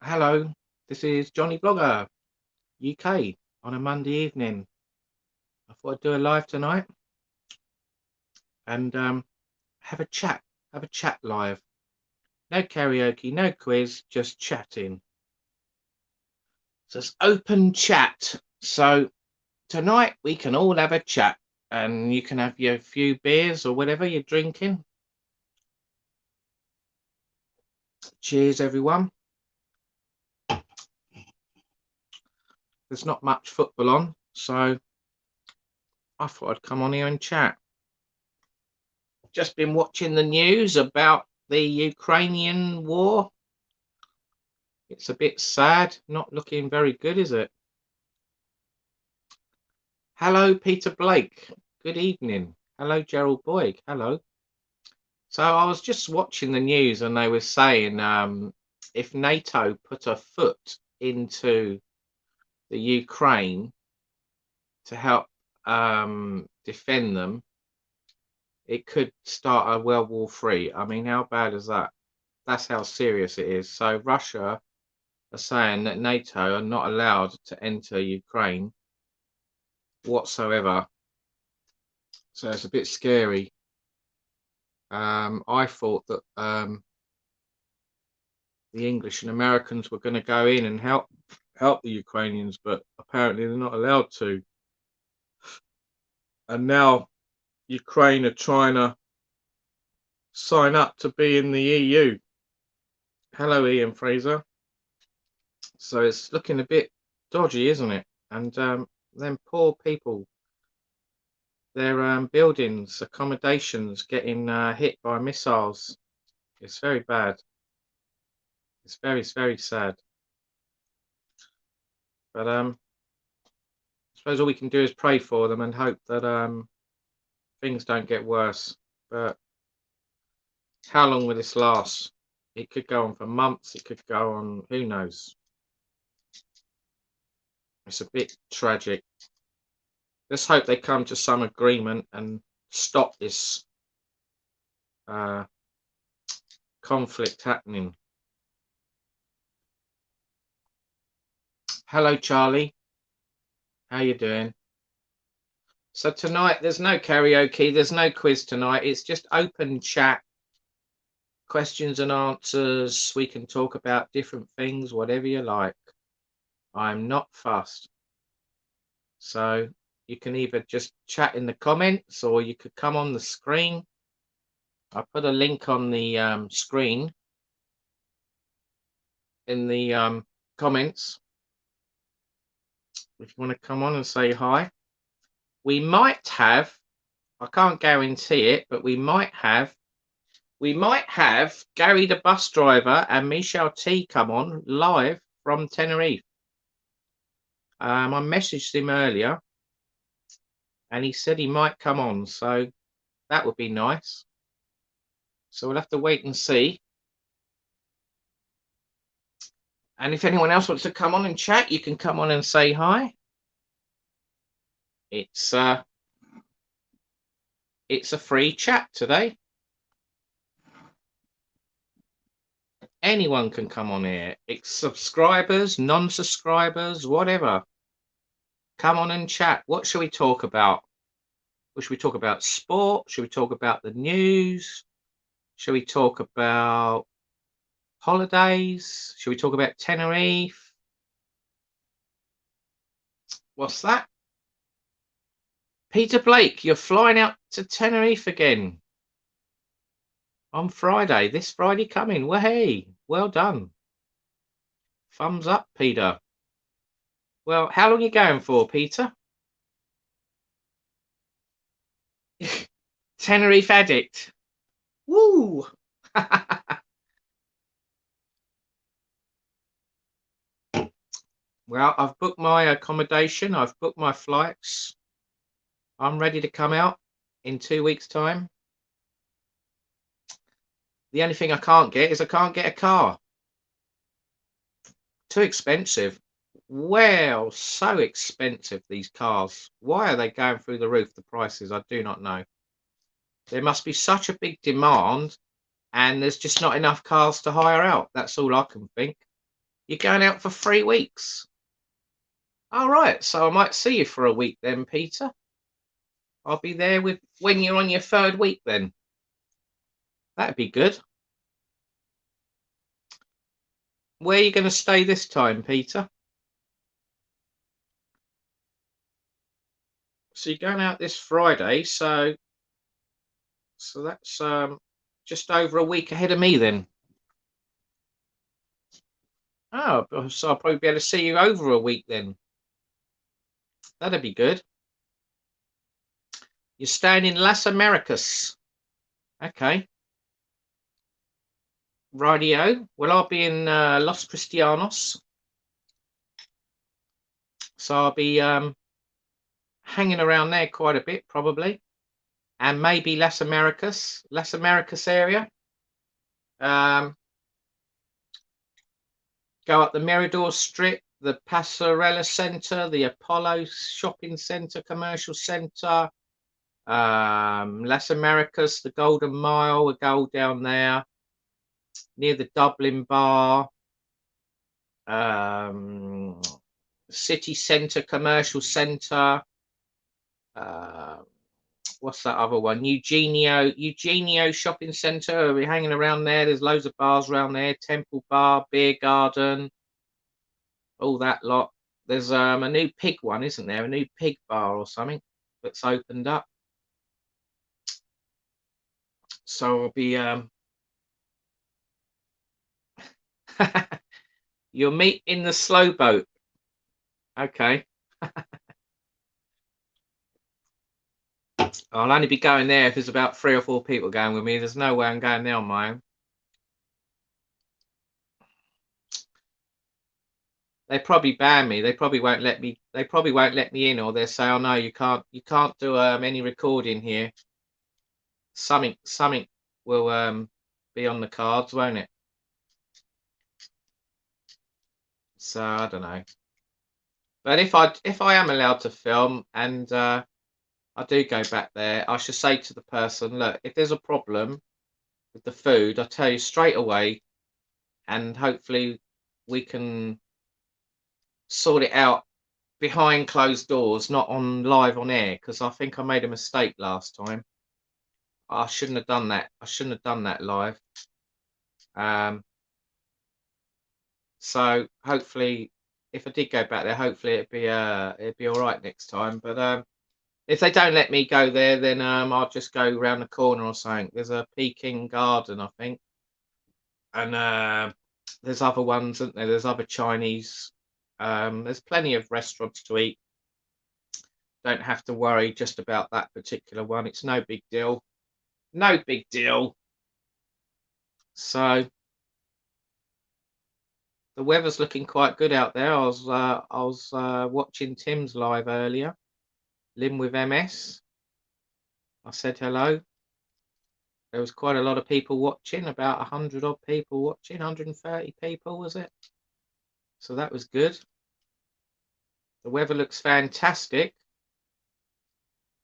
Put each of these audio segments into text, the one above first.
Hello, this is Johnny Blogger, UK, on a Monday evening. I thought I'd do a live tonight and have a chat live. No karaoke, no quiz, just chatting. So it's open chat. So tonight we can all have a chat and you can have your few beers or whatever you're drinking. Cheers, everyone. There's not much football on, so I thought I'd come on here and chat. Just been watching the news about the Ukrainian war. It's a bit sad, not looking very good, is it? Hello, Peter Blake. Good evening. Hello, Gerald Boyd. Hello. So I was just watching the news and they were saying if NATO put a foot into the Ukraine to help defend them, it could start a World War III. I mean, how bad is that? That's how serious it is. So Russia are saying that NATO are not allowed to enter Ukraine whatsoever. So it's a bit scary. I thought that the English and Americans were going to go in and help the Ukrainians, but apparently they're not allowed to. And now Ukraine are trying to sign up to be in the EU. Hello, Ian Fraser. So it's looking a bit dodgy, isn't it? And them poor people, their buildings, accommodations getting hit by missiles. It's very bad. It's very, very sad. But I suppose all we can do is pray for them and hope that things don't get worse. But how long will this last? It could go on for months. It could go on, who knows? It's a bit tragic. Let's hope they come to some agreement and stop this conflict happening. Hello, Charlie. How you doing? So tonight there's no karaoke, there's no quiz tonight. It's just open chat, questions and answers. We can talk about different things, whatever you like. I'm not fussed. So you can either just chat in the comments or you could come on the screen. I put a link on the screen in the comments if you want to come on and say hi. We might have, I can't guarantee it, but we might have Gary the bus driver and Michelle T come on live from Tenerife. I messaged him earlier and he said he might come on, so that would be nice. So we'll have to wait and see. And if anyone else wants to come on and chat, you can come on and say hi. It's a free chat today. Anyone can come on here. It's subscribers, non-subscribers, whatever. Come on and chat. What should we talk about? Should we talk about sport? Should we talk about the news? Should we talk about holidays? Should we talk about Tenerife? What's that? Peter Blake, you're flying out to Tenerife again on Friday. This Friday coming. Well, hey, well done. Thumbs up, Peter. Well, how long are you going for, Peter? Tenerife addict. Woo! Well, I've booked my accommodation. I've booked my flights. I'm ready to come out in 2 weeks' time. The only thing I can't get is I can't get a car. Too expensive. Well, so expensive, these cars. Why are they going through the roof, the prices? I do not know. There must be such a big demand and there's just not enough cars to hire out. That's all I can think. You're going out for 3 weeks. All right, so I might see you for a week then, Peter. I'll be there with when you're on your 3rd week then. That'd be good. Where are you going to stay this time, Peter? So you're going out this Friday, so that's just over a week ahead of me then. Oh, so I'll probably be able to see you over a week then. That'd be good. You're staying in Las Americas. Okay. Rightio. Well, I'll be in Los Cristianos. So I'll be hanging around there quite a bit, probably. And maybe Las Americas area. Go up the Mirador Strip, the Pasarela Centre, the Apollo Shopping Centre, Commercial Centre, Las Americas, the Golden Mile. We'll go down there near the Dublin Bar, City Centre, Commercial Centre. What's that other one? Eugenio Shopping Centre. We're hanging around there. There's loads of bars around there. Temple Bar, Beer Garden, all that lot. There's a new pig one, isn't there? A new pig bar or something that's opened up. So I'll be you'll meet in the slow boat. Okay. I'll only be going there if there's about 3 or 4 people going with me. There's no way I'm going there on my own. They probably ban me. They probably won't let me. They probably won't let me in, or they'll say, "Oh no, you can't. You can't do any recording here." Something will be on the cards, won't it? So I don't know. But if I am allowed to film and I do go back there, I should say to the person, look, if there's a problem with the food, I'll tell you straight away, and hopefully we can sort it out behind closed doors, not on live on air, because I think I made a mistake last time. I shouldn't have done that. I shouldn't have done that live. So hopefully, if I did go back there, hopefully it'd be all right next time. But if they don't let me go there, then I'll just go around the corner or something. There's a Peking Garden, I think, and there's other ones, isn't there? There's other Chinese. There's plenty of restaurants to eat. Don't have to worry just about that particular one. It's no big deal. No big deal. So the weather's looking quite good out there. I was watching Tim's live earlier. Lim with MS. I said hello. There was quite a lot of people watching, about 100 odd people watching, 130 people, was it? So that was good. The weather looks fantastic.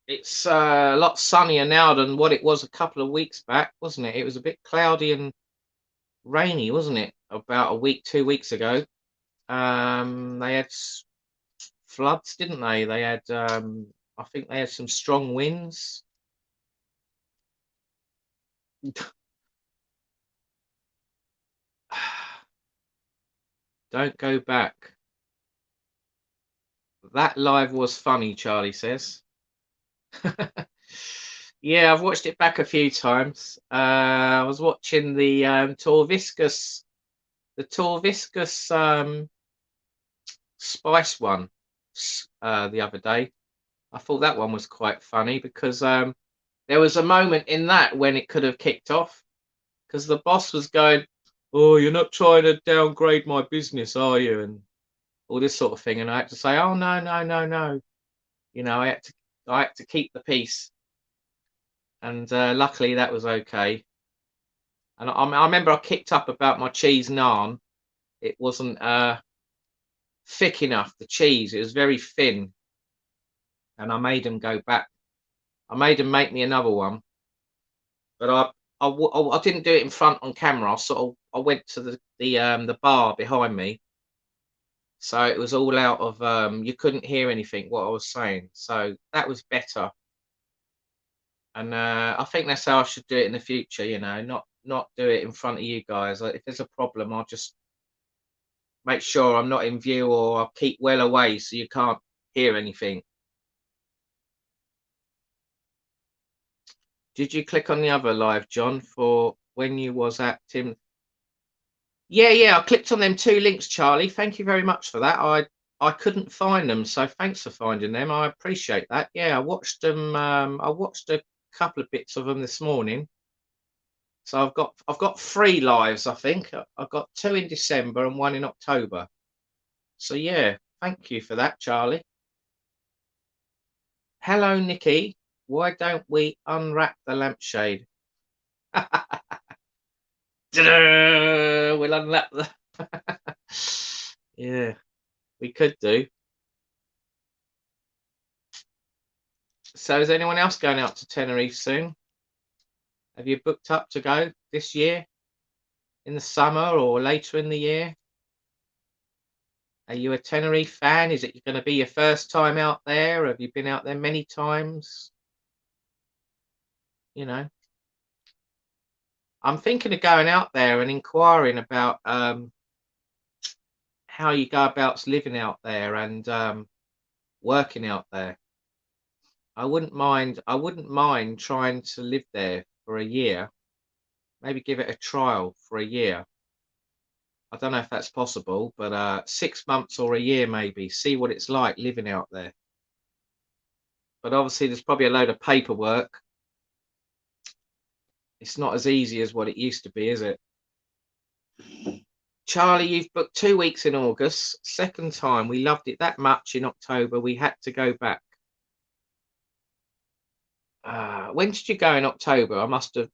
It's a lot sunnier now than what it was a couple of weeks back, wasn't it? It was a bit cloudy and rainy, wasn't it? About a week, 2 weeks ago. They had floods, didn't they? They had, I think they had some strong winds. Don't go back. That live was funny, Charlie says. Yeah, I've watched it back a few times. I was watching the Torviscus spice one the other day. I thought that one was quite funny because there was a moment in that when it could have kicked off, because the boss was going, "Oh, you're not trying to downgrade my business, are you?" and all this sort of thing, and I had to say, "Oh no, no, no, no." You know, I had to keep the peace, and luckily that was okay. And I remember I kicked up about my cheese naan. It wasn't thick enough. The cheese, it was very thin, and I made them go back. I made them make me another one, but I didn't do it in front on camera. I went to the bar behind me, So it was all out of you couldn't hear anything what I was saying. So that was better. And I think that's how I should do it in the future, not do it in front of you guys. Like, if there's a problem, I'll just make sure I'm not in view, or I'll keep well away so you can't hear anything. Did you click on the other live, John, for when you was at Tim? Yeah, I clicked on them 2 links, Charlie. Thank you very much for that. I couldn't find them, so thanks for finding them. I appreciate that. Yeah, I watched them. I watched a couple of bits of them this morning. So I've got 3 lives, I think. I've got 2 in December and 1 in October. So yeah, thank you for that, Charlie. Hello, Nikki. Why don't we unwrap the lampshade? We'll unwrap the. Yeah, we could do. So is anyone else going out to Tenerife soon? Have you booked up to go this year, in the summer or later in the year? Are you a Tenerife fan? Is it going to be your first time out there? Have you been out there many times? I'm thinking of going out there and inquiring about how you go about living out there and working out there. I wouldn't mind trying to live there for a year. Maybe give it a trial for a year. I don't know if that's possible, but 6 months or a year maybe. See what it's like living out there. But obviously there's probably a load of paperwork. It's not as easy as what it used to be, is it? Charlie, you've booked 2 weeks in August. Second time. We loved it that much in October. We had to go back. When did you go in October? I must have.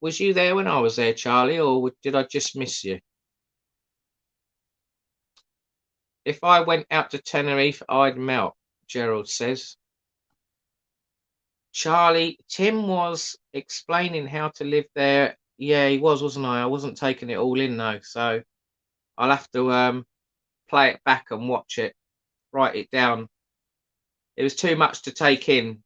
Was you there when I was there, Charlie, or did I just miss you? If I went out to Tenerife, I'd melt, Gerald says. Charlie, Tim was explaining how to live there. Yeah, he was, wasn't I? I wasn't taking it all in though, so I'll have to play it back and watch it, write it down. It was too much to take in.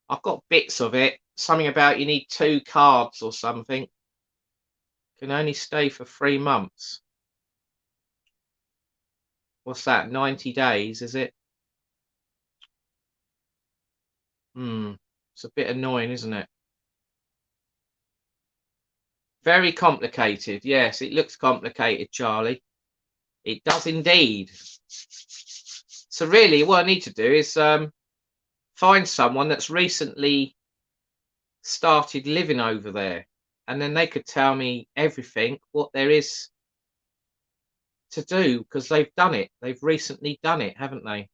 I've got bits of it. Something about you need 2 cards or something. Can only stay for 3 months. What's that? 90 days, is it? It's a bit annoying, isn't it? Very complicated. Yes, it looks complicated, Charlie. It does indeed. So really, what I need to do is find someone that's recently started living over there, and then they could tell me everything what there is to do, because they've done it. They've recently done it, haven't they?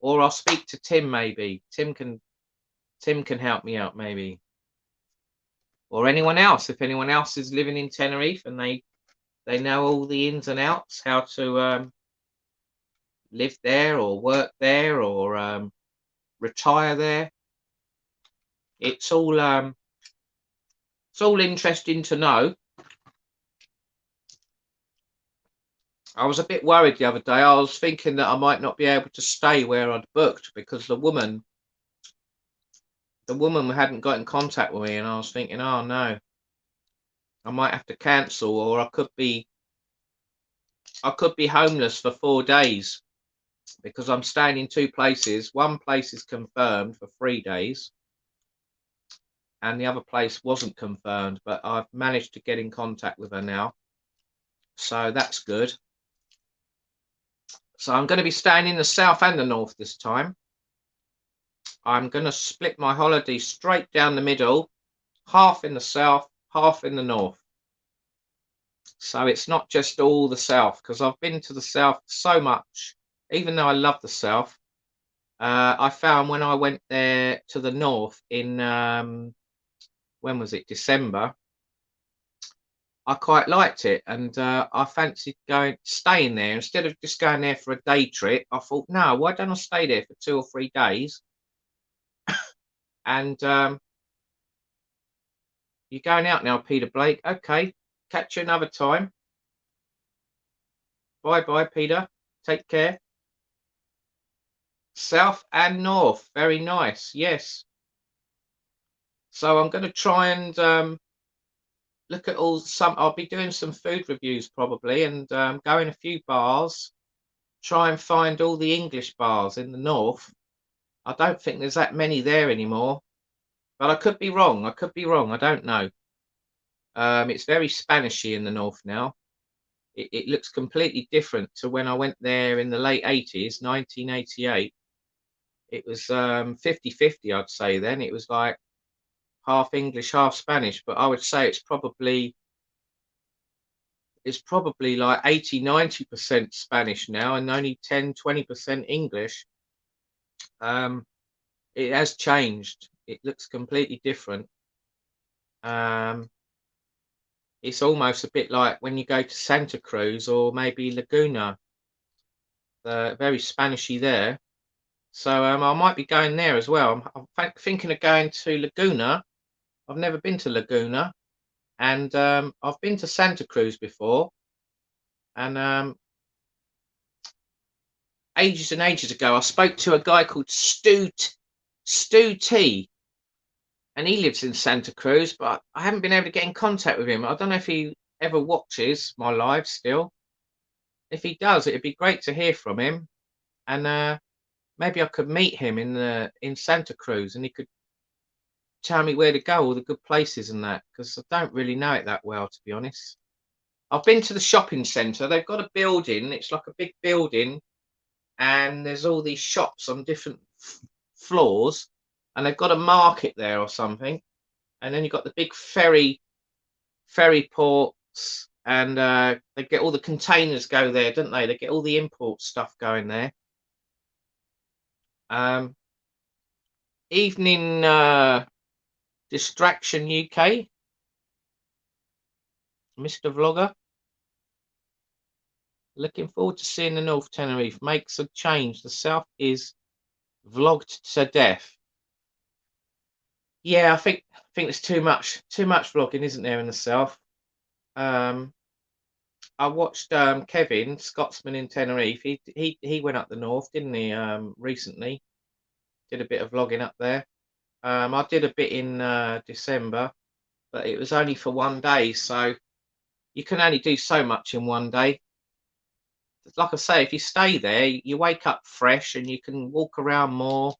Or I'll speak to Tim, maybe. Tim can help me out, maybe. Or anyone else, if anyone else is living in Tenerife and they know all the ins and outs, how to live there or work there or retire there. It's all interesting to know. I was a bit worried the other day. I was thinking that I might not be able to stay where I'd booked, because the woman hadn't got in contact with me, and I was thinking, oh no, I might have to cancel, or I could be homeless for 4 days, because I'm staying in 2 places. One place is confirmed for 3 days, and the other place wasn't confirmed, but I've managed to get in contact with her now, so that's good. So I'm going to be staying in the south and the north this time. I'm going to split my holiday straight down the middle, half in the south, half in the north. So it's not just all the south, because I've been to the south so much, even though I love the south. I found when I went there to the north in, when was it, December, I quite liked it, and I fancied staying there instead of just going there for a day trip. I thought, no, why don't I stay there for 2 or 3 days? And you're going out now, Peter Blake. Okay, catch you another time. Bye, Peter. Take care. South and north. Very nice. Yes. So I'm going to try and look at I'll be doing some food reviews probably, and go in a few bars. Try and find all the English bars in the north. I don't think there's that many there anymore, but I could be wrong. I could be wrong. I don't know. It's very Spanishy in the north now. It looks completely different to when I went there in the late 80s, 1988. It was 50-50, I'd say then. It was like half English, half Spanish, but I would say it's probably like 80-90% Spanish now and only 10-20% English. It has changed. It looks completely different. It's almost a bit like when you go to Santa Cruz or maybe Laguna. Very Spanishy there. So I might be going there as well. I'm thinking of going to Laguna. I've never been to Laguna, and I've been to Santa Cruz before. And ages and ages ago, I spoke to a guy called Stu T, and he lives in Santa Cruz, but I haven't been able to get in contact with him. I don't know if he ever watches my live still. If he does, it'd be great to hear from him, and maybe I could meet him in Santa Cruz, and he could tell me where to go, all the good places and that, because I don't really know it that well, to be honest. I've been to the shopping centre. They've got a building. It's like a big building, and there's all these shops on different floors, and they've got a market there or something. And then you've got the big ferry ports, and they get all the containers go there, don't they? They get all the import stuff going there. Evening Distraction UK, Mr. Vlogger. Looking forward to seeing the North Tenerife. Makes a change. The South is vlogged to death. Yeah, I think there's too much vlogging, isn't there, in the South? I watched Kevin, Scotsman in Tenerife. He went up the north, didn't he? Recently, did a bit of vlogging up there. I did a bit in December, but it was only for one day, so you can only do so much in one day. Like I say, if you stay there, you wake up fresh and you can walk around more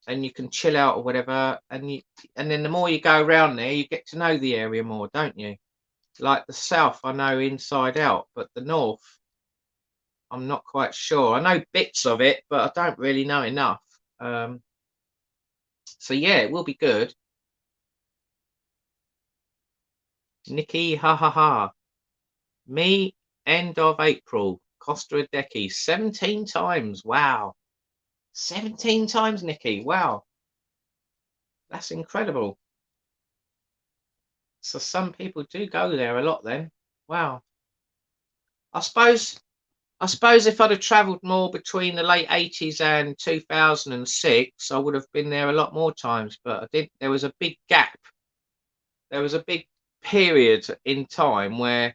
and you can chill out or whatever. And then the more you go around there, you get to know the area more, don't you? Like the South, I know inside out, but the North, I'm not quite sure. I know bits of it, but I don't really know enough. So yeah, it will be good. Nikki, ha ha ha. Me, end of April. Costa Adeje, 17 times. Wow. 17 times, Nikki. Wow. That's incredible. So some people do go there a lot then. Wow. I suppose if I'd have travelled more between the late 80s and 2006, I would have been there a lot more times. But I did. There was a big gap. There was a big period in time where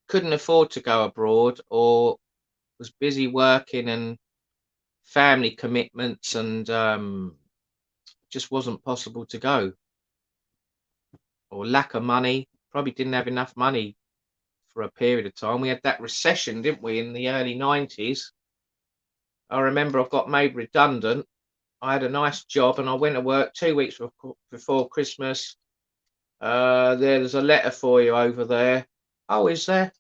couldn't afford to go abroad or was busy working and family commitments, and just wasn't possible to go, or lack of money. Probably didn't have enough money for a period of time. We had that recession, didn't we, in the early 90s? I remember I got made redundant. I had a nice job and I went to work 2 weeks before Christmas. There's a letter for you over there. Oh, is there?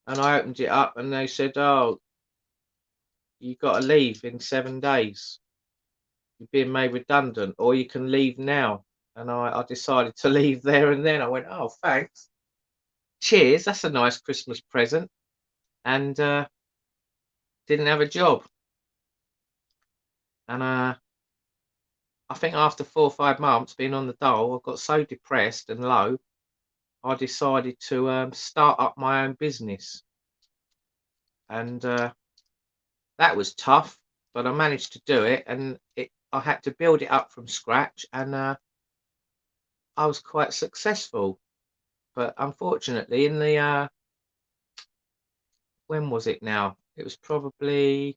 And I opened it up and they said, oh, you got to leave in 7 days. You've been made redundant, or you can leave now. And I decided to leave there and then. I went, oh, thanks. Cheers. That's a nice Christmas present. And didn't have a job. And I think after 4 or 5 months being on the dole, I got so depressed and low, I decided to start up my own business. And that was tough, but I managed to do it. And I had to build it up from scratch. And I was quite successful. But unfortunately, in the when was it now? It was probably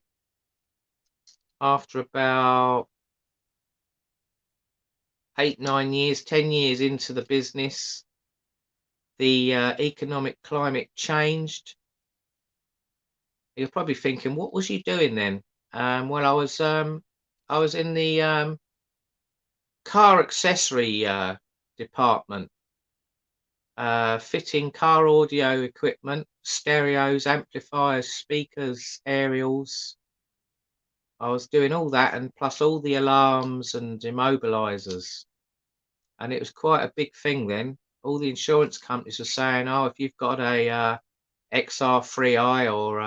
after about 8, 9 years, 10 years into the business. The economic climate changed. You're probably thinking, what was you doing then? Well, I was in the car accessory department, fitting car audio equipment, stereos, amplifiers, speakers, aerials. I was doing all that, and plus all the alarms and immobilizers. And it was quite a big thing then. All the insurance companies were saying, oh, if you've got a XR3i or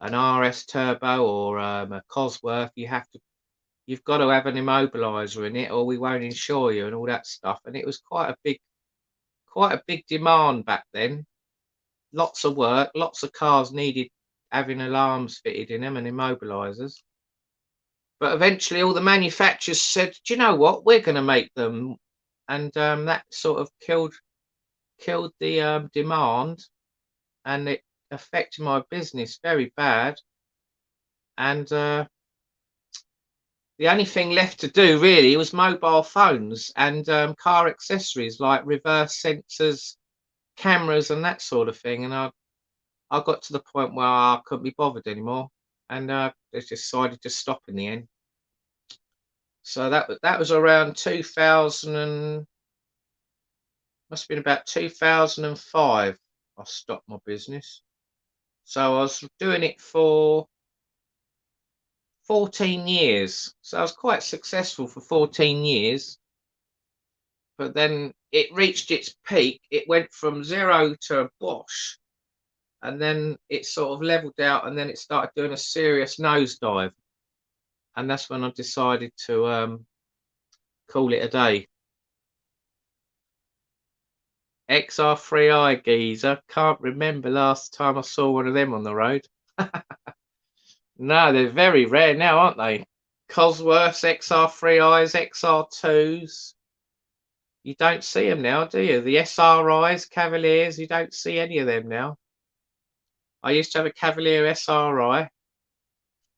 an RS Turbo or a Cosworth, you've got to have an immobilizer in it, or we won't insure you, and all that stuff. And it was quite a big demand back then. Lots of work, lots of cars needed having alarms fitted in them and immobilizers. But eventually, all the manufacturers said, "Do you know what? We're going to make them," and that sort of killed the demand, and it affected my business very bad. And the only thing left to do really was mobile phones and car accessories like reverse sensors, cameras, and that sort of thing. And I got to the point where I couldn't be bothered anymore, and I just decided to stop in the end. So that was around 2000 and must have been about 2005. I stopped my business. So I was doing it for 14 years. So I was quite successful for 14 years. But then it reached its peak. It went from zero to Bosch. And then it sort of leveled out, and then it started doing a serious nosedive. And that's when I decided to call it a day. XR3i geezer. Can't remember last time I saw one of them on the road. No, they're very rare now, aren't they? Cosworths, XR3is, XR2s. You don't see them now, do you? The SRIs, Cavaliers, you don't see any of them now. I used to have a Cavalier SRI.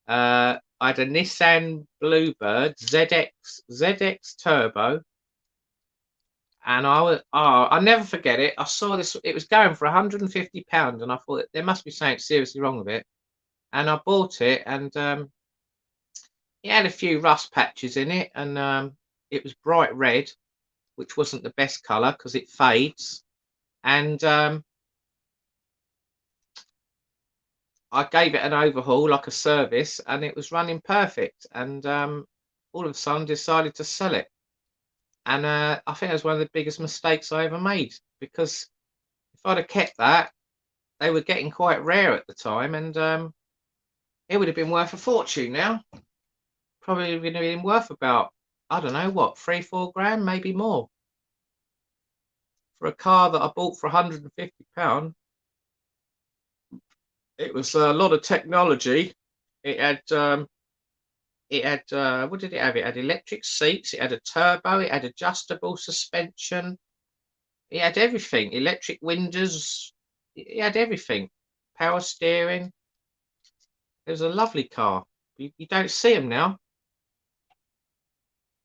I had a Nissan Bluebird ZX Turbo. And I'll never forget it. I saw this, it was going for £150, and I thought there must be something seriously wrong with it. And I bought it, and it had a few rust patches in it, and it was bright red, which wasn't the best colour because it fades. And I gave it an overhaul, like a service, and it was running perfect. And all of a sudden decided to sell it. And I think it was one of the biggest mistakes I ever made, because if I'd have kept that, they were getting quite rare at the time, and it would have been worth a fortune now. Probably would have been worth about, I don't know what, 3-4 grand, maybe more. For a car that I bought for £150, it was a lot of technology. It had what did it have? It had electric seats, it had a turbo, it had adjustable suspension, it had everything, electric windows, it had everything, power steering. It was a lovely car. You don't see them now.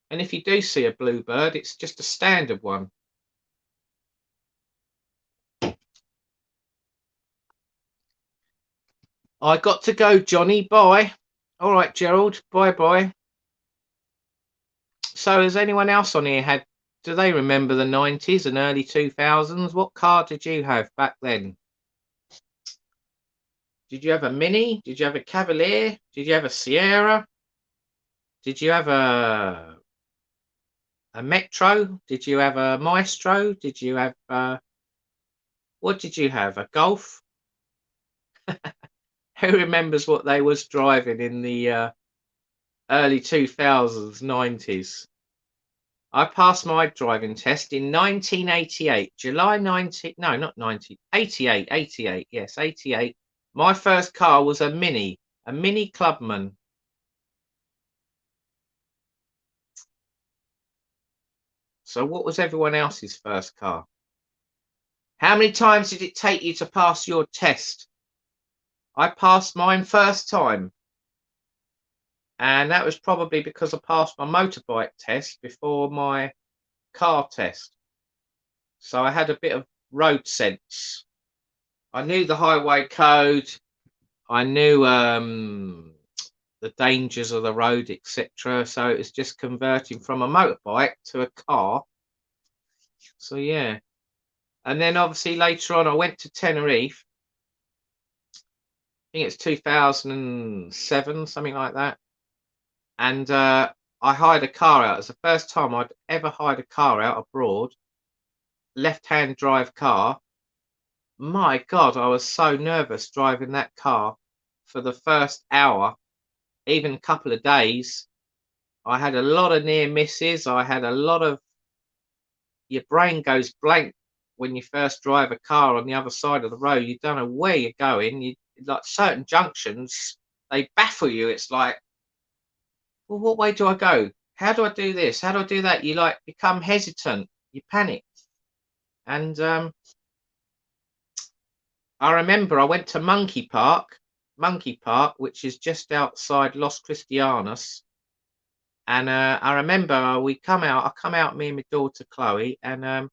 And if you do see a Bluebird, it's just a standard one. I got to go, Johnny. Bye. All right, Gerald. Bye. So has anyone else on here do they remember the 90s and early 2000s? What car did you have back then? Did you have a Mini? Did you have a Cavalier? Did you have a Sierra? Did you have a Metro? Did you have a Maestro? Did you have what did you have? A Golf? Who remembers what they was driving in the early 2000s, 90s? I passed my driving test in 1988, July 90, no, not 90, 88, yes, 88. My first car was a Mini Clubman. So what was everyone else's first car? How many times did it take you to pass your test? I passed mine first time, and that was probably because I passed my motorbike test before my car test. So I had a bit of road sense. I knew the highway code. I knew the dangers of the road, etc. So it was just converting from a motorbike to a car. So yeah. And then obviously later on I went to Tenerife. I think it's 2007, something like that. And I hired a car out. It's the first time I'd ever hired a car out abroad. Left-hand drive car. My God, I was so nervous driving that car for the first hour, even a couple of days. I had a lot of near misses. I had a lot of, your brain goes blank when you first drive a car on the other side of the road. You don't know where you're going. You like certain junctions, they baffle you. It's like, well, what way do I go? How do I do this? How do I do that? You like become hesitant. You panic. And I remember I went to Monkey Park, which is just outside Los Cristianos. And I remember I come out, me and my daughter Chloe, and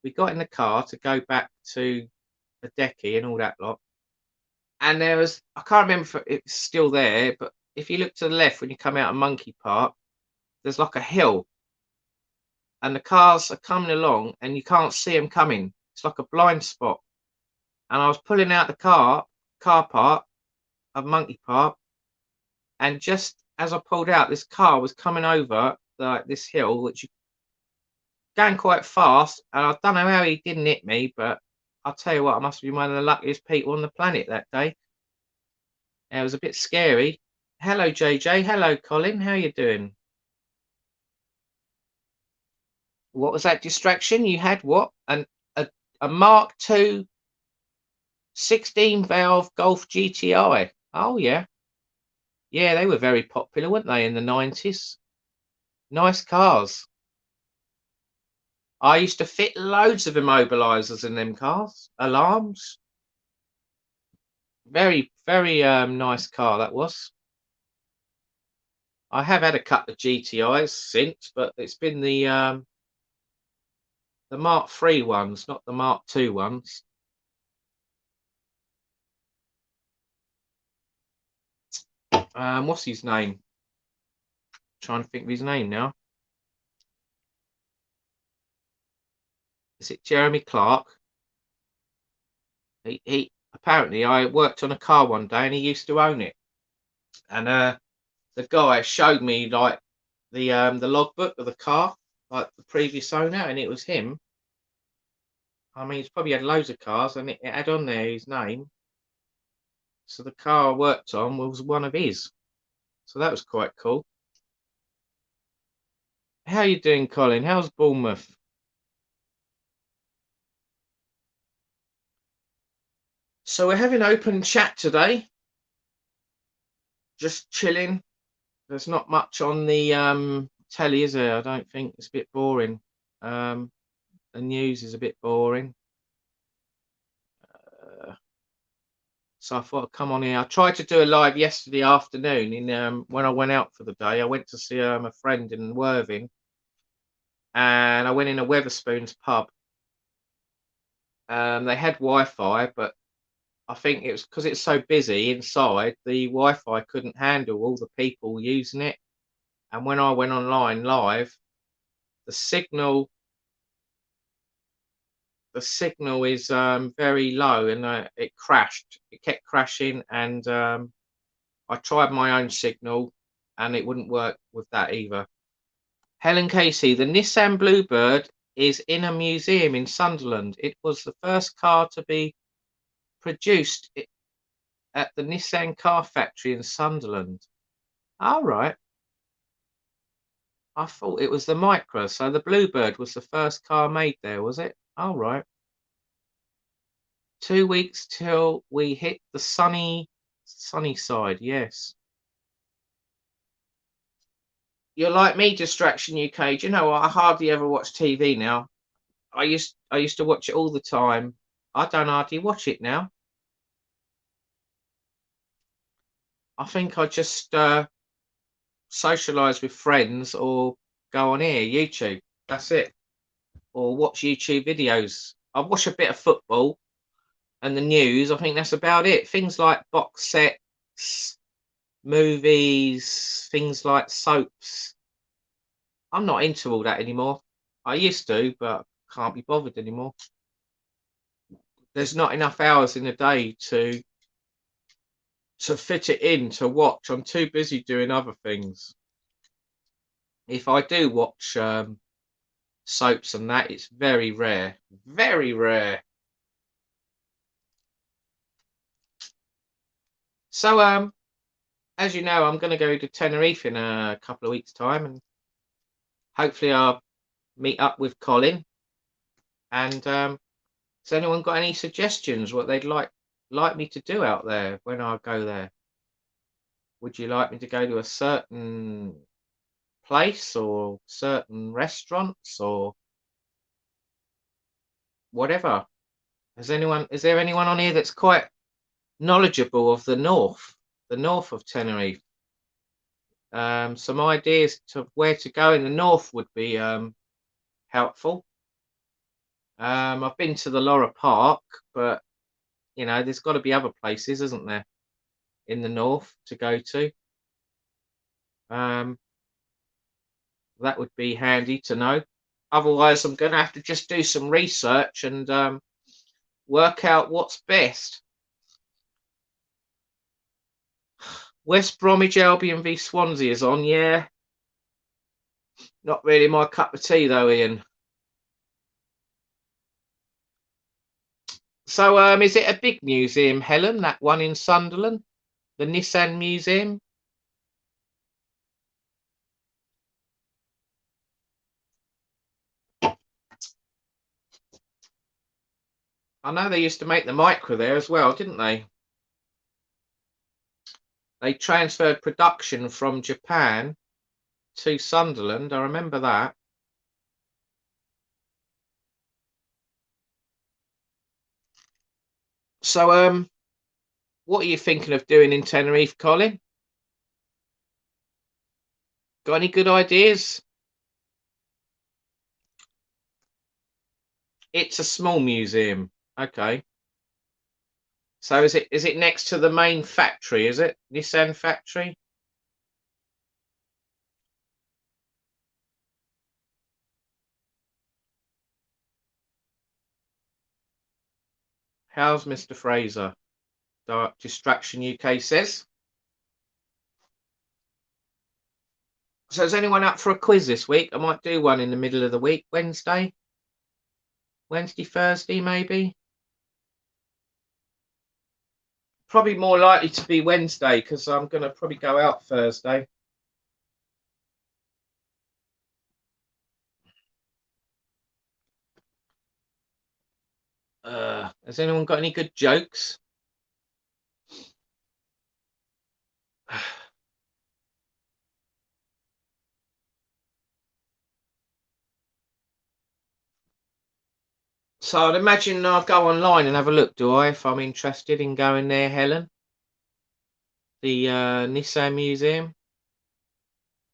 we got in the car to go back to the decky and all that lot. And there was, I can't remember if it's still there, but if you look to the left when you come out of Monkey Park, there's like a hill, and the cars are coming along, and you can't see them coming. It's like a blind spot. And I was pulling out the car park of Monkey Park, and just as I pulled out, this car was coming over this hill, which going quite fast, and I don't know how he didn't hit me, but I'll tell you what, I must be one of the luckiest people on the planet that day. It was a bit scary. Hello, JJ. Hello, Colin. How you doing? What was that distraction? You had what? A Mark II 16-valve Golf GTI. Oh, yeah. Yeah, they were very popular, weren't they, in the 90s? Nice cars. I used to fit loads of immobilizers in them cars. Alarms. Very, very nice car that was. I have had a couple of GTIs since, but it's been the Mark III ones, not the Mark II ones. What's his name? Trying to think of his name now. Is it Jeremy Clark? He apparently, I worked on a car one day and he used to own it. And the guy showed me like the logbook of the car, like the previous owner, and it was him. I mean, he's probably had loads of cars, and it had on there his name. So the car I worked on was one of his. So that was quite cool. How you doing, Colin? How's Bournemouth? So we're having open chat today. Just chilling. There's not much on the telly, is there? I don't think. It's a bit boring. The news is a bit boring. So I thought I'd come on here. I tried to do a live yesterday afternoon when I went out for the day. I went to see a friend in Worthing, and I went in a Wetherspoons pub. They had Wi-Fi, but I think it was because it's so busy inside, the Wi-Fi couldn't handle all the people using it. And when I went online live, the signal is very low, and it crashed. It kept crashing, and I tried my own signal, and it wouldn't work with that either. Helen Casey, the Nissan Bluebird is in a museum in Sunderland. It was the first car to be produced at the Nissan car factory in Sunderland. All right. I thought it was the Micra, so the Bluebird was the first car made there, was it? All right. 2 weeks till we hit the sunny side. Yes. You're like me, Distraction UK. Do you know what? I hardly ever watch TV now. I used to watch it all the time. I don't hardly watch it now. I think I just socialise with friends or go on here, YouTube. That's it. Or watch YouTube videos. I watch a bit of football and the news. I think that's about it. Things like box sets, movies, things like soaps. I'm not into all that anymore. I used to, but can't be bothered anymore. There's not enough hours in a day to fit it in to watch. I'm too busy doing other things. If I do watch soaps and that, it's very rare. Very rare. So as you know, I'm going to go to Tenerife in a couple of weeks' time, and hopefully I'll meet up with Colin. And has anyone got any suggestions what they'd like me to do out there when I go there? Would you like me to go to a certain place or certain restaurants or whatever? Is there anyone on here that's quite knowledgeable of the north of Tenerife? Some ideas to where to go in the north would be helpful. I've been to the Laura Park, but you know, there's got to be other places, isn't there, in the north to go to? That would be handy to know. Otherwise, I'm going to have to just do some research and work out what's best. West Bromwich Albion v Swansea is on, yeah. Not really my cup of tea though, Ian. So, is it a big museum, Helen? That one in Sunderland, the Nissan Museum? I know they used to make the Micra there as well, didn't they? They transferred production from Japan to Sunderland. I remember that. So, what are you thinking of doing in Tenerife, Colin? Got any good ideas? It's a small museum. Okay. So is it next to the main factory? Is it Nissan factory? How's Mr. Fraser? Dark Distraction UK says. So is anyone up for a quiz this week? I might do one in the middle of the week, Wednesday, Thursday, maybe. Probably more likely to be Wednesday because I'm going to probably go out Thursday. Has anyone got any good jokes? So I'd imagine I'll go online and have a look, do I, if I'm interested in going there, Helen? The Nissan Museum.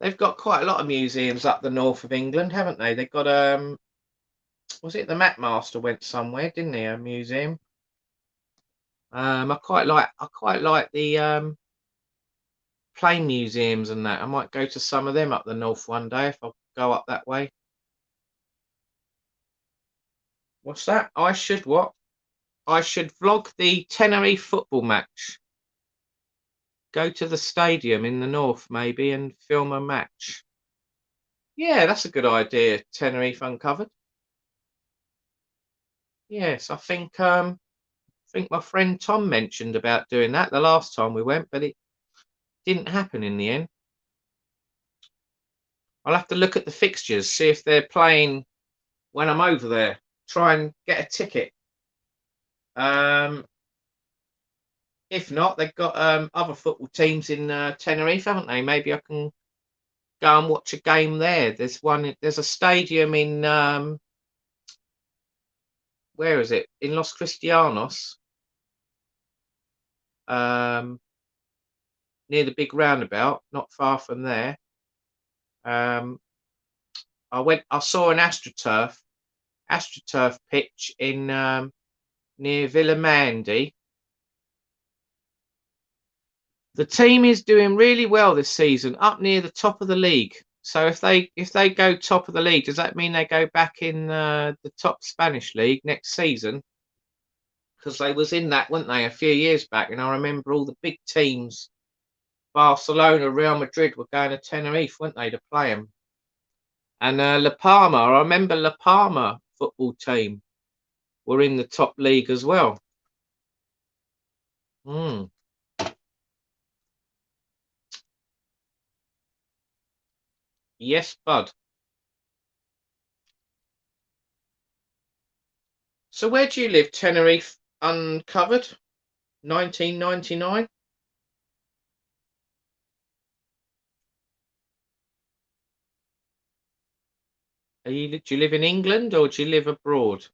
They've got quite a lot of museums up the north of England, haven't they? They've got was it the Mapmaster went somewhere, didn't he? A museum. I quite like the plane museums and that. I might go to some of them up the north one day if I go up that way. What's that? I should what? I should vlog the Tenerife football match. Go to the stadium in the north maybe and film a match. Yeah, that's a good idea, Tenerife Uncovered. Yes, I think my friend Tom mentioned about doing that the last time we went, but it didn't happen in the end. I'll have to look at the fixtures, see if they're playing when I'm over there. Try and get a ticket. If not, they've got other football teams in Tenerife, haven't they? Maybe I can go and watch a game there. There's a stadium in where is it? In Los Cristianos. near the big roundabout, not far from there. I saw an AstroTurf pitch in near Villamandi. The team is doing really well this season, up near the top of the league. So if they go top of the league, does that mean they go back in the top Spanish league next season? Because they was in that, weren't they, a few years back? And I remember all the big teams, Barcelona, Real Madrid, were going to Tenerife, weren't they, to play them? And La Palma, I remember La Palma football team were in the top league as well. Yes, bud. So where do you live? Tenerife Uncovered, 1999. Do you live in England or do you live abroad?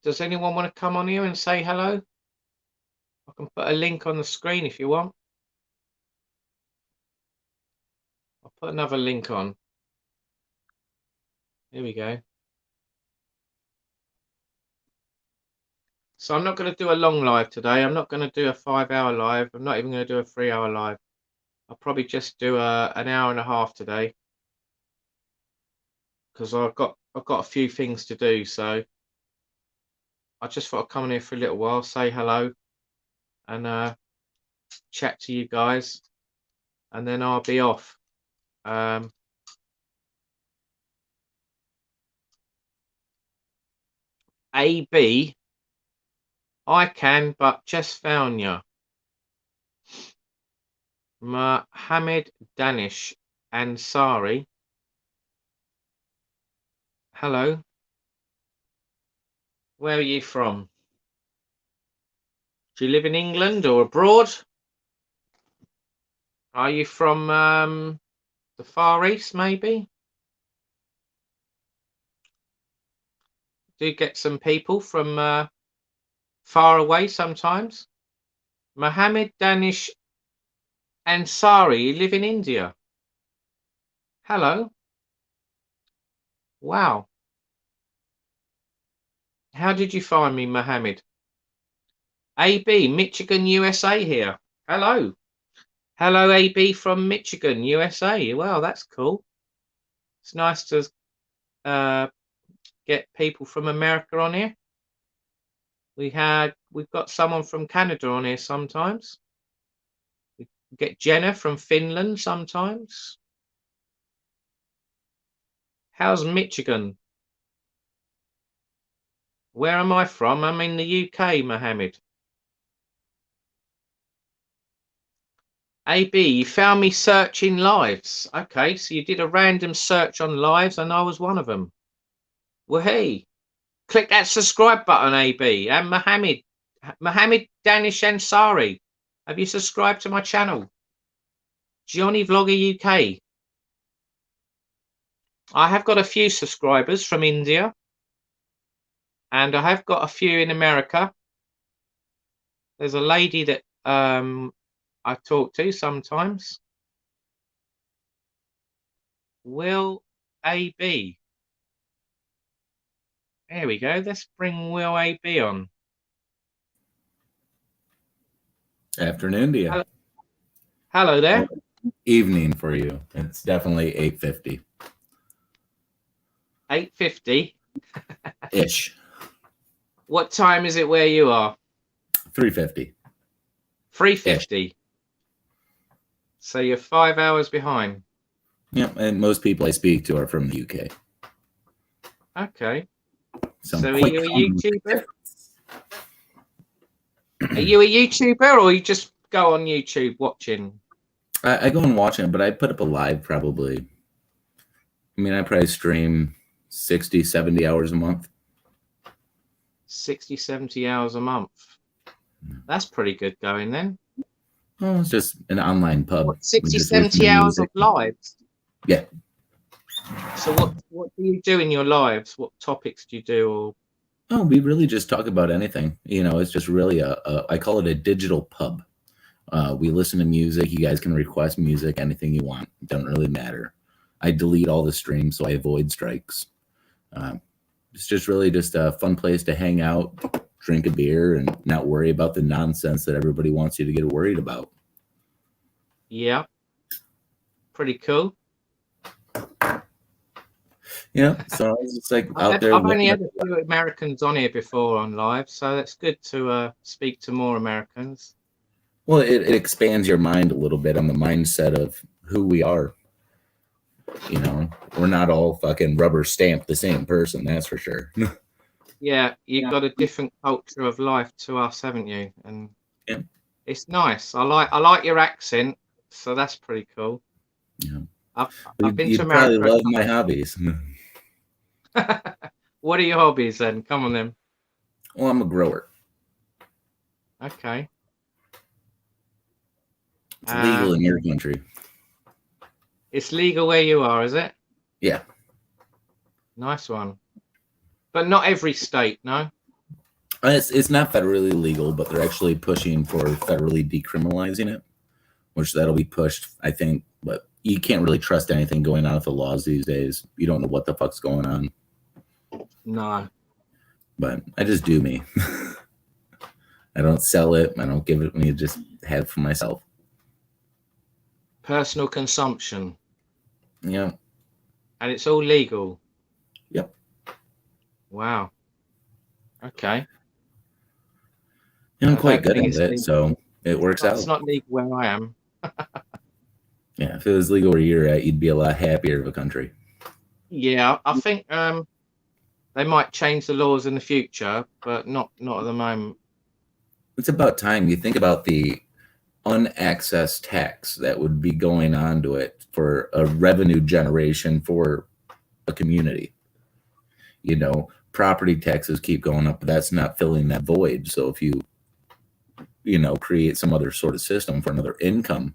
Does anyone want to come on here and say hello? I can put a link on the screen if you want. I'll put another link on. Here we go. So I'm not going to do a long live today. I'm not going to do a 5-hour live. I'm not even going to do a 3-hour live. I'll probably just do an hour and a half today, because I've got a few things to do. So I just thought I'd come in here for a little while, say hello, and chat to you guys, and then I'll be off. AB, I can, but just found you. Mohammed Danish Ansari. Hello. Where are you from? Do you live in England or abroad? Are you from the Far East, maybe? Do you get some people from far away sometimes? Mohammed Danish Ansari, you live in India. Hello. Wow. How did you find me, Mohammed? AB, Michigan, USA here. Hello. Hello, AB from Michigan, USA. Well, that's cool. It's nice to get people from America on here. We've got someone from Canada on here sometimes. We get Jenna from Finland sometimes. How's Michigan? Where am I from? I'm in the UK, Mohammed. AB, you found me searching lives. Okay, so you did a random search on lives and I was one of them. Well, hey, click that subscribe button, AB. And Mohammed Danish Ansari, have you subscribed to my channel? Johnny Vlogger UK. I have got a few subscribers from India. And I have got a few in America. There's a lady that I talk to sometimes. Will AB. There we go. Let's bring Will AB on. Afternoon to you. Hello there. Evening for you. It's definitely 8:50. 8:50? Ish. What time is it where you are? 3:50. 3:50. So you're 5 hours behind. Yeah, and most people I speak to are from the UK. Okay. So are you a YouTuber? Are you a YouTuber or you just go on YouTube watching? I go and watch it, but I put up a live probably. I mean, I probably stream 60, 70 hours a month. 60, 70 hours a month. That's pretty good going then. Well, it's just an online pub. What, 60, 70 hours of lives? Yeah. So what do you do in your lives? What topics do you do? Or Oh, we really just talk about anything. It's just really I call it a digital pub. We listen to music. You guys can request music, anything you want. It doesn't really matter. I delete all the streams so I avoid strikes. Uh, it's just really just a fun place to hang out, drink a beer, and not worry about the nonsense that everybody wants you to get worried about. Yeah, pretty cool. So it's like I've, out there. I've only had a few Americans on here before on live, so that's good to speak to more Americans. Well, it expands your mind a little bit on the mindset of who we are. We're not all fucking rubber stamped the same person, that's for sure. Yeah, you've got a different culture of life to us, haven't you? And Yeah. it's nice. I like your accent, so that's pretty cool. Yeah. I've been to You'd probably America. love my hobbies. What are your hobbies then? Come on then. Well, I'm a grower. Okay. It's legal in your country. It's legal where you are, is it? Yeah. Nice one. But not every state, no? It's not federally legal, but they're actually pushing for federally decriminalizing it, which that'll be pushed, I think. But you can't really trust anything going on with the laws these days. You don't know what the fuck's going on. No. But I just do me. I don't sell it. I don't give it. I just have it for myself. Personal consumption. Yeah. And it's all legal. Yep. Wow. Okay. I'm quite good at it, so it works out. It's not legal where I am. Yeah, if it was legal where you're at, you'd be a lot happier of a country. Yeah, I think they might change the laws in the future, but not at the moment. It's about time. You think about the unaccessed tax that would be going on to it for a revenue generation for a community. Property taxes keep going up, but that's not filling that void. So if you create some other sort of system for another income,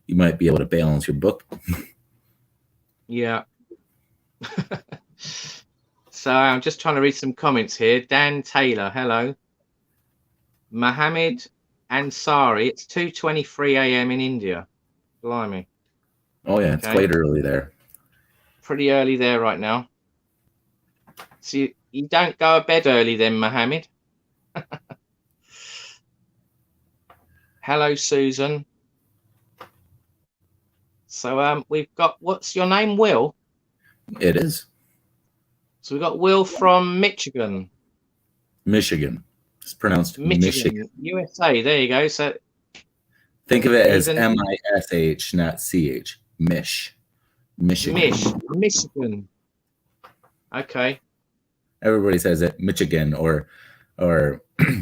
you might be able to balance your book. Yeah. So I'm just trying to read some comments here. Dan Taylor, hello. Mohammed Ansari, it's 2:23 a.m. in India. Blimey. Oh yeah, it's quite early there. Pretty early there right now. So you don't go to bed early then, Mohammed? Hello, Susan. So we've got, what's your name, Will? It is. So we've got Will from Michigan. Michigan. It's pronounced Michigan. USA. There you go. So think of it as M-I-S-H, not C-H. Michigan. Michigan. Okay. Everybody says it Michigan, or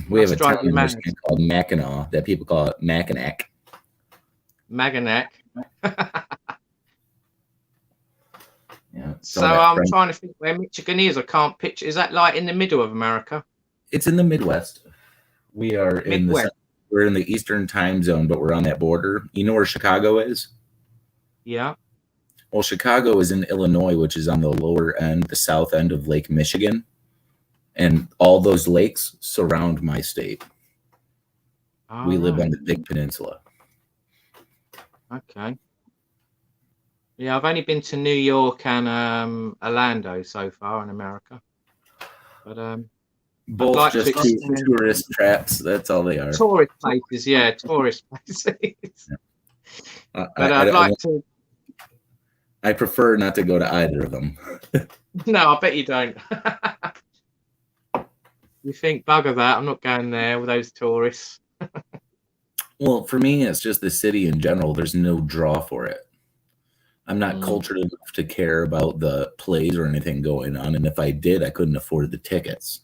we have a town in Michigan called Mackinac that people call it Mackinac. Mackinac. Yeah. So I'm trying to think where Michigan is. I can't picture. Is that like in the middle of America? It's in the Midwest. We are we're in the Eastern time zone, but we're on that border. You know where Chicago is? Yeah. Well, Chicago is in Illinois, which is on the lower end, the south end of Lake Michigan. And all those lakes surround my state. We live on the Big Peninsula. Okay. Yeah, I've only been to New York and Orlando so far in America. But both like just tourist traps. That's all they are. Tourist places, yeah, tourist places. Yeah. But I'd like to. I prefer not to go to either of them. No, I bet you don't. You think, bugger that, I'm not going there with those tourists. Well, for me, it's just the city in general. There's no draw for it. I'm not cultured enough to care about the plays or anything going on. And if I did, I couldn't afford the tickets.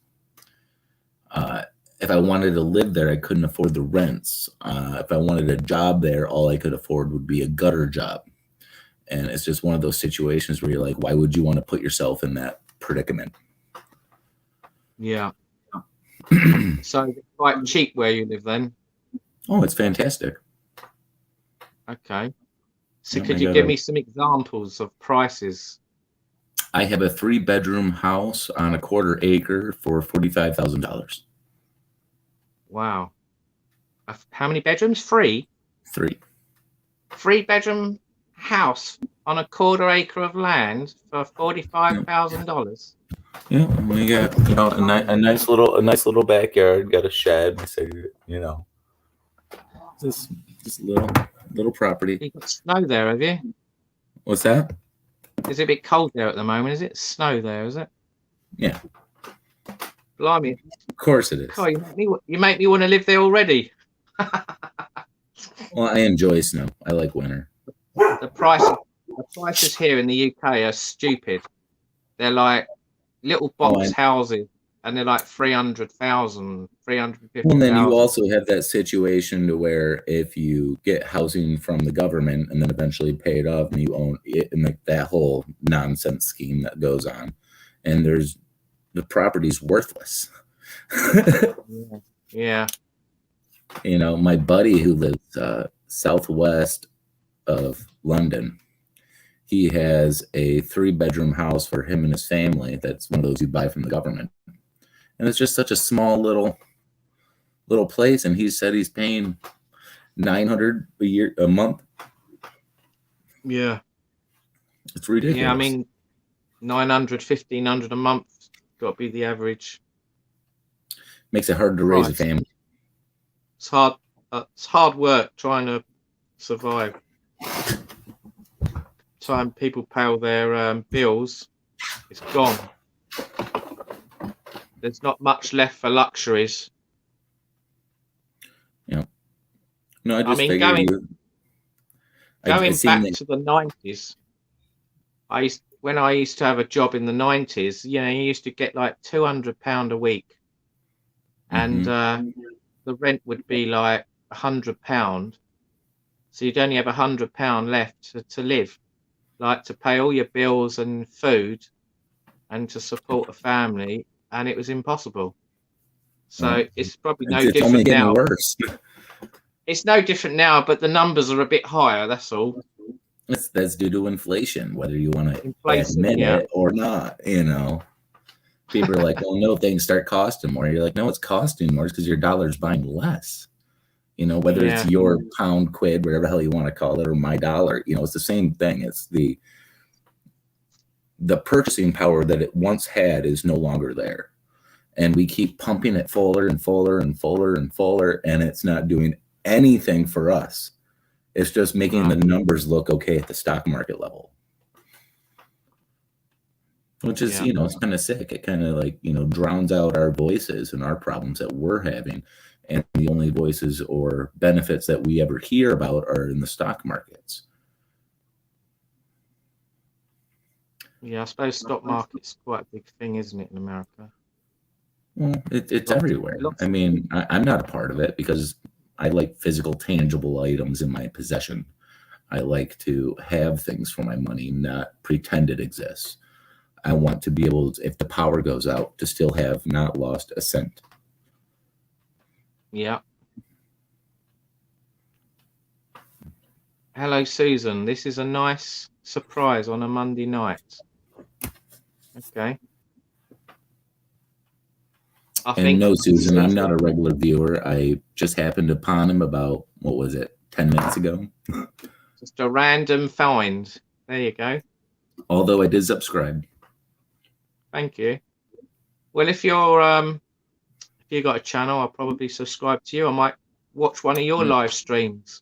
If I wanted to live there, I couldn't afford the rents. If I wanted a job there, all I could afford would be a gutter job. And it's just one of those situations where you're like, why would you want to put yourself in that predicament? Yeah. So it's quite cheap where you live then? Oh, it's fantastic. Okay. So could you give me some examples of prices? I have a 3-bedroom house on a quarter acre for $45,000. Wow. How many bedrooms? Three. 3. 3-bedroom house on a quarter acre of land for Yeah. $45,000. Yeah, we got a nice little backyard. Got a shed. So this little property. You got snow there, have you? What's that? Is it a bit cold there at the moment? Is it snow there? Is it? Yeah, Blimey! of course it is. God, you make me want to live there already. Well, I enjoy snow. I like winter. The prices here in the UK are stupid. They're like little box houses, and they're like 300,000, Well, and then you 350,000. also have that situation to where if you get housing from the government and then eventually pay it off and you own it, and like that whole nonsense scheme that goes on, and the property's worthless. Yeah. My buddy who lives southwest of London, he has a 3-bedroom house for him and his family. That's one of those you buy from the government, and it's just such a small little place, and he said he's paying $900 a month. Yeah. It's ridiculous. Yeah, I mean, 900, 1,500 a month got to be the average. Makes it hard to raise a family. It's hard. It's hard work trying to survive. Time people pay all their bills, it's gone. There's not much left for luxuries. Yeah. No, I just mean, going back to the 90s. When I used to have a job in the 90s, you used to get like £200 a week, and the rent would be like £100. So you'd only have £100 left to live, like to pay all your bills and food, and to support a family, and it was impossible. So it's probably no different now. It's only getting worse. It's no different now, but the numbers are a bit higher. That's all. That's due to inflation, whether you want to admit it or not. People are like, "Well, no, things start costing more." You're like, "No, it's costing more because your dollar's buying less." Whether it's your pound, quid, whatever the hell you want to call it, or my dollar. It's the same thing. It's the purchasing power that it once had is no longer there, and we keep pumping it fuller and fuller and fuller and fuller, and it's not doing anything for us. It's just making the numbers look okay at the stock market level, which is it's kind of sick. It kind of like drowns out our voices and our problems that we're having, and the only voices or benefits that we ever hear about are in the stock markets. Yeah, I suppose stock market's quite a big thing, isn't it, in America? Well, it's everywhere. I mean, I'm not a part of it because I like physical, tangible items in my possession. I like to have things for my money, not pretend it exists. I want to be able to, if the power goes out, to still have not lost a cent. Yeah. Hello, Susan. This is a nice surprise on a Monday night. Okay. No, Susan, I'm not a regular viewer. I just happened upon him about, 10 minutes ago? Just a random find. There you go. Although I did subscribe. Thank you. Well, if you got a channel, I'll probably subscribe to you. I might watch one of your live streams.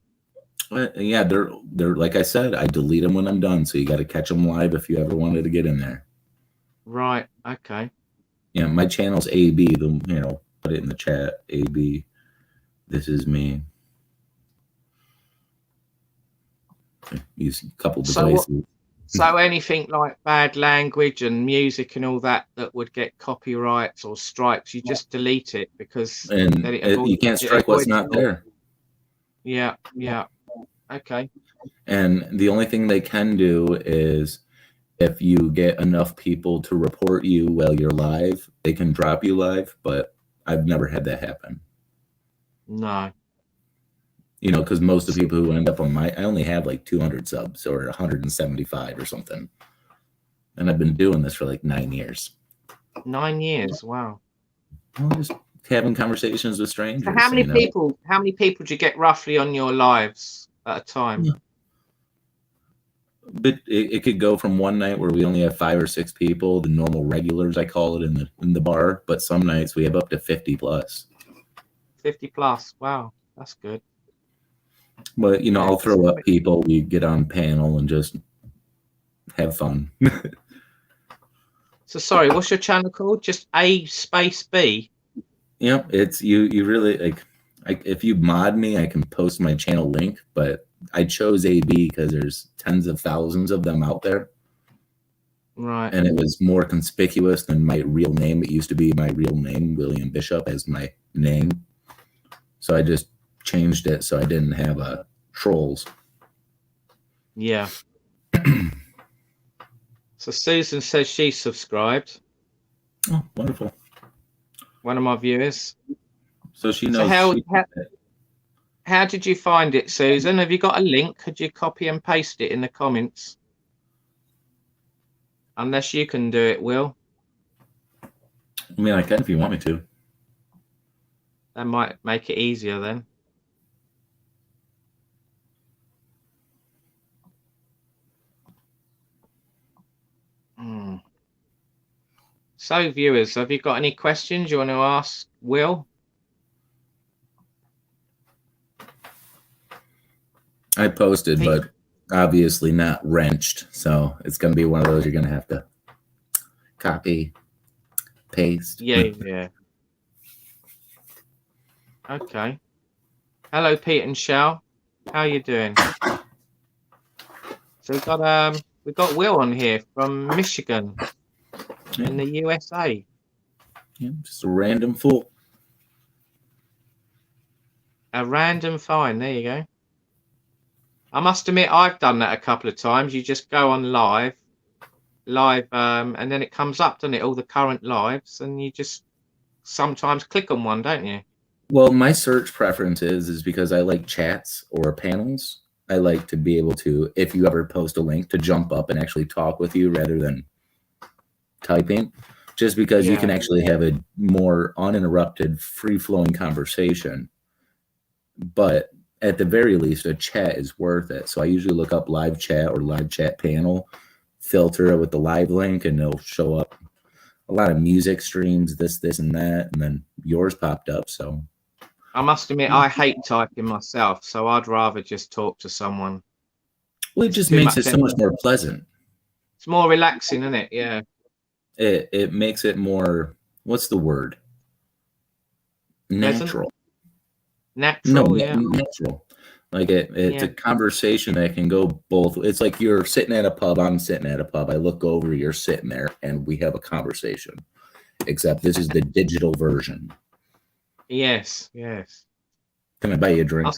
Yeah, they're like I said, I delete them when I'm done, so you got to catch them live if you ever wanted to get in there. Right. Okay. Yeah, my channel's AB. Put it in the chat. AB. This is me. Use a couple devices. So anything like bad language and music and all that would get copyrights or strikes, you just delete it because you can't strike what's not there. Yeah. Okay. And the only thing they can do is if you get enough people to report you while you're live, they can drop you live, but I've never had that happen. No. Because most of the people who end up on I only have like 200 subs or 175 or something. and I've been doing this for like 9 years. 9 years. Wow. Well, just having conversations with strangers. So how many people? How many people do you get roughly on your lives at a time? Yeah. But it could go from one night where we only have 5 or 6 people, the normal regulars I call it in the bar, but some nights we have up to 50 plus. 50 plus. Wow, that's good. But I'll throw up people. We get on panel and just have fun. So sorry, what's your channel called? Just A_B. Yep, it's you really like if you mod me, I can post my channel link, but I chose AB because there's tens of thousands of them out there. Right. And it was more conspicuous than my real name. It used to be my real name, William Bishop, as my name. So I just changed it so I didn't have trolls. Yeah. So Susan says she's subscribed. Oh, wonderful. One of my viewers. So she knows. So how did you find it, Susan? Have you got a link? Could you copy and paste it in the comments? Unless you can do it, Will. I mean, I can if you want me to. That might make it easier then. So, viewers, have you got any questions you want to ask Will? I posted, but obviously not wrenched. So it's going to be one of those you're going to have to copy, paste. Yeah. Okay. Hello, Pete and Shell. How you doing? So we've got Will on here from Michigan in the USA. Yeah, just a random fool. A random find. There you go. I must admit, I've done that a couple of times. You just go on live, and then it comes up, doesn't it? All the current lives, and you just sometimes click on one, don't you? Well, my search preference is because I like chats or panels. I like to be able to, if you ever post a link, to jump up and actually talk with you rather than typing, just because you can actually have a more uninterrupted, free-flowing conversation. But at the very least, a chat is worth it. So I usually look up live chat or live chat panel, filter it with the live link, and it'll show up a lot of music streams, this, and that, and then yours popped up. So I must admit, I hate typing myself, so I'd rather just talk to someone. Well, it just makes it so much more pleasant. It's more relaxing, isn't it? Yeah. It makes it more, what's the word? Natural. Natural, yeah. Natural. Like it's a conversation that can go both. It's like you're sitting at a pub, I'm sitting at a pub. I look over, you're sitting there, and we have a conversation. Except this is the digital version. Yes. Can I buy you a drink?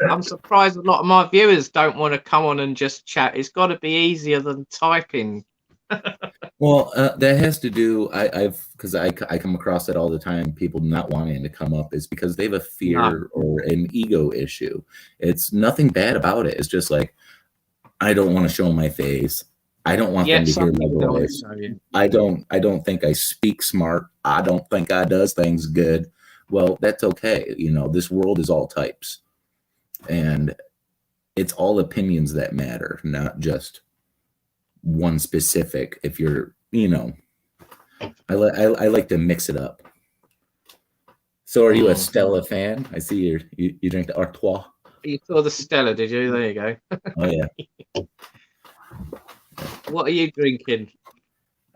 I'm surprised a lot of my viewers don't want to come on and just chat. It's got to be easier than typing. Well, that has to do. Because I come across that all the time. People not wanting to come up is because they have a fear or an ego issue. It's nothing bad about it. It's just like, I don't want to show my face. I don't want them to hear my voice. I don't think I speak smart. I don't think I does things good. Well, that's okay. This world is all types, and it's all opinions that matter, not just one specific. If you're, I like to mix it up. So, are you a Stella fan? I see you drink the Artois. You saw the Stella, did you? There you go. Oh yeah. What are you drinking?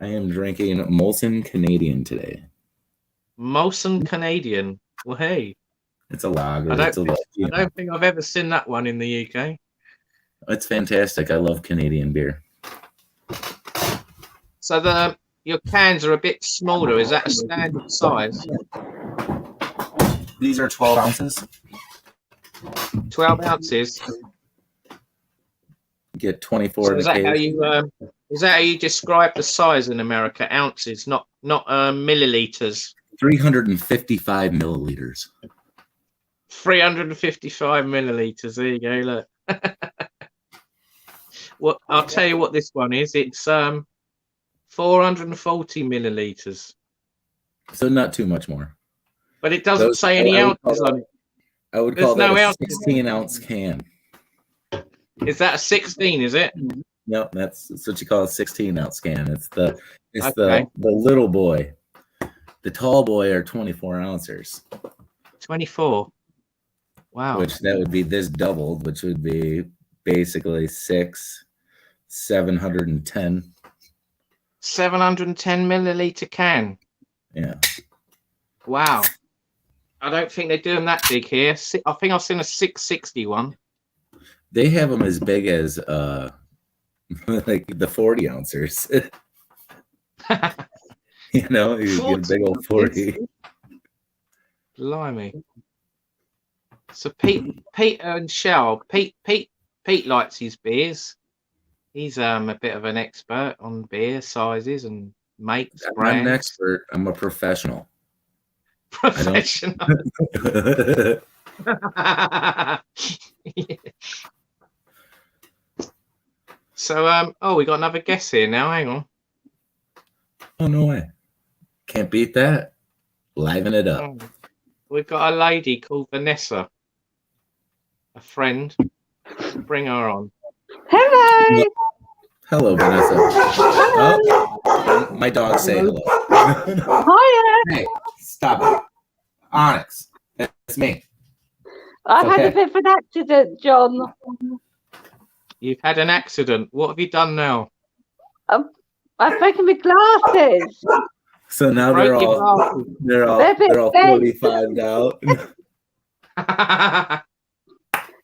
I am drinking Molson Canadian today. Molson Canadian. Well, hey. It's a lager. I don't think I've ever seen that one in the UK. It's fantastic. I love Canadian beer. So your cans are a bit smaller. Is that a standard size? These are 12 ounces. 12 ounces. Get 24. So is that how you describe the size in America? Ounces, not milliliters. 355 milliliters. 355 milliliters. There you go. Look. Well, I'll tell you what this one is. It's 440 milliliters. So not too much more. But it doesn't say any ounces on it. I would There's call that no a ounces. 16-ounce can. Is that a 16? Is it? No, that's what you call a 16-ounce can. It's the Okay. the little boy. The tall boy are 24 ounces. 24. Wow. Which that would be this doubled, which would be basically 710. 710 milliliter can. Yeah. Wow. I don't think they do them that big here. I think I've seen a 660 one. They have them as big as like the 40 ounces. You know, you get a big old 40. Blimey. So Pete and Shell. Pete likes his beers. He's a bit of an expert on beer sizes and makes I'm brands. not an expert. I'm a professional. Professional. So oh, we got another guest here now. Hang on. Oh, no way. Can't beat that. Liven it up. We've got a lady called Vanessa. A friend. Bring her on. Hello. Hello, Vanessa. Oh, my dogs say hello. Hiya. Hey, stop it. Onyx. That's me. I've had a bit of an accident, John. You've had an accident. What have you done now? I've broken my glasses. So now they're all 45 out.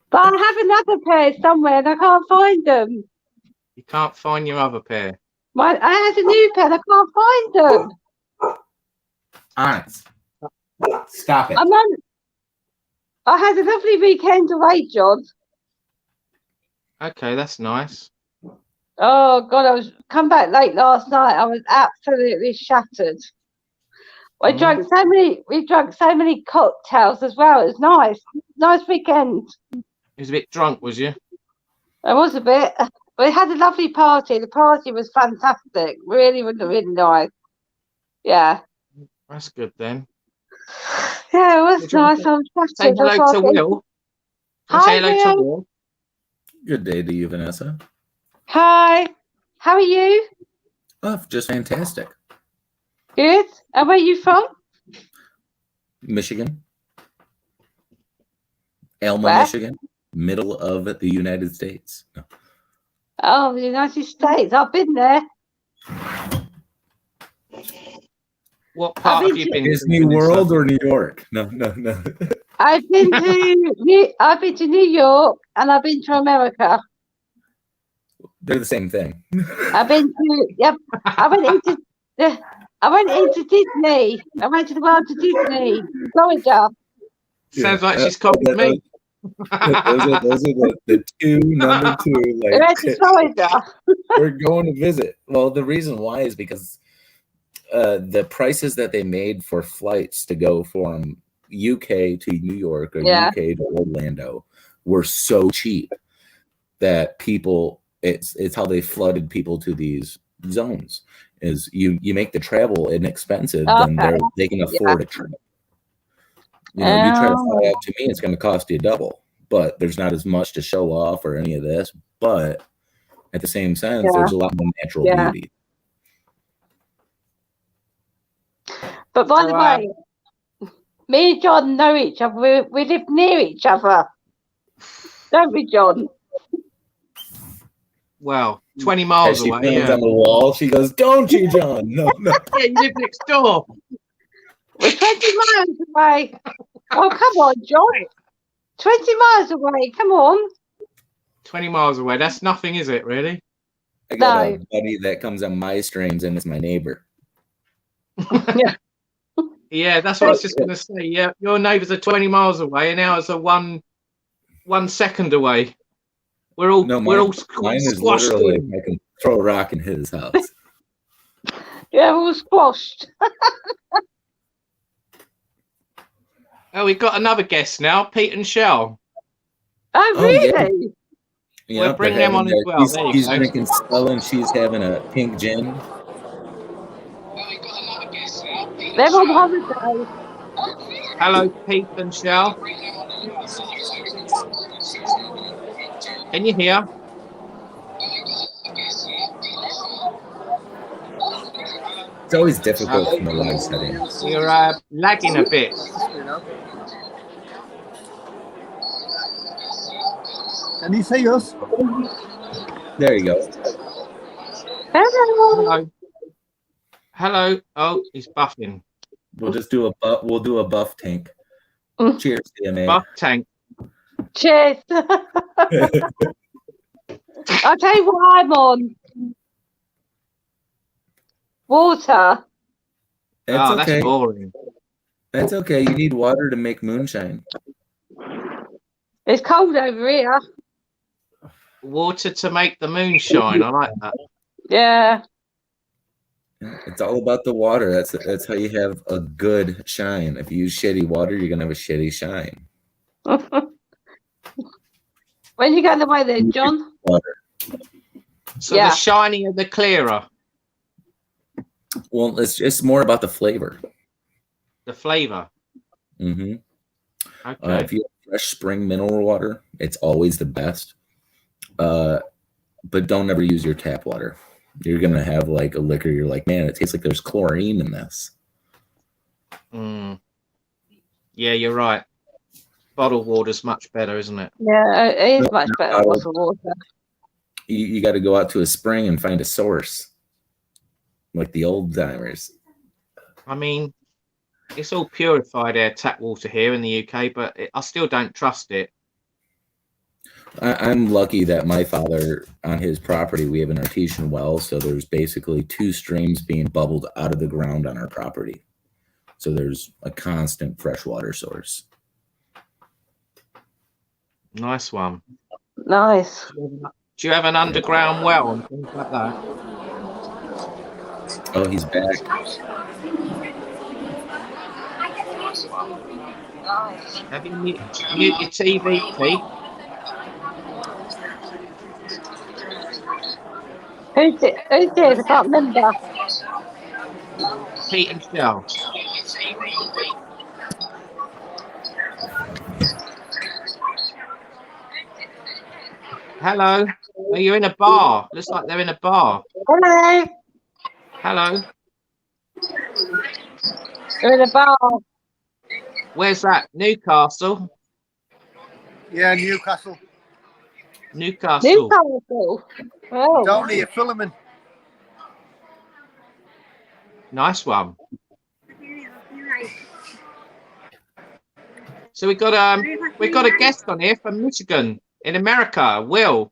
But I have another pair somewhere and I can't find them. You can't find your other pair. I had a new pair and I can't find them. Onyx. Stop it. I had a lovely weekend away, John. Okay, that's nice. Oh God, I was come back late last night. I was absolutely shattered. We drank so many cocktails as well. It was nice. Nice weekend. You was a bit drunk, was you? I was a bit. We had a lovely party. The party was fantastic. Really nice. Yeah. That's good then. Yeah, it was nice. I was Say shattered. hello to Will. Say hello to Will. Good day to you, Vanessa. Hi. How are you? Oh, just fantastic. Good. And where are you from? Michigan. Elma, Where? Michigan. Middle of the United States. No. Oh, the United States. I've been there. What part have you been to? Disney World or New York? No. I've been to New York and I've been to America. They're the same thing. I went into Disney. I went to the world to Disney, Florida. Sounds like she's copied me. Those are the number two. We went to Florida. We're going to visit. Well, the reason why is because the prices that they made for flights to go from UK to New York or UK to Orlando were so cheap that people, it's how they flooded people to these zones. Is you make the travel inexpensive, then they can afford a trip. You know, you try to fly out to me, it's going to cost you double, but there's not as much to show off or any of this. But at the same sense, there's a lot more natural beauty. But by the way, me and John know each other. We live near each other, don't we, John? Well, 20 miles away. She on the wall. She goes, "Don't you, John? No." Yeah, you live next door. We're 20 miles away. Oh, come on, John. 20 miles away. Come on. 20 miles away. That's nothing, is it, really? I got a buddy that comes on my streams and it's my neighbor. Yeah, that's what I was just going to say. Yeah, your neighbours are 20 miles away and ours are 1 second away. We're all mine is literally I can throw a rock in his house. Yeah, we're all squashed. Oh, we've got another guest now, Pete and Shell. Oh, really? Yeah. We'll bring them on as well. He's drinking Stella and she's having a pink gin. They're on holiday. Hello, Pete and Shell. Can you hear? It's always difficult from the live setting. You're lagging a bit. Can you see us? There you go. Hello. Hello. Hello. Oh, he's buffing. We'll just do a buff tank. Cheers, DMA. Buff tank. Cheers. I'll tell you what I'm on. Water. It's okay. That's boring. That's okay. You need water to make moonshine. It's cold over here. Water to make the moonshine. I like that. Yeah. It's all about the water. That's how you have a good shine. If you use shitty water, you're gonna have a shitty shine. When you go the way there, John? Water. So Yeah. the shinier, the clearer. Well, it's just more about the flavor. The flavour. Mm-hmm. Okay. If you have fresh spring mineral water, it's always the best. But don't ever use your tap water. You're gonna have like a liquor. You're like, man, it tastes like there's chlorine in this. Mm. Yeah, you're right. Bottled water's much better, isn't it? Yeah, it is much better No. bottled water. You got to go out to a spring and find a source, like the old timers. I mean, it's all purified air tap water here in the UK, but I still don't trust it. I'm lucky that my father, on his property, we have an artesian well, so there's basically 2 streams being bubbled out of the ground on our property. So there's a constant freshwater source. Nice one. Nice. Do you have an underground well and things like that? Oh, he's back. Have you mute your TV, Pete? Who's it? I can't remember. Pete and Shell. Hello. Are you in a bar? Looks like they're in a bar. Hello. Hello. We're in a bar. Where's that? Newcastle. Yeah, Newcastle. Newcastle. Newcastle. Oh. Down here, Philemon. Nice one. So we've got a guest on here from Michigan in America, Will.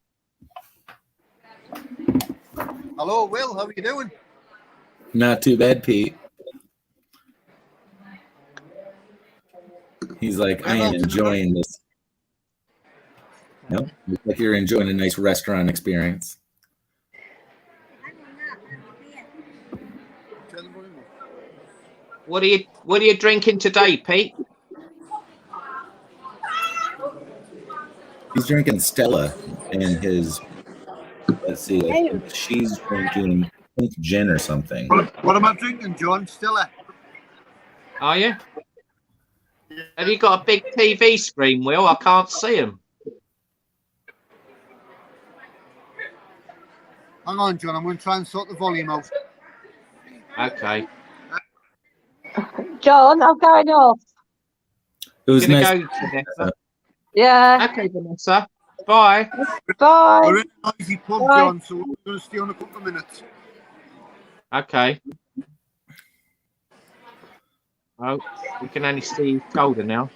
Hello, Will. How are you doing? Not too bad, Pete. He's like, I am enjoying this. Nope, looks like you're enjoying a nice restaurant experience. What are you drinking today, Pete? He's drinking Stella, and his, let's see, I think she's drinking pink gin or something. What am I drinking, John? Stella. Are you? Have you got a big TV screen, Will? I can't see him. Hang on, John. I'm going to try and sort the volume out. Okay. John, I'm going off. It was Gonna nice. go, Vanessa. Yeah. Okay, Vanessa. Bye. Bye. We're in a noisy pub, Bye. John, so we're going to stay on a couple of minutes. Okay. Oh, we can only see his shoulder now.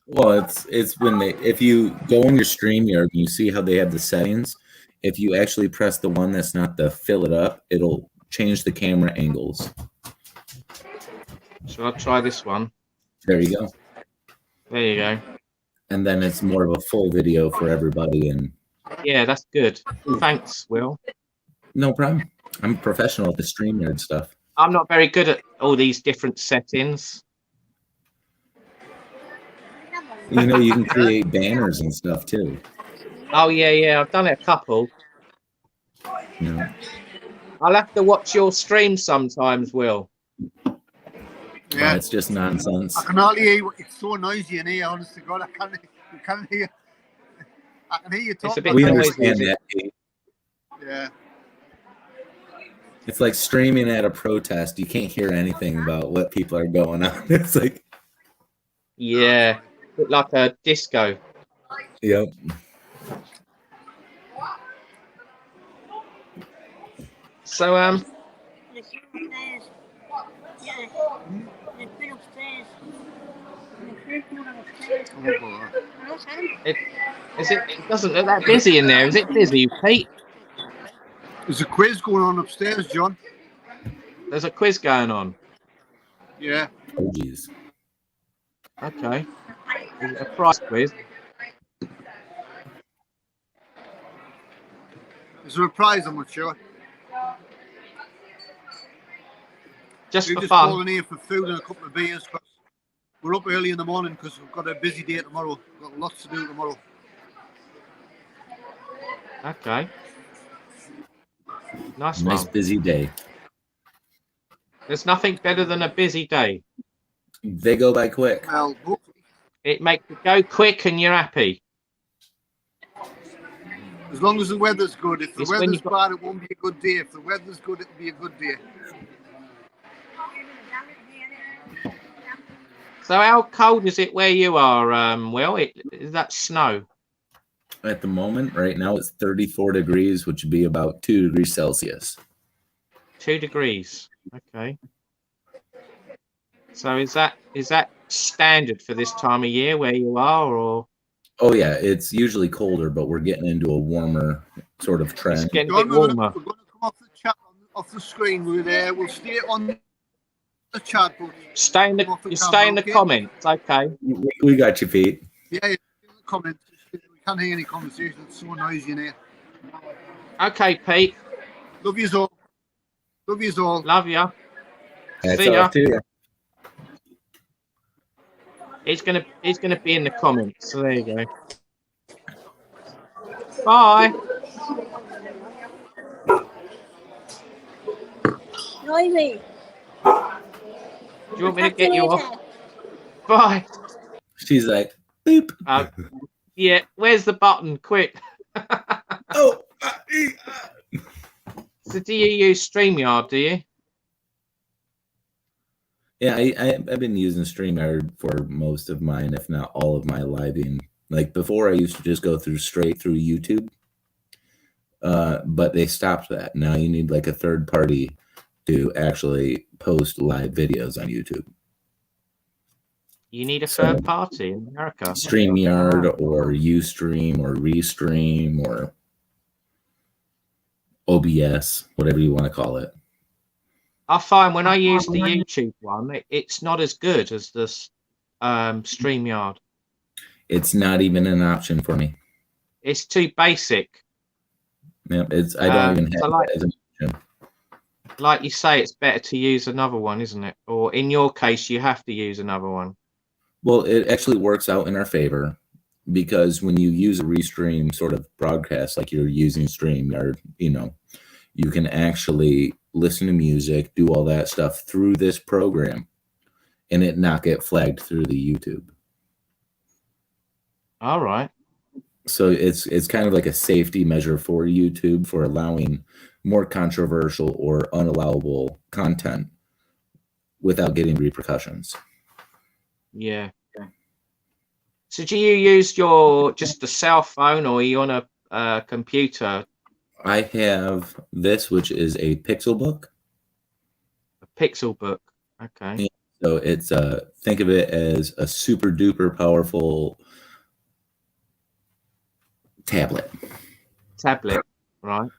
Well, it's when if you go on your StreamYard and you see how they have the settings, if you actually press the one that's not the fill it up, it'll change the camera angles. So I'll try this one. There you go. There you go. And then it's more of a full video for everybody. And Yeah, that's good. Thanks, Will. no problem. I'm a professional at the StreamYard stuff. I'm not very good at all these different settings. You know, you can create banners and stuff too. Oh, yeah. I've done it a couple. You know. I'll have to watch your stream sometimes, Will. Yeah. It's just nonsense. I can hardly hear you. It's so noisy in here, honest to God. I can't hear. I can hear you It's a talking. bit We about noisy, understand is it? that. Yeah. It's like streaming at a protest. You can't hear anything about what people are going on. It's like, Yeah, bit like a disco. yep. So it doesn't look that busy in there. Is it busy, Pete? There's a quiz going on upstairs, John. There's a quiz going on. Yeah. Oh, geez. Okay. Is it a prize quiz? Is there a prize? I'm not sure. Just We're for just fun. calling here for food and a couple of beers. Cause we're up early in the morning because we've got a busy day tomorrow. We've got lots to do tomorrow. Okay. Nice Nice one. busy day. There's nothing better than a busy day. They go by quick. Well, hopefully, It makes it go quick and you're happy. as long as the weather's good. If the It's when weather's you've got- bad, it won't be a good day. If the weather's good, it'll be a good day. So how cold is it where you are, Will? Is that snow? At the moment, right now, it's 34 degrees, which would be about 2 degrees Celsius. 2 degrees. Okay. So is that standard for this time of year where you are, or Oh, yeah, it's usually colder, but we're getting into a warmer sort of it's trend. getting a John, bit we're warmer? going to come off the chat, off the screen. We'll stay on the chat, but Stay in the Come off the you camera, stay in the okay? comments, okay? We got you, Pete. yeah, in the comments. We can't hear any conversation. It's so noisy in here. Okay, Pete. Love yous all. Love yous all. Love ya. That's See ya. off to you. He's gonna be in the comments. So there you go. Bye. Noisy. Do you want me to get you off? Bye. She's like, boop. Yeah. Where's the button? Quick. Oh. So do you use StreamYard? Do you? Yeah, I've been using StreamYard for most of mine, if not all of my living. Like before, I used to just go straight through YouTube, but they stopped that. Now you need like a third party to actually post live videos on YouTube. You need a So- third party in America. StreamYard or Ustream or Restream or OBS, whatever you want to call it. I find when I use the YouTube one, it's not as good as the StreamYard. It's not even an option for me. It's too basic. Yeah, I don't even so have like- it as an option. Like you say, it's better to use another one, isn't it? Or in your case, you have to use another one. Well, it actually works out in our favor because when you use a Restream sort of broadcast, like you're using StreamYard, you can actually listen to music, do all that stuff through this program, and it not get flagged through the YouTube. All right. So it's kind of like a safety measure for YouTube for allowing more controversial or unallowable content without getting repercussions. Yeah. So do you use just a cell phone, or are you on a computer? I have this, which is a Pixelbook. A Pixel book. Okay. Yeah. So it's think of it as a super duper powerful tablet. Right.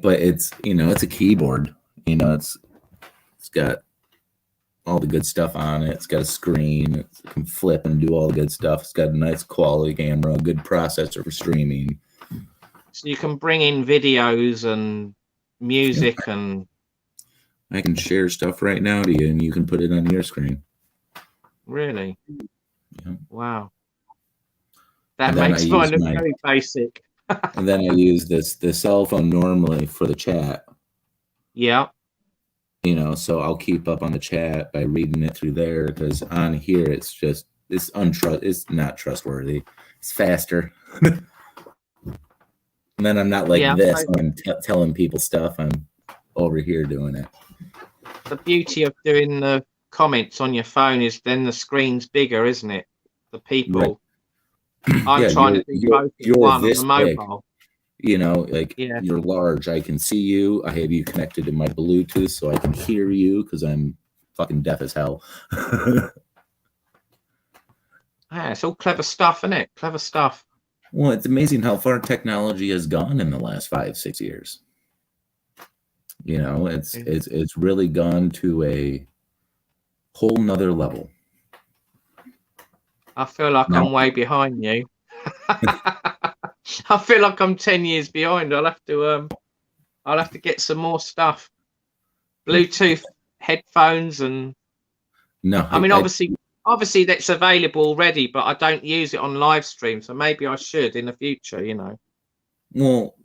But it's it's a keyboard. It's got all the good stuff on it. It's got a screen. It can flip and do all the good stuff. It's got a nice quality camera, a good processor for streaming. So you can bring in videos and music and. I can share stuff right now to you, and you can put it on your screen. Really? Yeah. Wow. That And then makes I mine use look very basic. And then I use the cell phone normally for the chat. Yeah. You know, so I'll keep up on the chat by reading it through there, because on here it's not trustworthy. It's faster. And then I'm not like Yeah, this when I'm telling people stuff. I'm over here doing it. the beauty of doing the comments on your phone is then the screen's bigger, isn't it? The people. Right. I'm trying to do both at one on the big. mobile. You know, like Yeah. you're large. I can see you. I have you connected to my Bluetooth so I can hear you, because I'm fucking deaf as hell. Yeah, it's all clever stuff, isn't it? Clever stuff. Well, it's amazing how far technology has gone in the last 5-6 years. You know, it's really gone to a whole nother level. I feel like I'm way behind you. I feel like I'm 10 years behind. I'll have to get some more stuff. Bluetooth headphones and no. I mean, obviously that's available already, but I don't use it on live stream, so maybe I should in the future. You know. Well,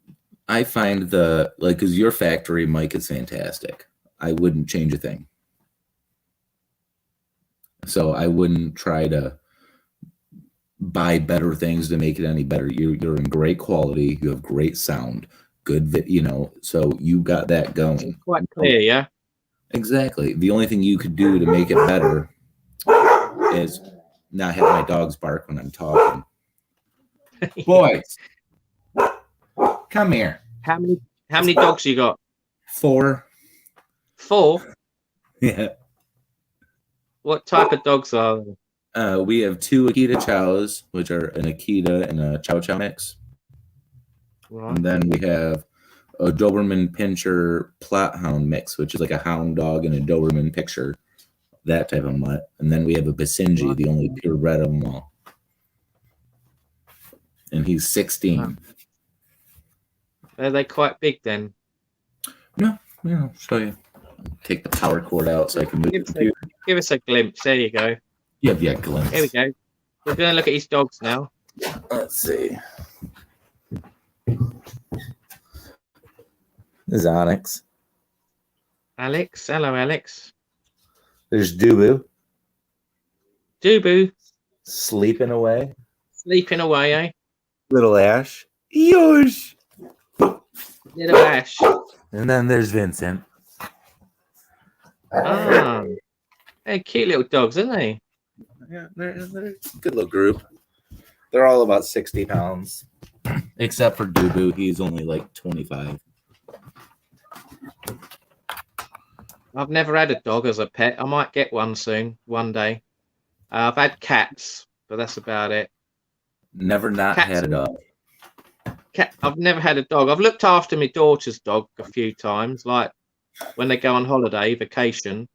I find because your factory mic is fantastic. I wouldn't change a thing. So I wouldn't try to buy better things to make it any better. You're in great quality. You have great sound, good, you know. So you got that going. It's quite clear, yeah. Exactly. The only thing you could do to make it better is not have my dogs bark when I'm talking. Boys, come here. How many dogs you got? 4. 4? Yeah. What type of dogs are they? We have 2 Akita Chows, which are an Akita and a Chow Chow mix. Right. And then we have a Doberman Pinscher Plot Hound mix, which is like a hound dog and a Doberman Pinscher, that type of mutt. And then we have a Basenji, the only purebred of them all. And he's 16. Wow. Are they quite big then? No, I'll show you. Take the power cord out so I can move the computer. Give us a glimpse. There you go. Yeah, glimpse. Here we go. We're going to look at his dogs now. Let's see. This is Onyx. Alex. Hello, Alex. There's Dubu. Dubu. Sleeping away. Sleeping away, eh? Little Ash. Yosh. Little Ash. And then there's Vincent. Ah. They're cute little dogs, aren't they? Yeah, they're a good little group. They're all about 60 pounds. Except for Dubu. He's only like 25. I've never had a dog as a pet. I might get one soon, one day. I've had cats, but that's about it. Never had a dog. I've never had a dog. I've looked after my daughter's dog a few times, like when they go on holiday, vacation.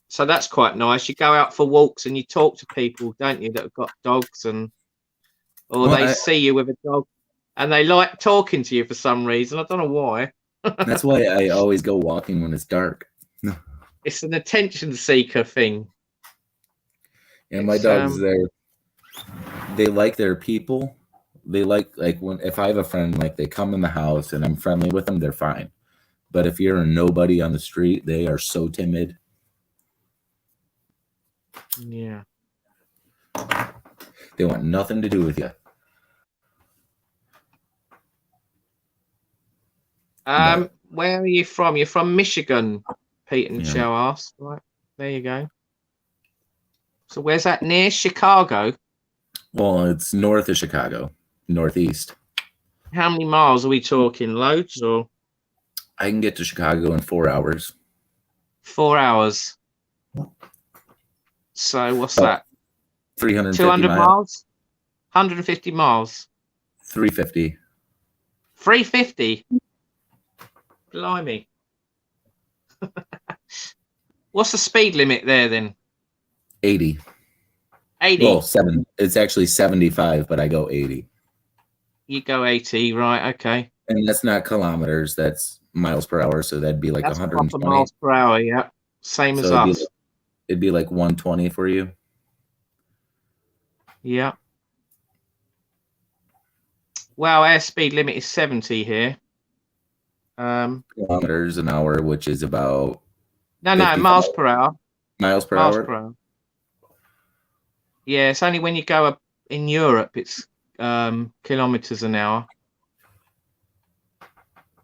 So that's quite nice. You go out for walks and you talk to people, don't you, that have got dogs, or they see you with a dog and they like talking to you for some reason. I don't know why. That's why I always go walking when it's dark. It's an attention seeker thing. And my dogs, they like their people. They like when if I have a friend, like they come in the house and I'm friendly with them, they're fine. But if you're a nobody on the street, they are so timid. Yeah. They want nothing to do with you. Where are you from? You're from Michigan, Pete and Joe asked. Right, there you go. So where's that? Near Chicago? Well, it's north of Chicago, northeast. How many miles are we talking? Loads, or? I can get to Chicago in 4 hours. 4 hours. So what's that? 350 200 miles? 150 miles? 350. 350? Blimey. What's the speed limit there then? 80. 80? Well, it's actually 75, but I go 80. You go 80, right, okay. And that's not kilometers, that's miles per hour, so that'd be like 120 miles per hour, yeah. Same as us. It'd be like 120 for you. Yeah. Well, our speed limit is 70 here. Kilometers an hour, which is about No, 55 miles per hour. miles per Miles hour. per hour. Yeah, it's only when you go up in Europe, it's kilometers an hour.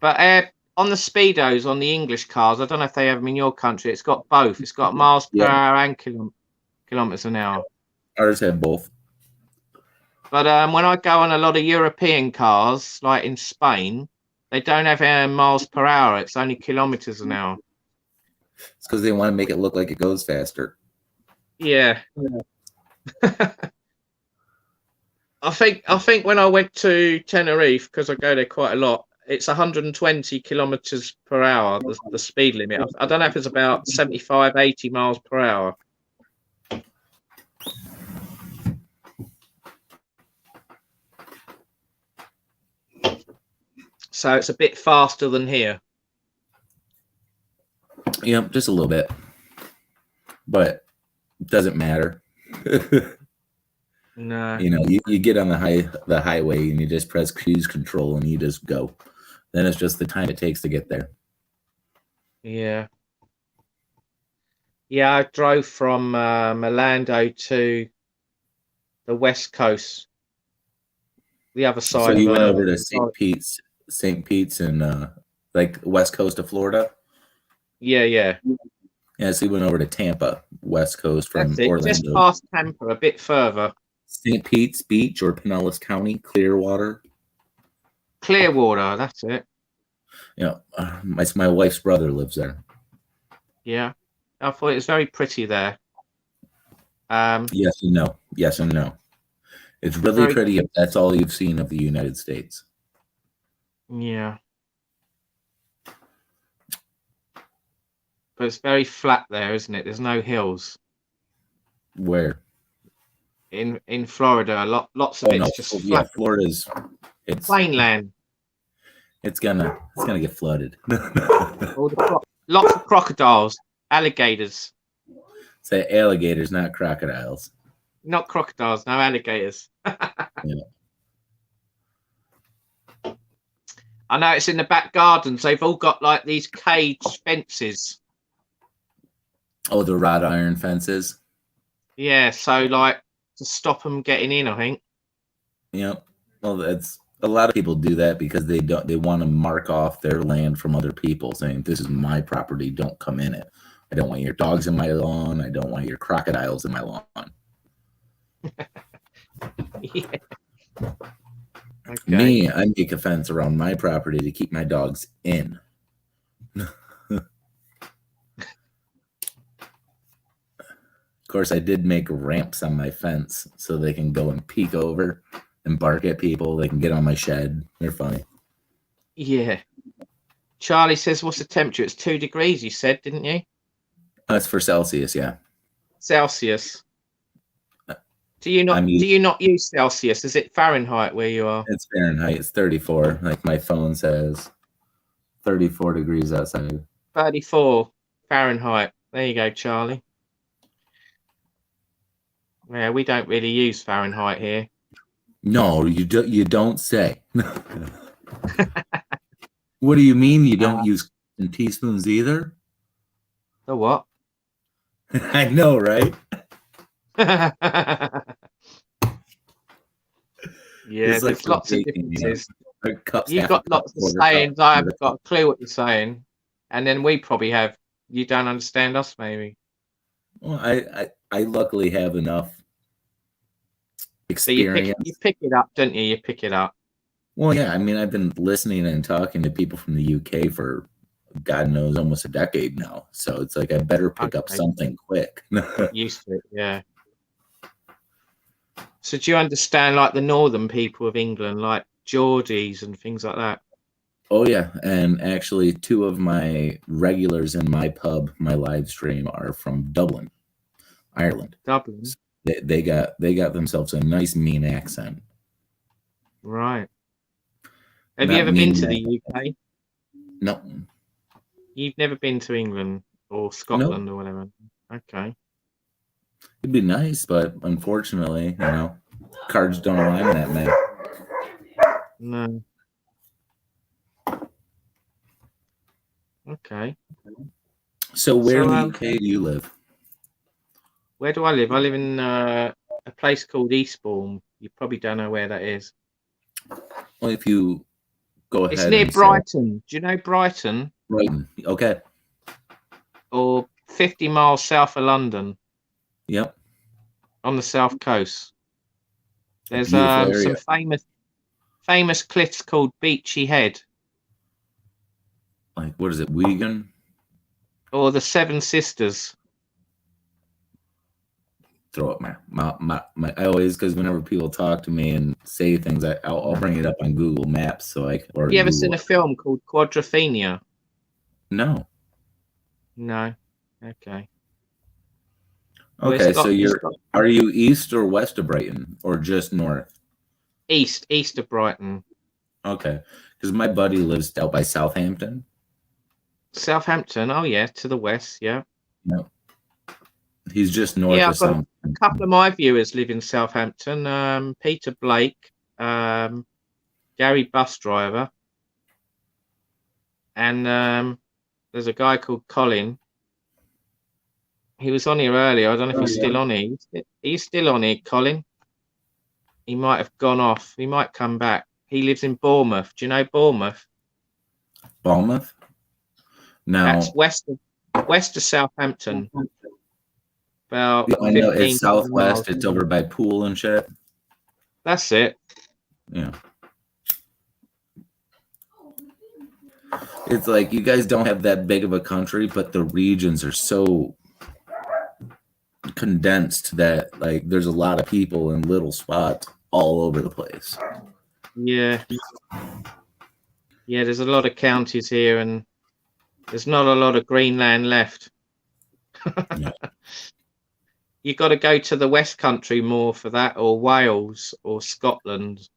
But on the speedos, on the English cars, I don't know if they have them in your country. It's got both. It's got miles per hour and kilometers an hour. Ours have both. But when I go on a lot of European cars, like in Spain, they don't have miles per hour. It's only kilometers an hour. It's because they want to make it look like it goes faster. Yeah. I think when I went to Tenerife, because I go there quite a lot, it's 120 kilometers per hour, the speed limit. I don't know if it's about 75, 80 miles per hour. So it's a bit faster than here. Yep, just a little bit. But it doesn't matter. No. You know, you get on the highway and you just press cruise control and you just go. Then it's just the time it takes to get there. Yeah. Yeah, I drove from Orlando to the West Coast, the other side. So of you went over to St. Pete's and like west coast of Florida? Yeah. Yeah, so you went over to Tampa, west coast from That's it. Orlando. Just past Tampa, a bit further. St. Pete's Beach or Pinellas County, Clearwater. Clearwater, that's it. Yeah, my wife's brother lives there. Yeah, I thought it was very pretty there. Yes and no. Yes and no. It's really very pretty if that's all you've seen of the United States. Yeah. But it's very flat there, isn't it? There's no hills. Where? In Florida, lots of it's just flat. Yeah, Florida's plain land. It's gonna get flooded. Lots of crocodiles, alligators. Say alligators, not crocodiles. Not crocodiles, no alligators. Yeah. I know it's in the back gardens. They've all got like these cage fences. Oh, the wrought iron fences. Yeah, so like to stop them getting in, I think. Yeah. Well, that's a lot of people do that because they want to mark off their land from other people, saying this is my property, don't come in it. I don't want your dogs in my lawn. I don't want your crocodiles in my lawn. Yeah. Okay. Me, I make a fence around my property to keep my dogs in. Of course, I did make ramps on my fence so they can go and peek over and bark at people. They can get on my shed. They're funny. Yeah. Charlie says, what's the temperature? It's 2 degrees, you said, didn't you? That's for Celsius, yeah. Celsius. Do you not use Celsius? Is it Fahrenheit where you are? It's Fahrenheit. It's 34. Like my phone says 34 degrees outside. 34 Fahrenheit. There you go, Charlie. Yeah, we don't really use Fahrenheit here. No, you don't say. What do you mean you don't use teaspoons either? The what? I know, right? Yeah, It's there's like lots of baking, differences. You know, You've got lots of sayings. I haven't got a clue what you're saying. And then we probably have. You don't understand us, maybe. Well, I luckily have enough experience. So you pick it up, don't you? You pick it up. Well, yeah. I mean, I've been listening and talking to people from the UK for God knows almost a decade now. So it's like I better pick up something quick. Used to it, yeah. So do you understand like the northern people of England, like Geordies and things like that? Oh yeah, and actually 2 of my regulars in my pub, my live stream, are from Dublin, Ireland. Dublin. They got themselves a nice mean accent. Right. Have Not you ever been to mean the UK? No. You've never been to England or Scotland or whatever? Okay. It'd be nice, but unfortunately, cards don't align that way. No. Okay. So where So, in the UK do you live? where do I live? I live in a place called Eastbourne. You probably don't know where that is. Well, if you go It's ahead near and say Brighton. Do you know Brighton? Brighton. Okay. Or 50 miles south of London Yep. on the south coast. A There's beautiful area. some famous cliffs called Beachy Head Like, what is it, Wigan? or the Seven Sisters. Throw up my I always, because whenever people talk to me and say things, I'll bring it up on Google Maps or You ever seen Google. a film called Quadrophenia? No. No. Okay. Well, Okay, so it's got are you east or west of Brighton or just north? east of Brighton. Okay, because my buddy lives out by Southampton. Southampton. Oh yeah, to the west. Yeah. No, he's just north Yeah, of I've got Southampton. a couple of my viewers live in Southampton. Peter Blake, Gary Bus Driver, and there's a guy called Colin. He was on here earlier. I don't know if he's still on here. He's still on here, Colin. He might have gone off. He might come back. He lives in Bournemouth. Do you know Bournemouth? Bournemouth? No. That's west of Southampton. About I know 15 it's southwest. miles. It's over by Poole and shit. That's it. Yeah. It's like you guys don't have that big of a country, but the regions are so condensed that like there's a lot of people in little spots all over the place. Yeah. Yeah, there's a lot of counties here and there's not a lot of green land left. Yeah. You got to go to the West Country more for that, or Wales or Scotland.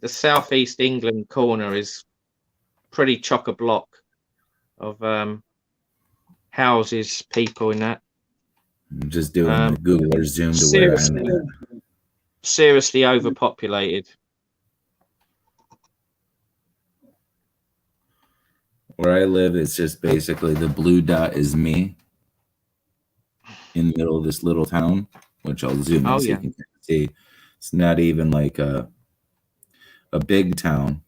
The southeast England corner is pretty chock-a-block of houses, people in that. I'm just doing the Google or Zoom to where I'm at. Seriously overpopulated. Where I live, it's just basically the blue dot is me in the middle of this little town, which I'll zoom in so you can see. It's not even like a big town,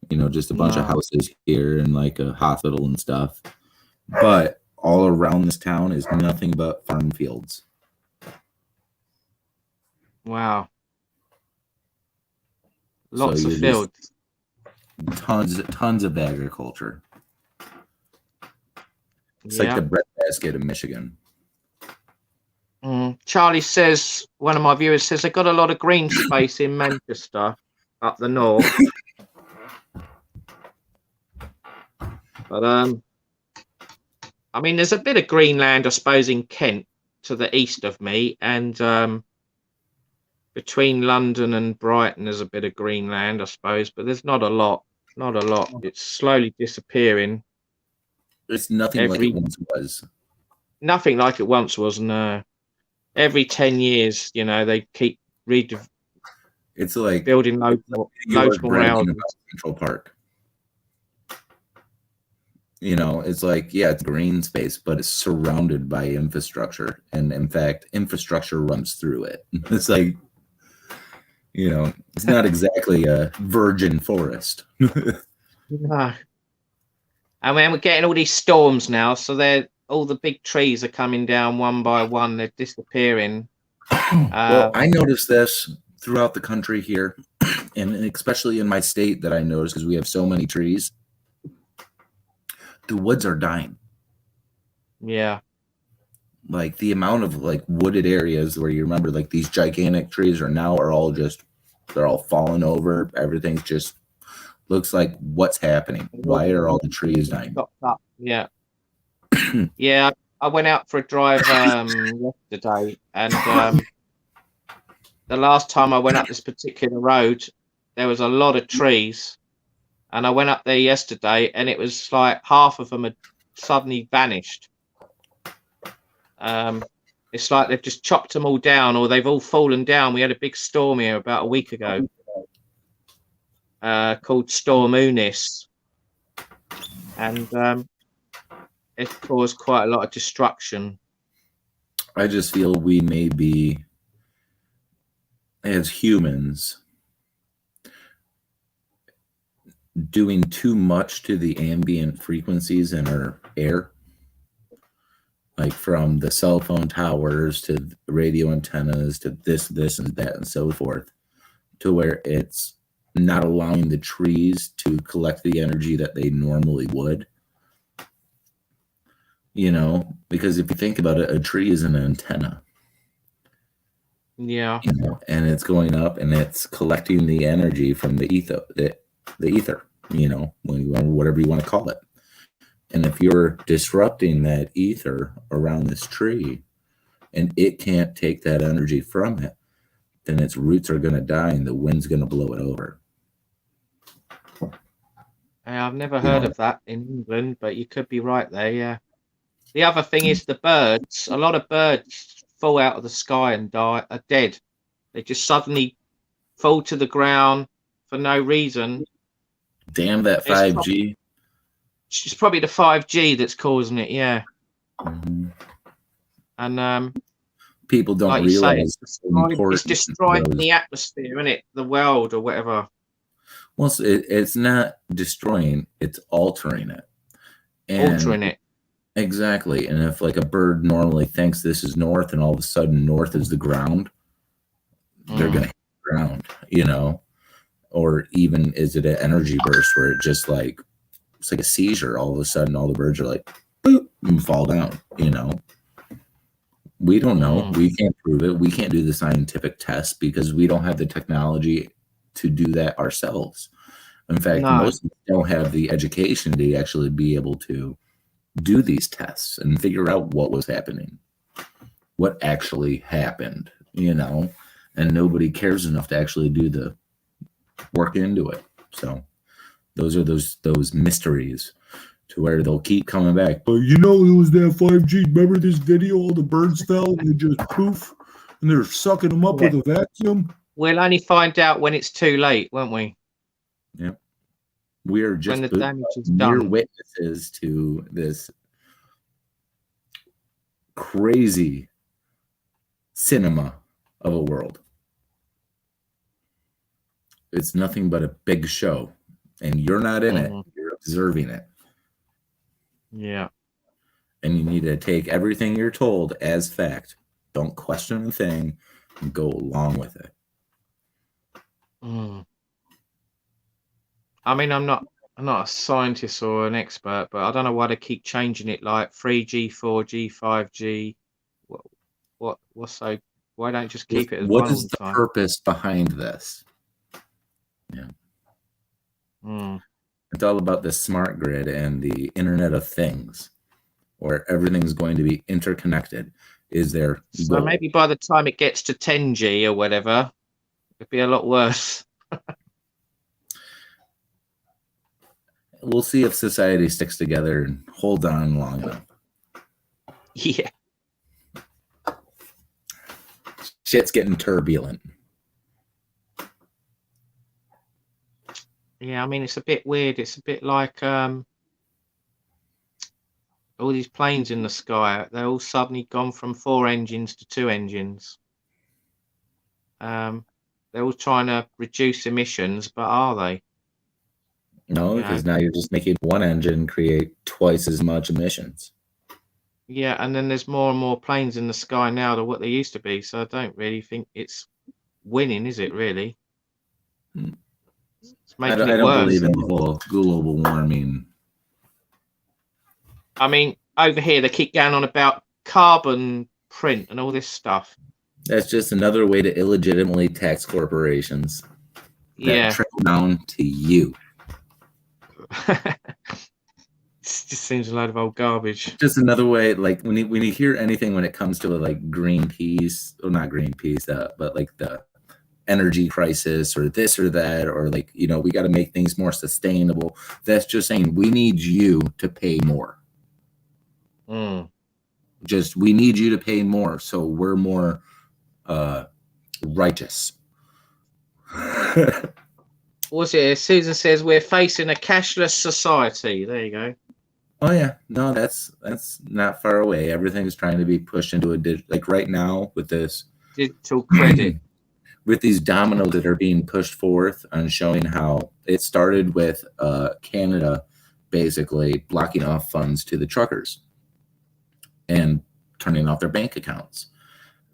you know, just a bunch of houses here and like a hospital and stuff. But all around this town is nothing but farm fields. Wow. Lots of fields. Tons of agriculture. It's like the breadbasket of Michigan. Charlie says, one of my viewers says, they've got a lot of green space in Manchester up the north. But I mean, there's a bit of green land, I suppose, in Kent to the east of me, and between London and Brighton there's a bit of green land, I suppose, but there's not a lot. Not a lot. It's slowly disappearing. It's nothing like it once was. Nothing like it once was. No. Every 10 years, you know, they keep it's like building loads more houses. Central Park. You know, it's like, yeah, it's green space, but it's surrounded by infrastructure. And in fact, infrastructure runs through it. It's like, you know, it's not exactly a virgin forest. No. I mean, we're getting all these storms now, so all the big trees are coming down one by one. They're disappearing. Well, I noticed this throughout the country here, and especially in my state that I noticed because we have so many trees. The woods are dying. Yeah. Like the amount of like wooded areas where you remember like these gigantic trees are they're all falling over. Everything's just looks like what's happening. Why are all the trees dying? Yeah. Yeah. I went out for a drive yesterday, and the last time I went up this particular road, there was a lot of trees, and I went up there yesterday, and it was like half of them had suddenly vanished. It's like they've just chopped them all down, or they've all fallen down. We had a big storm here about a week ago called Storm Eunice, and it's caused quite a lot of destruction. I just feel we may be, as humans, doing too much to the ambient frequencies in our air, like from the cell phone towers to radio antennas to this and that and so forth, to where it's not allowing the trees to collect the energy that they normally would. You know, because if you think about it, a tree is an antenna. Yeah. You know, and it's going up and it's collecting the energy from the ether, you know, whatever you want to call it. And if you're disrupting that ether around this tree and it can't take that energy from it, then its roots are going to die and the wind's going to blow it over. I've never heard of that in England, but you could be right there, yeah. The other thing is the birds. A lot of birds fall out of the sky and are dead. They just suddenly fall to the ground for no reason. Damn that 5G. It's probably the 5G that's causing it, yeah. Mm-hmm. And people don't like realize it's destroying the atmosphere, isn't it? The world or whatever. Well, it's not destroying, it's altering it. Altering it. Exactly. And if like a bird normally thinks this is north and all of a sudden north is the ground, they're going to hit the ground, you know? Or even is it an energy burst where it just like, it's like a seizure. All of a sudden, all the birds are like, boop, and fall down, you know? We don't know. We can't prove it. We can't do the scientific test because we don't have the technology to do that ourselves. In fact, most of us don't have the education to actually be able to do these tests and figure out what was happening, what actually happened, you know, and nobody cares enough to actually do the work into it. So those are those mysteries to where they'll keep coming back. But you know, it was that 5G. Remember this video? All the birds fell and they just poof, and they're sucking them up with a vacuum. We'll only find out when it's too late, won't we? Yep. We are just when the damage is mere done. witnesses to this crazy cinema of a world. It's nothing but a big show, and you're not in it. You're observing it. Yeah. And you need to take everything you're told as fact. Don't question a thing and go along with it. I mean, I'm not a scientist or an expert, but I don't know why they keep changing it, like 3G, 4G, 5G. What's so? Why don't you just keep it as what one is all the time? purpose behind this? Yeah. It's all about the smart grid and the Internet of Things, where everything's going to be interconnected. Is there? So maybe by the time it gets to 10G or whatever, it'd be a lot worse. We'll see if society sticks together and holds on long enough. Yeah. Shit's getting turbulent. Yeah, I mean, it's a bit weird. It's a bit like all these planes in the sky. They're all suddenly gone from 4 engines to 2 engines. They're all trying to reduce emissions, but are they? No, because now you're just making one engine create twice as much emissions. Yeah, and then there's more and more planes in the sky now than what there used to be. So I don't really think it's winning, is it, really? It's making I it don't worse. believe in the whole global warming. I mean, over here, they keep going on about carbon print and all this stuff. That's just another way to illegitimately tax corporations. Yeah. Trickle down to you. It just seems a load of old garbage. Just another way, like when you hear anything when it comes to like Greenpeace, or not Greenpeace, but like the energy crisis or this or that, or like, you know, we got to make things more sustainable. That's just saying we need you to pay more. Just we need you to pay more, so we're more righteous. What's it? Susan says we're facing a cashless society. There you go. Oh yeah, no, that's not far away. Everything's trying to be pushed into a like right now with this Digital credit. with these dominoes that are being pushed forth on showing how it started with Canada basically blocking off funds to the truckers and turning off their bank accounts.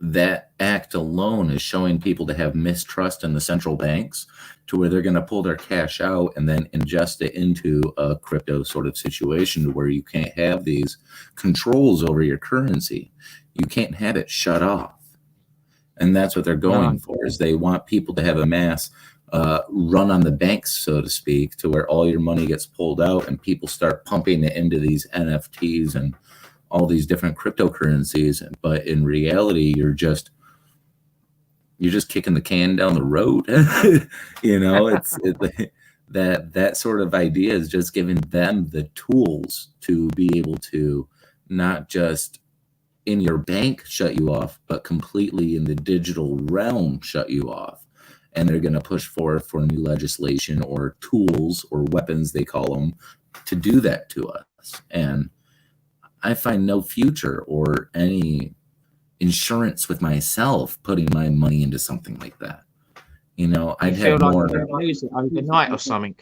That act alone is showing people to have mistrust in the central banks to where they're going to pull their cash out and then ingest it into a crypto sort of situation to where you can't have these controls over your currency. You can't have it shut off. And that's what they're going for, is they want people to have a mass run on the banks, so to speak, to where all your money gets pulled out and people start pumping it into these NFTs and all these different cryptocurrencies. But in reality, you're just kicking the can down the road. That sort of idea is just giving them the tools to be able to not just in your bank shut you off, but completely in the digital realm shut you off. And they're going to push forth for new legislation or tools or weapons, they call them, to do that to us. And I find no future or any insurance with myself putting my money into something like that. I'd have like more. You lose it overnight or something.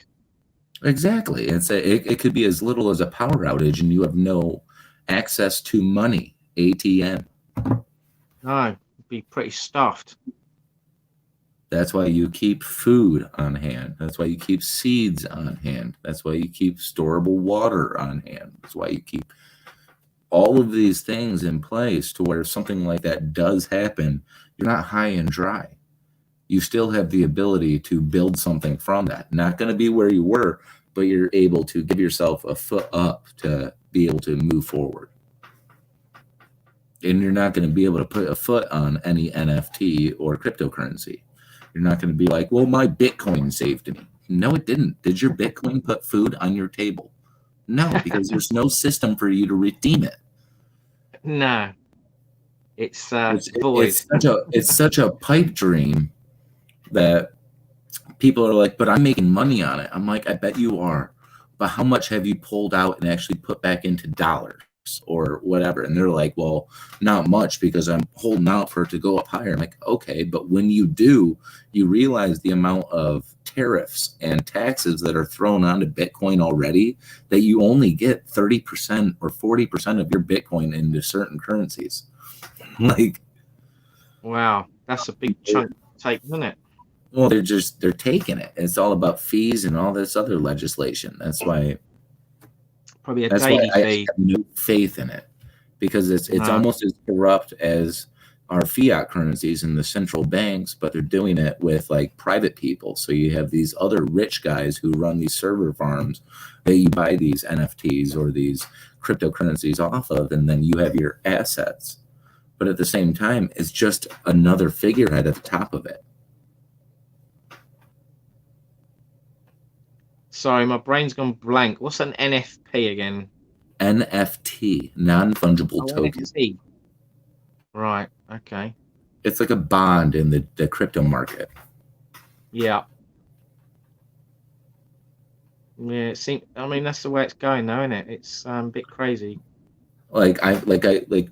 Exactly. It could be as little as a power outage, and you have no access to money, ATM. No, it'd be pretty stuffed. That's why you keep food on hand. That's why you keep seeds on hand. That's why you keep storable water on hand. That's why you keep all of these things in place to where something like that does happen, you're not high and dry. You still have the ability to build something from that. Not going to be where you were, but you're able to give yourself a foot up to be able to move forward. And you're not going to be able to put a foot on any NFT or cryptocurrency. You're not going to be like, well, my Bitcoin saved me. No, it didn't. Did your Bitcoin put food on your table? No, because there's no system for you to redeem it. No, it's void. It's such a pipe dream that people are like, but I'm making money on it. I'm like, I bet you are. But how much have you pulled out and actually put back into dollars or whatever? And they're like, well, not much because I'm holding out for it to go up higher. I'm like, okay, but when you do, you realize the amount of tariffs and taxes that are thrown onto Bitcoin already, that you only get 30% or 40% of your Bitcoin into certain currencies. Like, wow, that's a big chunk take, isn't it? Well, they're taking it. It's all about fees and all this other legislation. That's why probably a daily fee. I have no faith in it, because it's almost as corrupt as our fiat currencies and the central banks, but they're doing it with like private people. So you have these other rich guys who run these server farms that you buy these NFTs or these cryptocurrencies off of, and then you have your assets. But at the same time, it's just another figurehead at the top of it. Sorry, my brain's gone blank. What's an NFP again? NFT, non-fungible token. NFT. Right. Okay. It's like a bond in the crypto market. Yeah. Yeah. I mean, that's the way it's going, though, isn't it? It's a bit crazy. Like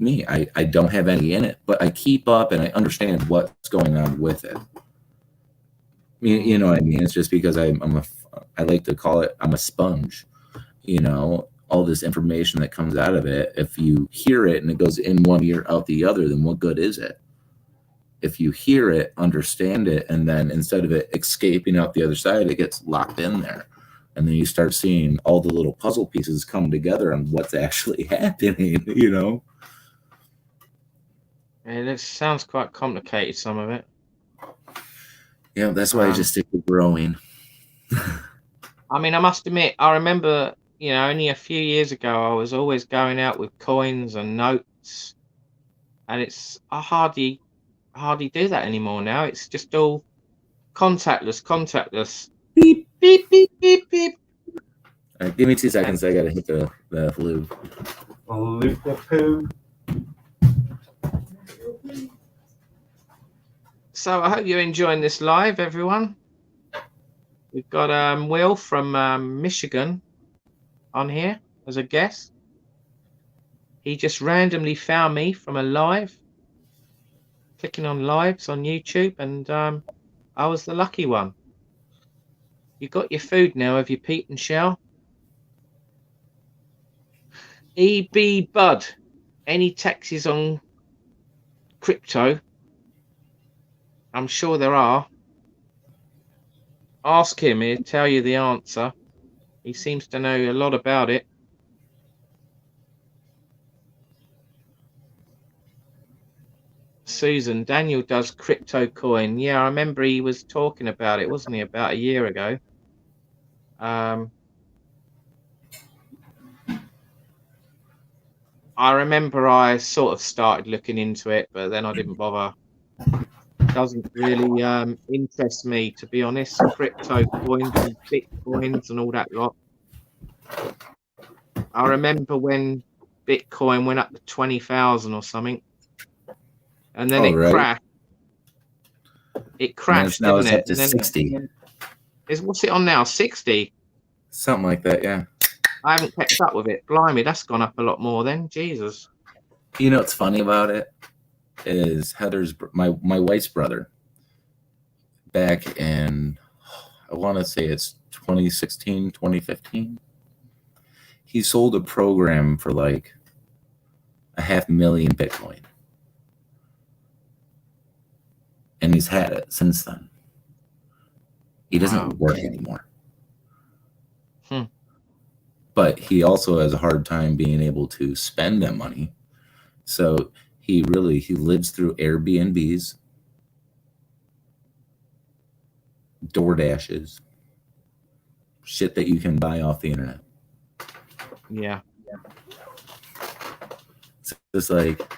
me, I don't have any in it, but I keep up and I understand what's going on with it. You know what I mean? It's just because I like to call it, I'm a sponge. All this information that comes out of it, if you hear it and it goes in one ear out the other, then what good is it? If you hear it, understand it, and then instead of it escaping out the other side, it gets locked in there. And then you start seeing all the little puzzle pieces come together on what's actually happening, And it sounds quite complicated, some of it. Yeah, that's why I just stick to growing. I mean, I must admit, I remember, only a few years ago, I was always going out with coins and notes, and I hardly do that anymore now. It's just all contactless. Beep, beep, beep, beep, beep. All right, give me 2 seconds. I gotta hit the lube. I'll lube the poo. So I hope you're enjoying this live, everyone. We've got Will from Michigan on here. as a guest. He just randomly found me from a live, clicking on lives on YouTube, and I was the lucky one. You got your food now, have you, Pete and Shell? EB Bud, any taxes on crypto? I'm sure there are. Ask him, he'll tell you the answer. He seems to know a lot about it. Susan, Daniel does crypto coin. Yeah, I remember he was talking about it, wasn't he, about a year ago? I remember I sort of started looking into it, but then I didn't bother. Doesn't really interest me, to be honest. Crypto coins and bitcoins and all that lot. I remember when Bitcoin went up to 20,000 or something, and then crashed. It crashed, now didn't it's it? up to 60. What's it on now? 60? Something like that, yeah. I haven't kept up with it. Blimey, that's gone up a lot more then. Jesus. You know what's funny about it is Heather's, my wife's brother, back in, I want to say it's 2016, 2015. He sold a program for like 500,000 Bitcoin. And he's had it since then. He doesn't work anymore. But he also has a hard time being able to spend that money. So he lives through Airbnbs, DoorDashes, shit that you can buy off the internet. Yeah. So it's like,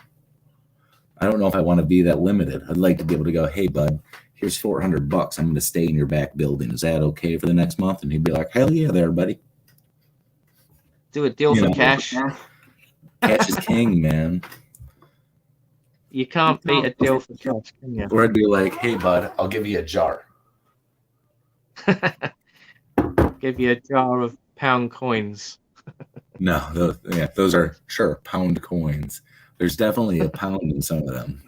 I don't know if I want to be that limited. I'd like to be able to go, hey, bud, here's $400. I'm going to stay in your back building. Is that okay for the next month? And he'd be like, hell yeah, there, buddy. Do a deal for cash. Cash is king, man. You can't beat a deal for cash, can you? Or I'd be like, hey, bud, I'll give you a jar. Give you a jar of pound coins. No, those are, sure, pound coins. There's definitely a pound in some of them.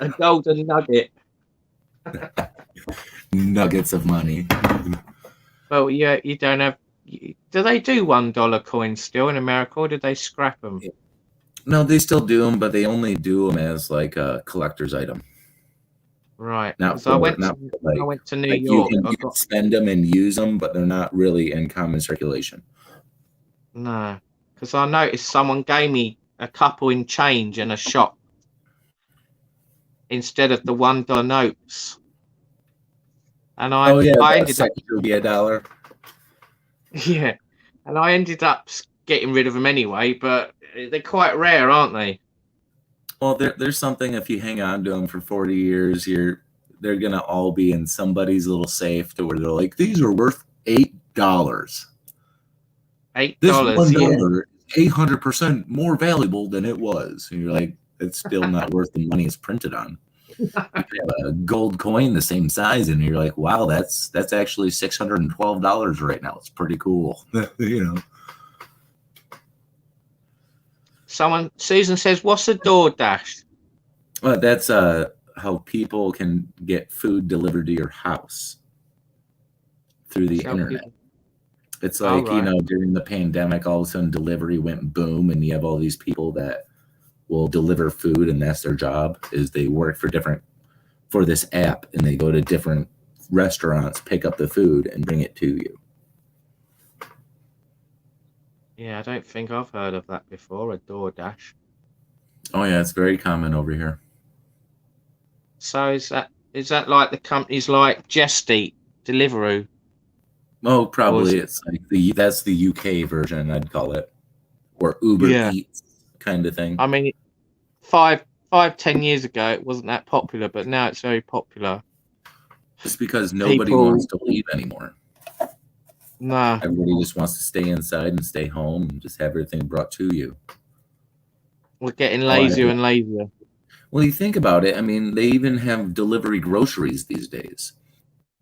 A golden nugget. Nuggets of money. Well, yeah, you don't have... Do they do $1 coins still in America, or did they scrap them? No, they still do them, but they only do them as like a collector's item. Right. Not I went to New York. You can spend them and use them, but they're not really in common circulation. No, because I noticed someone gave me a couple in change in a shop instead of the $1 notes. And I ended up be $1. Yeah, and I ended up getting rid of them anyway, but they're quite rare, aren't they? Well, there's something, if you hang on to them for 40 years, they're going to all be in somebody's little safe to where they're like, these are worth $8. $8. This $1 is 800% more valuable than it was. And you're like, it's still not worth the money it's printed on. You have a gold coin the same size, and you're like, wow, that's actually $612 right now. It's pretty cool. You know. Susan says, what's a DoorDash? Well, that's how people can get food delivered to your house through the internet. It's like, you know, during the pandemic, all of a sudden delivery went boom, and you have all these people that will deliver food, and that's their job, is they work for this app, and they go to different restaurants, pick up the food, and bring it to you. Yeah, I don't think I've heard of that before, a DoorDash. Oh yeah, it's very common over here. So is that like the companies like Just Eat, Deliveroo? Oh, probably it's like that's the UK version, I'd call it, or Uber Eats kind of thing. I mean, 5-10 years ago it wasn't that popular, but now it's very popular. Just because nobody wants to leave anymore. No. Everybody just wants to stay inside and stay home and just have everything brought to you. We're getting lazier and lazier. Well, you think about it. I mean, they even have delivery groceries these days.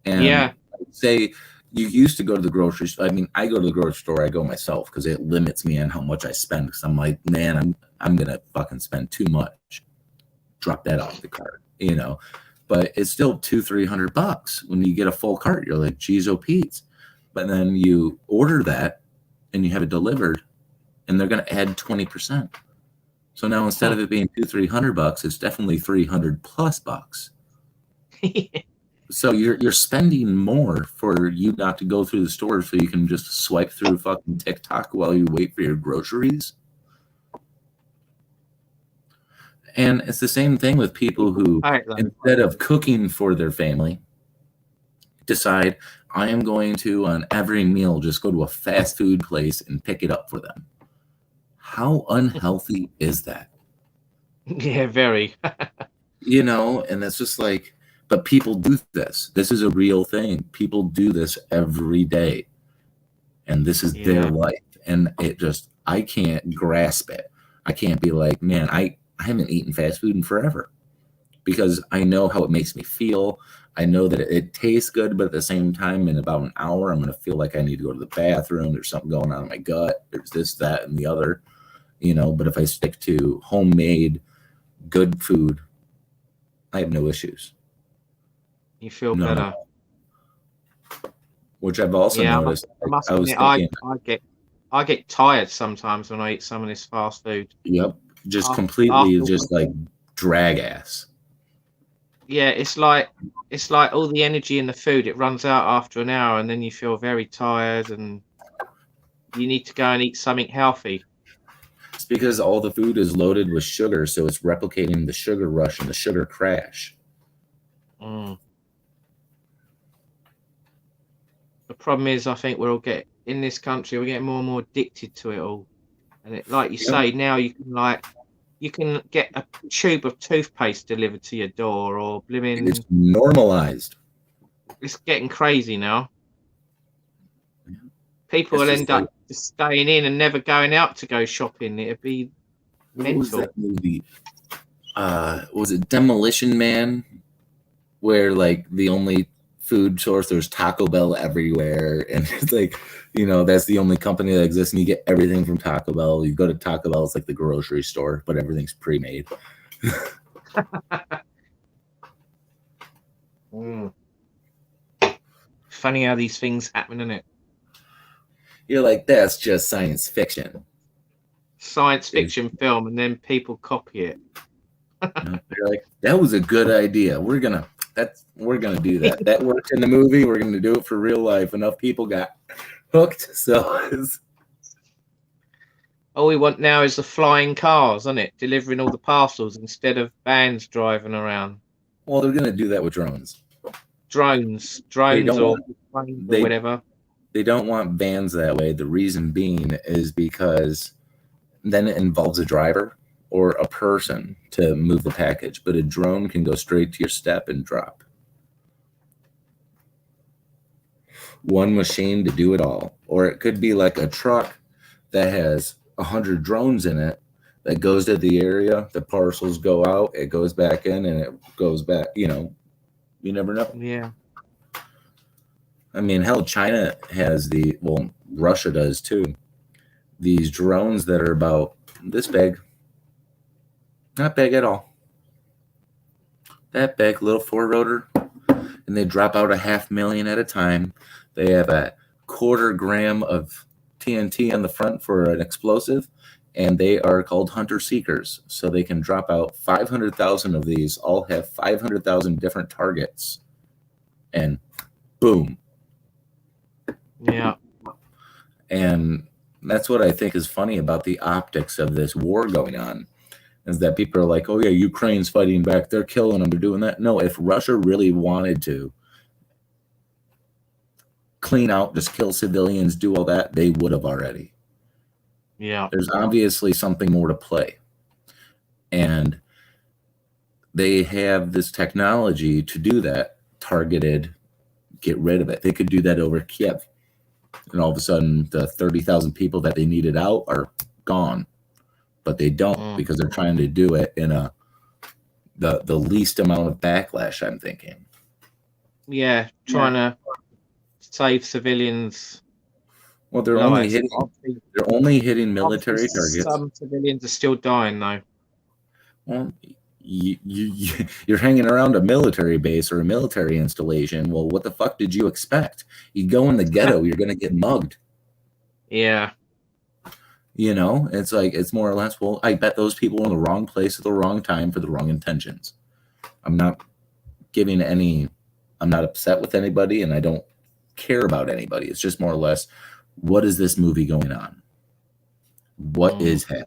And say you used to go to the grocery store. I mean, I go to the grocery store, I go myself because it limits me on how much I spend. Because I'm like, man, I'm gonna fucking spend too much. Drop that off the cart, you know. But it's still $200-300 when you get a full cart. You're like, geez, oh Pete. But then you order that and you have it delivered, and they're gonna add 20%. So now instead of it being $200-300, it's definitely $300+ So you're spending more for you not to go through the store, so you can just swipe through fucking TikTok while you wait for your groceries. And it's the same thing with people who, instead of cooking for their family, decide I am going to, on every meal, just go to a fast food place and pick it up for them. How unhealthy is that? Yeah, very. You know, and it's just like, but people do this. This is a real thing. People do this every day. And this is their life. And it just, I can't grasp it. I can't be like, man, I haven't eaten fast food in forever. Because I know how it makes me feel. I know that it tastes good, but at the same time, in about an hour, I'm going to feel like I need to go to the bathroom. There's something going on in my gut. There's this, that, and the other. You know, but if I stick to homemade, good food, I have no issues. You feel better. Which I've also noticed. I get tired sometimes when I eat some of this fast food. Yep. Just completely just like drag ass. Yeah, it's like all the energy in the food, it runs out after an hour, and then you feel very tired and you need to go and eat something healthy. It's because all the food is loaded with sugar, so it's replicating the sugar rush and the sugar crash. The problem is, I think we're in this country, we're getting more and more addicted to it all. And it, like you say, now you can get a tube of toothpaste delivered to your door, or blimmin'. It's normalized. It's getting crazy now. People will end up just staying in and never going out to go shopping. It'd be mental. What was that movie? Was it Demolition Man? Where like the only food source, there's Taco Bell everywhere, and it's like, you know, that's the only company that exists, and you get everything from Taco Bell. You go to Taco Bell, it's like the grocery store, but everything's pre-made. Funny how these things happen, isn't it? You're like, that's just science fiction. Science fiction film, and then people copy it. They're like, that was a good idea. We're gonna do that. That worked in the movie. We're gonna do it for real life. Enough people got hooked. So all we want now is the flying cars, isn't it? Delivering all the parcels instead of vans driving around. Well, they're gonna do that with drones. Drones or whatever. They don't want vans that way. The reason being is because then it involves a driver or a person to move the package, but a drone can go straight to your step and drop. One machine to do it all. Or it could be like a truck that has 100 drones in it that goes to the area, the parcels go out, it goes back in, and it goes back, you know, you never know. Yeah. I mean, hell, China has Russia does too. These drones that are about this big. Not big at all. That big, little 4-rotor. And they drop out 500,000 at a time. They have a 1/4 gram of TNT on the front for an explosive. And they are called hunter seekers. So they can drop out 500,000 of these, all have 500,000 different targets. And boom. Yeah. And that's what I think is funny about the optics of this war going on, is that people are like, oh yeah, Ukraine's fighting back, they're killing them, they're doing that. No, if Russia really wanted to clean out, just kill civilians, do all that, they would have already. Yeah. There's obviously something more to play. And they have this technology to do that, targeted, get rid of it. They could do that over Kiev. And all of a sudden, the 30,000 people that they needed out are gone. But they don't, because they're trying to do it in the least amount of backlash, I'm thinking. Yeah, trying to save civilians' Well, they're lives. only hitting military Obviously, targets. some civilians are still dying, though. Well, you're hanging around a military base or a military installation. Well, what the fuck did you expect? You go in the ghetto, you're gonna get mugged. Yeah. You know, it's like, it's more or less, well, I bet those people were in the wrong place at the wrong time for the wrong intentions. I'm not upset with anybody, and I don't care about anybody. It's just more or less, what is this movie going on? What is happening?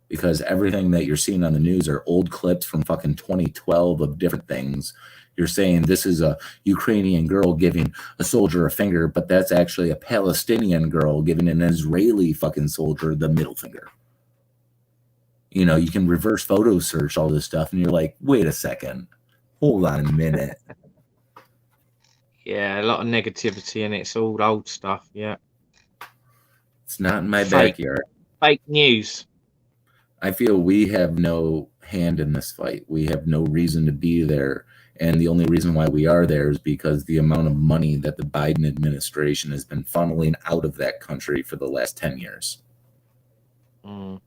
Because everything that you're seeing on the news are old clips from fucking 2012 of different things. You're saying this is a Ukrainian girl giving a soldier a finger, but that's actually a Palestinian girl giving an Israeli fucking soldier the middle finger. You know, you can reverse photo search all this stuff, and you're like, wait a second. Hold on a minute. Yeah, a lot of negativity, and it's all old stuff. Yeah. It's not in my backyard. Fake news. I feel we have no hand in this fight. We have no reason to be there. And the only reason why we are there is because the amount of money that the Biden administration has been funneling out of that country for the last 10 years. Well,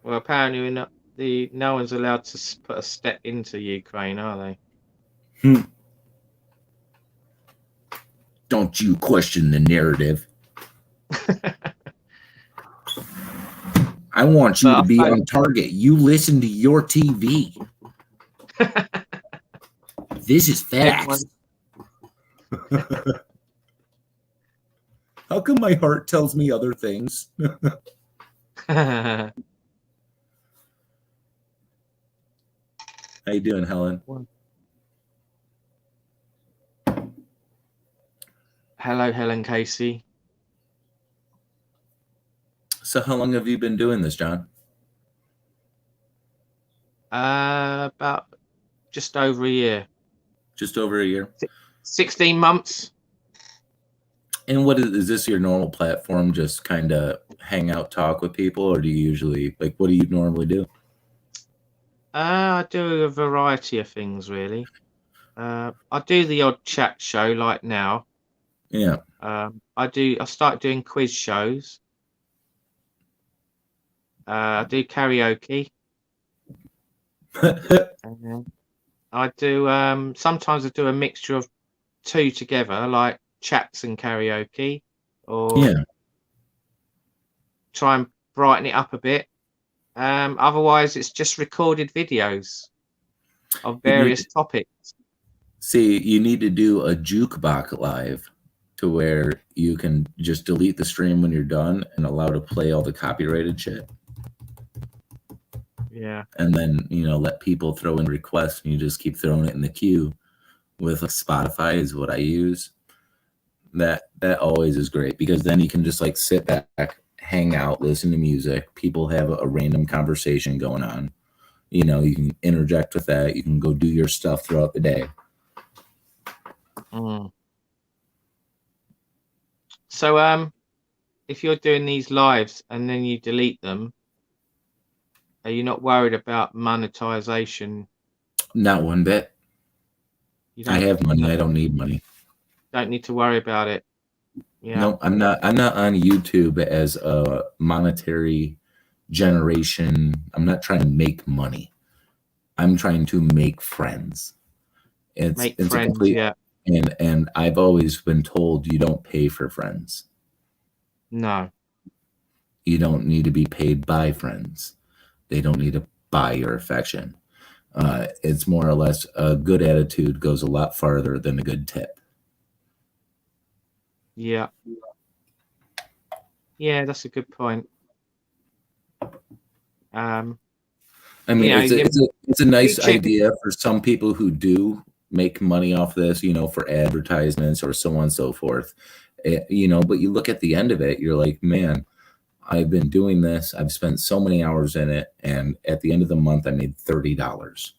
apparently no one's allowed to put a step into Ukraine, are they? Don't you question the narrative. I want you to be on target. You listen to your TV. This is facts. How come my heart tells me other things? How you doing, Helen? Hello, Helen Casey. So how long have you been doing this, John? About just over a year. Just over a year? 16 months. And what is this your normal platform? Just kind of hang out, talk with people, or do you usually, like, what do you normally do? I do a variety of things, really. I do the odd chat show like now. Yeah. I start doing quiz shows. I do karaoke. I do sometimes I do a mixture of two together, like chats and karaoke, or try and brighten it up a bit. Otherwise, it's just recorded videos of various topics. See, you need to do a jukebox live to where you can just delete the stream when you're done and allow to play all the copyrighted shit. Yeah. And then, you know, let people throw in requests, and you just keep throwing it in the queue. With Spotify is what I use. That always is great, because then you can just like sit back, hang out, listen to music. People have a random conversation going on. You know, you can interject with that. You can go do your stuff throughout the day. So, if you're doing these lives and then you delete them, are you not worried about monetization? Not one bit. I have money. I don't need money. Don't need to worry about it. Yeah. No, I'm not on YouTube as a monetary generation. I'm not trying to make money. I'm trying to make friends. It's friends, a complete, yeah. And I've always been told you don't pay for friends. No. You don't need to be paid by friends. They don't need to buy your affection. It's more or less a good attitude goes a lot farther than a good tip. Yeah. Yeah, that's a good point. I mean, it's a nice idea for some people who do make money off this, you know, for advertisements or so on and so forth. You know, but you look at the end of it, you're like, man, I've been doing this. I've spent so many hours in it, and at the end of the month, I made $30.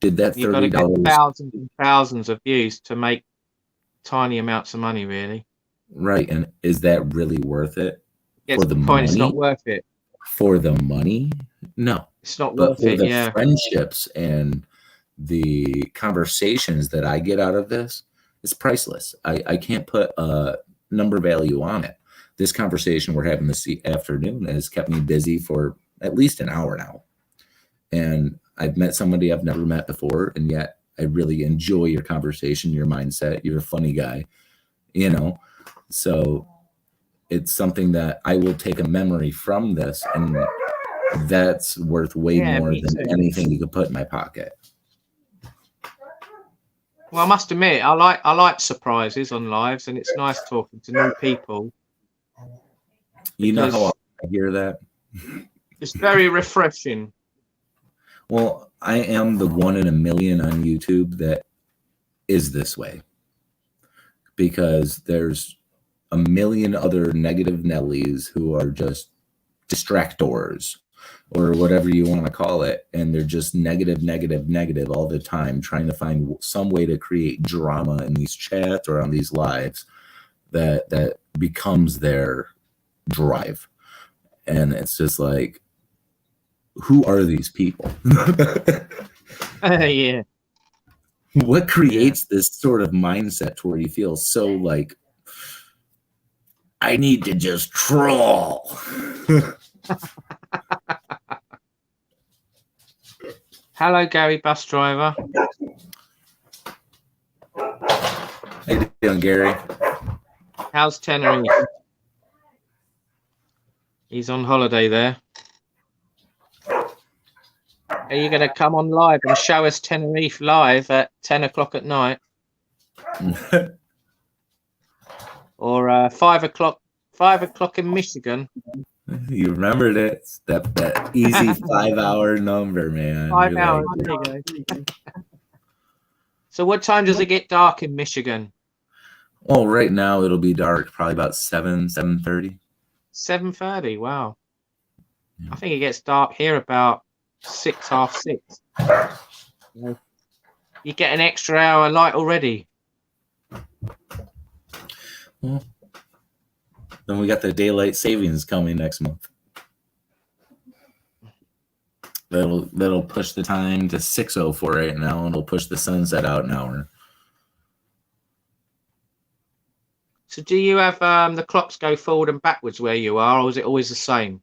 Did that $30? You've got to get thousands and thousands of views to make tiny amounts of money, really. Right, and is that really worth it? For the money? It's not worth it. For the money? No, it's not worth it. For the friendships and the conversations that I get out of this is priceless. I can't put a number value on it. This conversation we're having this afternoon has kept me busy for at least an hour now. And I've met somebody I've never met before, and yet I really enjoy your conversation, your mindset. You're a funny guy, you know? So it's something that I will take a memory from this, and that's worth way more than anything you could put in my pocket. Well, I must admit, I like surprises on lives, and it's nice talking to new people. You know how I hear that? It's very refreshing. Well, I am the 1 in a million on YouTube that is this way, because there's a million other negative Nellies who are just distractors or whatever you want to call it, and they're just negative all the time, trying to find some way to create drama in these chats or on these lives that becomes their drive. And it's just like, who are these people? Yeah. What creates this sort of mindset to where you feel so like, I need to just troll? Hello, Gary, bus driver. How you doing, Gary? How's Tenerife? He's on holiday there. Are you going to come on live and show us Tenerife live at 10 o'clock at night? Or 5 o'clock? 5 o'clock in Michigan. You remembered it. That easy 5 hour number, man. 5 hours. There you go. So what time does it get dark in Michigan? Oh, right now it'll be dark, probably about 7:30. 7:30. Wow. Yeah. I think it gets dark here about 6, half 6. You get an extra hour light already. Well, then we got the daylight savings coming next month. That'll push the time to 6:04 right now, and it'll push the sunset out an hour. So do you have the clocks go forward and backwards where you are, or is it always the same?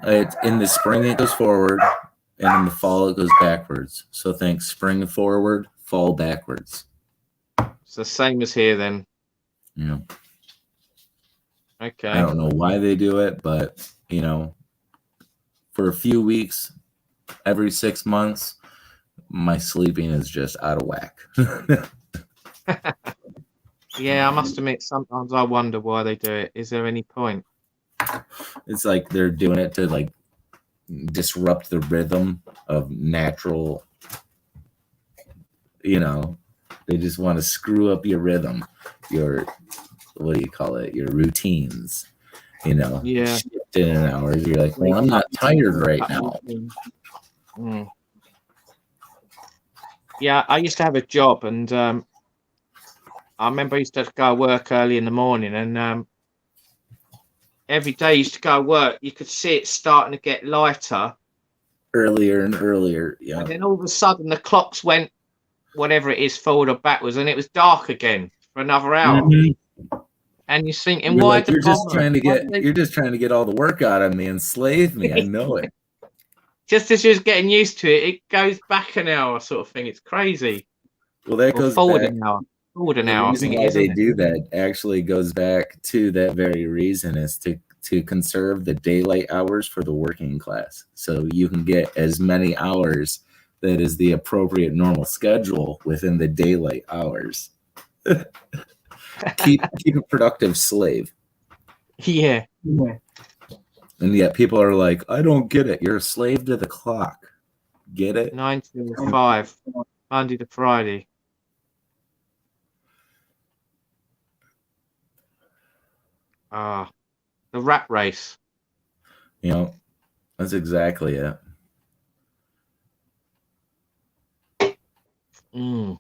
In the spring it goes forward, and in the fall it goes backwards. So think spring forward, fall backwards. It's the same as here then. Yeah. Okay. I don't know why they do it, but you know, for a few weeks, every 6 months, my sleeping is just out of whack. Yeah, I must admit, sometimes I wonder why they do it. Is there any point? It's like they're doing it to like disrupt the rhythm of natural, you know, they just want to screw up your rhythm, your, what do you call it, your routines, you know. Yeah. Shift in hours. You're like, well, I'm not tired right now. Mm. Yeah, I used to have a job, and I remember I used to go work early in the morning, and every day I used to go work, you could see it starting to get lighter. Earlier and earlier, yeah. And then all of a sudden the clocks went, whatever it is, forward or backwards, and it was dark again for another hour. Mm-hmm. And you're thinking, you're why? Like, you're just trying to get all the work out of me and slave me. I know it. Just as you're getting used to it, it goes back an hour, sort of thing. It's crazy. Well, that goes forward back. An hour. Forward an hour. The reason why they do that actually goes back to that very reason, is to conserve the daylight hours for the working class, so you can get as many hours that is the appropriate normal schedule within the daylight hours. keep a productive slave. Yeah. And yet people are like, I don't get it. You're a slave to the clock. Get it? 9 to 5, Monday to Friday. The rat race. You know, that's exactly it. Mm.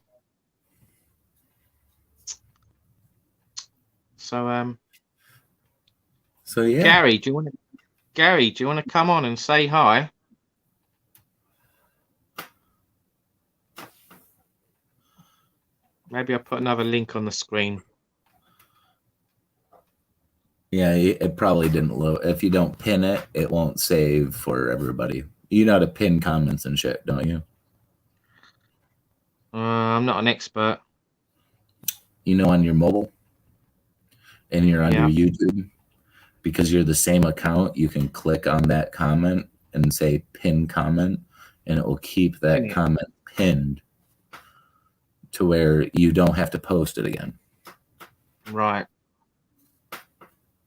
So yeah. Gary, do you want to come on and say hi? Maybe I'll put another link on the screen. Yeah, it probably didn't load. If you don't pin it, it won't save for everybody. You know how to pin comments and shit, don't you? I'm not an expert. You know, on your mobile and you're on Yeah. your YouTube, because you're the same account, you can click on that comment and say pin comment, and it will keep that Pin it. comment pinned to where you don't have to post it again. Right.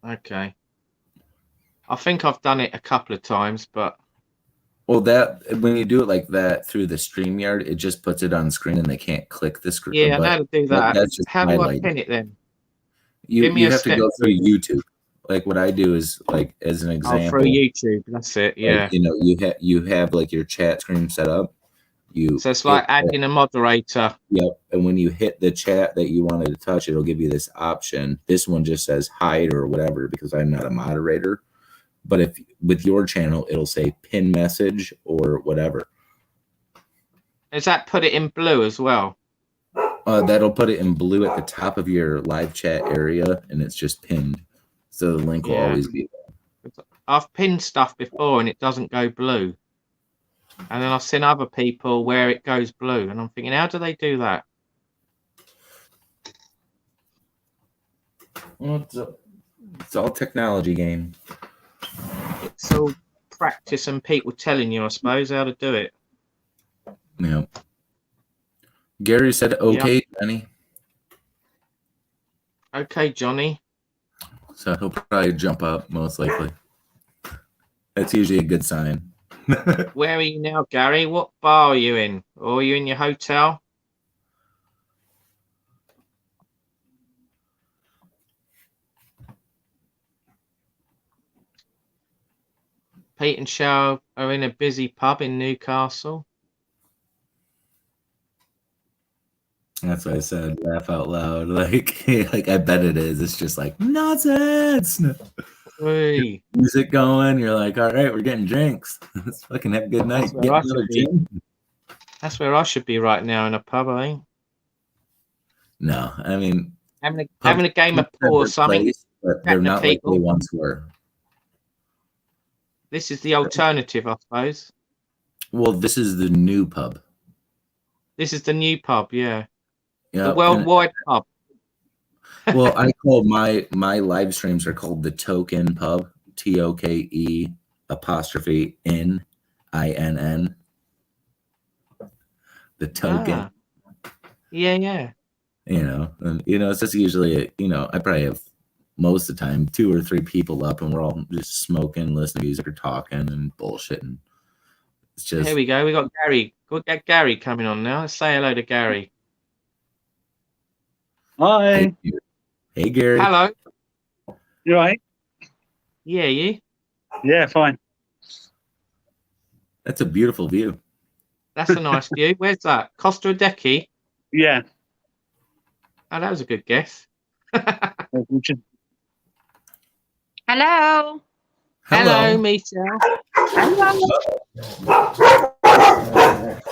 Okay. I think I've done it a couple of times, but Well, that when you do it like that through the StreamYard, it just puts it on screen and they can't click the screen. yeah, I know how to do that. That's just How do I highlighted. pin it then? You Give me you a have to step go through through. YouTube. Like what I do is, like, as an Oh, example, through YouTube. That's it. Yeah. like, you have like your chat screen set up. So it's like adding a moderator. Yep. And when you hit the chat that you wanted to touch, it'll give you this option. This one just says hide or whatever because I'm not a moderator. But if with your channel, it'll say pin message or whatever. Is that put it in blue as well? That'll put it in blue at the top of your live chat area, and it's just pinned. So the link will always be there. I've pinned stuff before and it doesn't go blue. And then I've seen other people where it goes blue. And I'm thinking, how do they do that? Well, it's all technology game. It's all practice and people telling you, I suppose, how to do it. Yeah. Gary said, okay, Johnny. Okay, Johnny. So he'll probably jump up, most likely. That's usually a good sign. Where are you now, Gary? What bar are you in? Or are you in your hotel? Pete and Cheryl are in a busy pub in Newcastle. That's what I said. Laugh out loud. Like I bet it is. It's just like nonsense. Hey. Music going. You're like, all right, we're getting drinks. Let's fucking have a good night. Get another gin. That's where I should be right now, in a pub, I think. No, I mean having a game of pool or something. Place, but they're not like they once were. This is the alternative, I suppose. Well, this is the new pub. This is the new pub, yeah. Yeah, the worldwide pub. Well, I call my live streams are called the Token Pub. TOKE apostrophe N INN. The Token. Yeah. It's just usually I probably have most of the time 2 or 3 people up, and we're all just smoking, listening to music, or talking and bullshitting. It's just here we go. We got Gary. We'll get Gary coming on now. Let's say hello to Gary. Hi. Hey, Gary. Hello. You right? Yeah, you? Yeah, fine. That's a beautiful view. That's a nice view. Where's that? Costa Adeje? Yeah. Oh, that was a good guess. Hello. Hello, Michelle. Hello.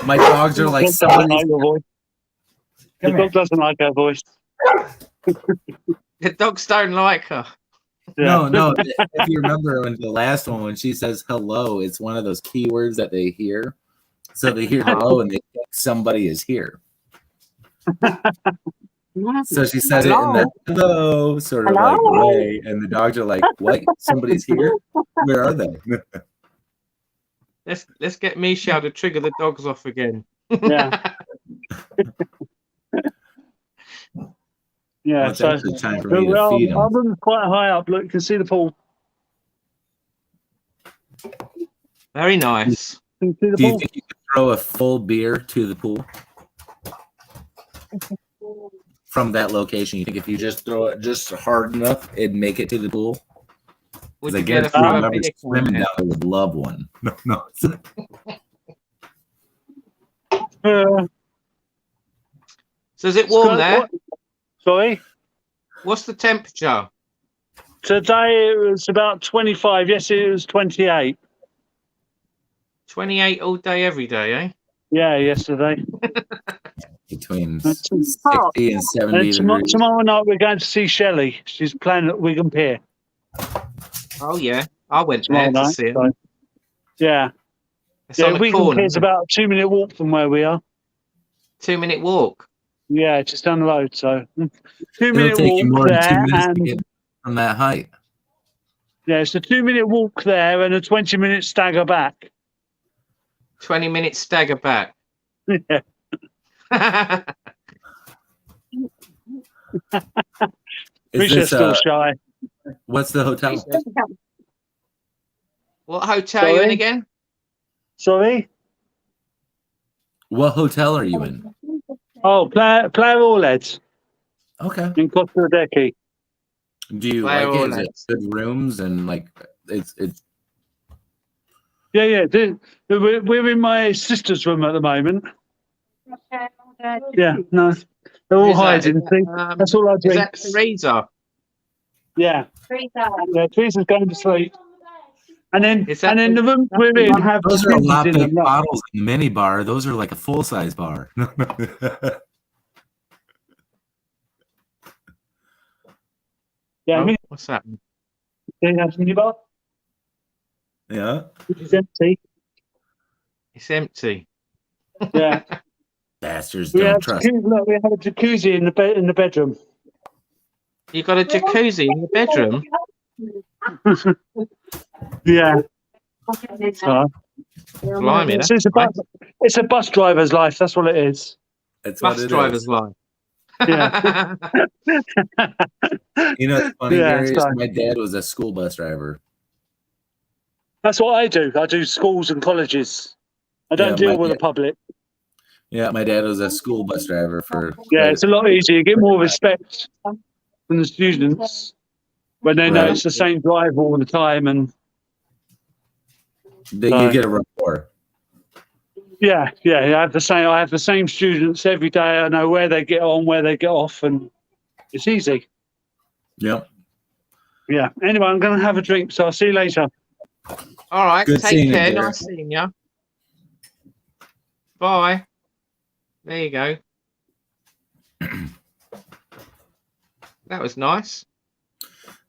My dogs are like somebody's... The dog doesn't like her voice. The dogs don't like her. Yeah. No. If you remember in the last one, when she says hello, it's one of those keywords that they hear. So they hear hello and they think somebody is here. So she says it in that hello sort of like way, and the dogs are like, "What? Somebody's here? Where are they?" Let's get Michelle to trigger the dogs off again. Yeah. Yeah. Well, So time for me to feed them. our room's quite high up. Look, you can see the pool. Very nice. Can you see the Do you pool? think you could throw a full beer to the pool from that location? You think if you just throw it just hard enough, it'd make it to the pool? Would I you get guess a throw a whoever's beer swimming can? down there would love one. No. So is it warm there? What? Sorry? What's the temperature? Today it was about 25. Yesterday it was 28. 28 all day, every day, eh? Yeah, yesterday. between That's- 60 and 70 And degrees. tomorrow night we're going to see Shelley. She's playing at Wigan Pier Oh yeah, I went tomorrow there to night. see it. So, yeah, It's on the Wigan corner. Pier's about a 2-minute walk from where we are. 2-minute walk. Yeah, just down the road. So It'll 2-minute take you walk more than 2 there, minutes to and get from that height. yeah, it's a 2-minute walk there and a 20-minute stagger back. 20-minute stagger back. Yeah. Is Risha's this, still shy. what's the hotel? What hotel are you in Sorry? again? Sorry. What hotel are you in? Oh, Player Orleads Okay. in Costa Rica. Do you Where like it? all Is it that? good rooms and like it's Yeah. We're in my sister's room at the moment. Yeah, no, they're all Who's that? hiding. Is See? that, That's all I is that drink. Teresa? Yeah, Teresa's going to sleep. And then, Is that the room we're in have those are a jacuzzis lot in big them. Look. bottles in the mini bar. Those are like a full size bar. Yeah, Oh, what's that? mini bar, Yeah. which is empty. It's empty. Yeah, Bastards we don't have trust. look, we have a jacuzzi in the bedroom. You got a jacuzzi in the bedroom? Yeah, so, Blimey, that's it's a bus driver's life. That's what it is. That's what bus it driver's is. life. Yeah. You know, it's funny, Yeah, Gary. so- My dad was a school bus driver. That's what I do. I do schools and colleges. I don't Yeah, deal with the public. Yeah, my dad was a school bus driver for. Yeah, quite it's a lot easier. You get more respect from the students when they know Right. it's the same driver all the time. And You get a rapport. yeah, I have the same students every day. I know where they get on, where they get off, and it's easy. Yep. Yeah. Anyway, I'm going to have a drink, so I'll see you later. All right, Good take seeing you, care. Derek. Nice seeing you. Bye. There you go. That was nice.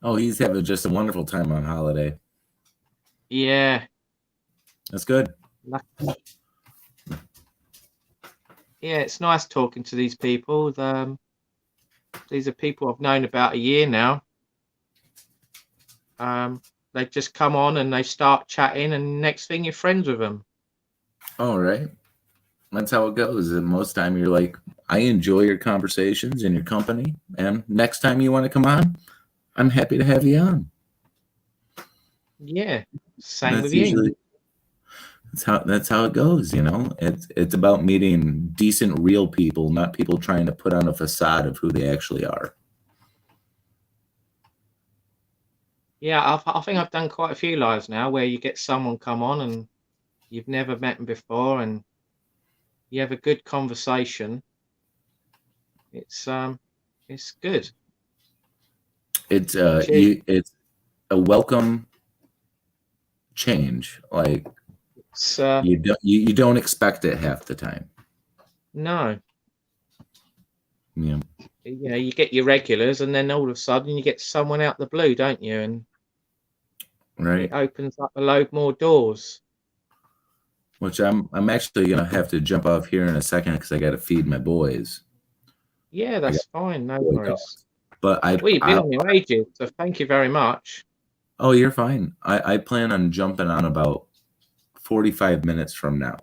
Oh, he's having just a wonderful time on holiday. Yeah. That's good. Yeah, it's nice talking to these people. These are people I've known about a year now. They just come on and they start chatting, and next thing you're friends with them. All right. That's how it goes. And most time you're like, I enjoy your conversations and your company. And next time you want to come on, I'm happy to have you on. Yeah, same That's with you. usually that's how it goes, you know. It's about meeting decent, real people, not people trying to put on a facade of who they actually are. Yeah, I think I've done quite a few lives now where you get someone come on and you've never met them before, and you have a good conversation. It's good. It's Cheers. it's a welcome change. Like It's you don't expect it half the time. no, Yeah. you know, you get your regulars, and then all of a sudden you get someone out the blue, don't you? And Right. it opens up a load more doors. Which I'm actually gonna have to jump off here in a second because I got to feed my boys. Yeah, that's fine. No boy worries. calls. But Well, you've been on your ages, so thank you very much. Oh, you're fine. I plan on jumping on about 45 minutes from now.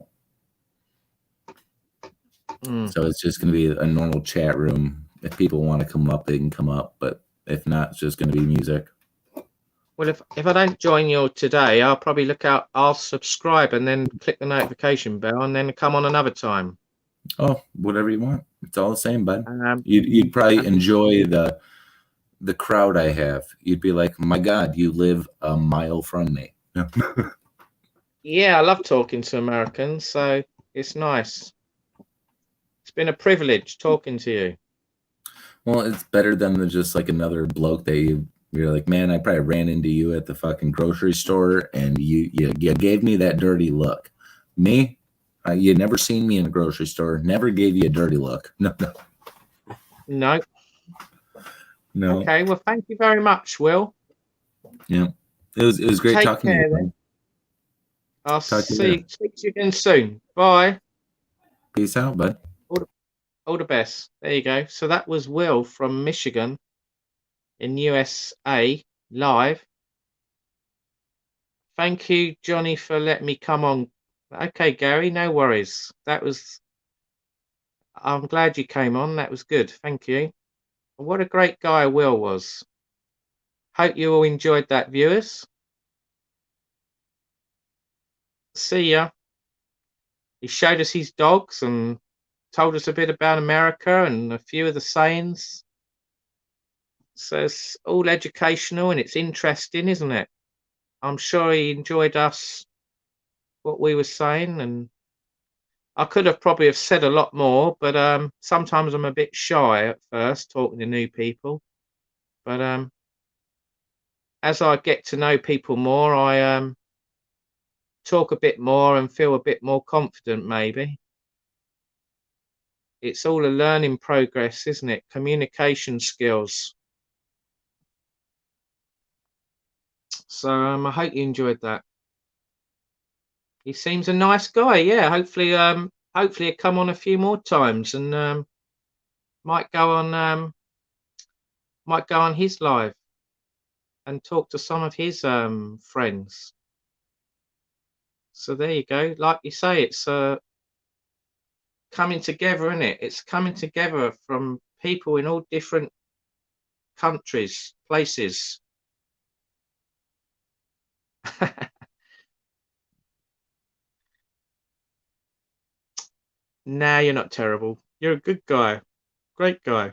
So it's just going to be a normal chat room. If people want to come up, they can come up. But if not, it's just going to be music. Well, if I don't join you today, I'll probably look out. I'll subscribe and then click the notification bell, and then come on another time. Oh, whatever you want. It's all the same, bud. Um, You'd probably enjoy the crowd I have. You'd be like, my God, you live a mile from me. Yeah, I love talking to Americans, so it's nice. It's been a privilege talking to you. Well, it's better than just like another bloke that you're like, man, I probably ran into you at the fucking grocery store and you gave me that dirty look. Me, You never seen me in a grocery store. Never gave you a dirty look. No, no, No. no. Okay. Well, thank you very much, Will. Yeah, it was great Take talking care to you. then. I'll Talk to you later. speak to you again soon. Bye. Peace out, bud. All the best. There you go. So that was Will from Michigan in USA live. Thank you, Johnny, for letting me come on. Okay, Gary, no worries. I'm glad you came on. That was good. Thank you. What a great guy Will was. Hope you all enjoyed that, viewers. See ya. He showed us his dogs and told us a bit about America and a few of the sayings. So it's all educational and it's interesting, isn't it? I'm sure he enjoyed us, what we were saying, and I could have probably have said a lot more, but sometimes I'm a bit shy at first talking to new people. But as I get to know people more, I talk a bit more and feel a bit more confident, maybe. It's all a learning progress, isn't it? Communication skills. So I hope you enjoyed that. He seems a nice guy. Yeah, hopefully he'll come on a few more times and might go on his live and talk to some of his friends. So there you go. Like you say, it's coming together, isn't it? It's coming together from people in all different countries, places. Nah, you're not terrible. You're a good guy. Great guy.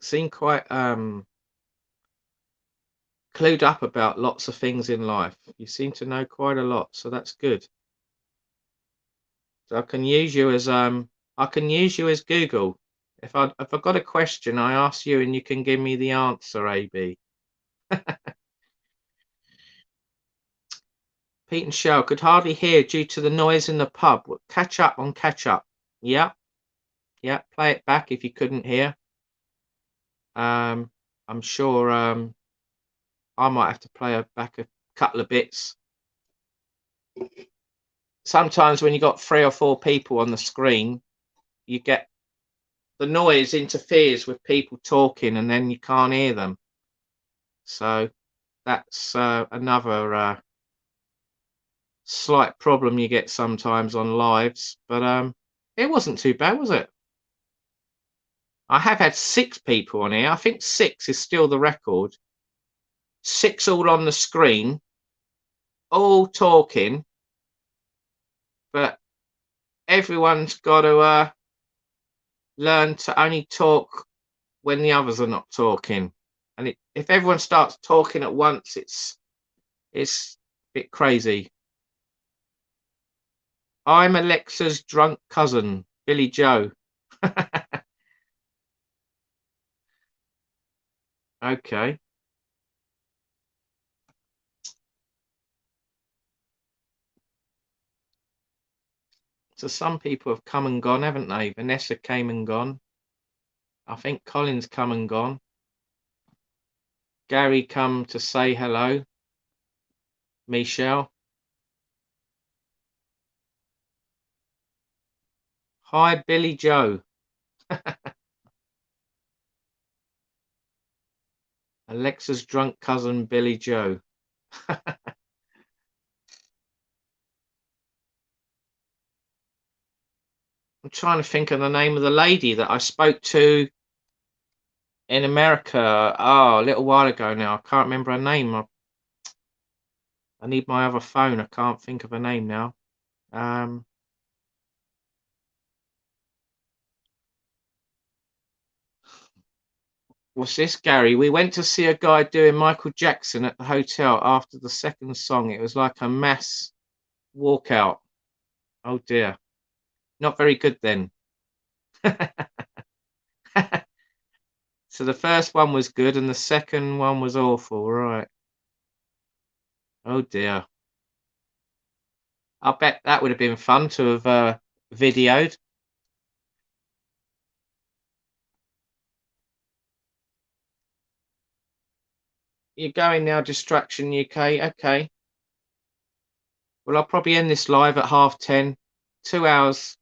Seem quite clued up about lots of things in life. You seem to know quite a lot, so that's good. So I can use you as Google. If I got a question, I ask you and you can give me the answer, AB. Pete and Shell could hardly hear due to the noise in the pub. Catch up on catch up. Yeah. Yeah. Play it back if you couldn't hear. I'm sure I might have to play back a couple of bits. Sometimes when you got 3 or 4 people on the screen, you get the noise interferes with people talking and then you can't hear them. So that's another slight problem you get sometimes on lives, but it wasn't too bad, was it? I have had 6 people on here. I think 6 is still the record. 6 all on the screen, all talking, but everyone's got to learn to only talk when the others are not talking. And if everyone starts talking at once, it's a bit crazy. I'm Alexa's drunk cousin, Billy Joe. Okay. So some people have come and gone, haven't they? Vanessa came and gone. I think Colin's come and gone. Gary come to say hello. Michelle. Hi, Billy Joe. Alexa's drunk cousin, Billy Joe. I'm trying to think of the name of the lady that I spoke to in America a little while ago now. I can't remember her name. I need my other phone. I can't think of her name now. What's this, Gary? We went to see a guy doing Michael Jackson at the hotel after the second song. It was like a mass walkout. Oh dear. Not very good then. So the first one was good and the second one was awful, right? Oh dear. I bet that would have been fun to have videoed. You're going now, Distraction UK. Okay. Well, I'll probably end this live at 10:30. 2 hours,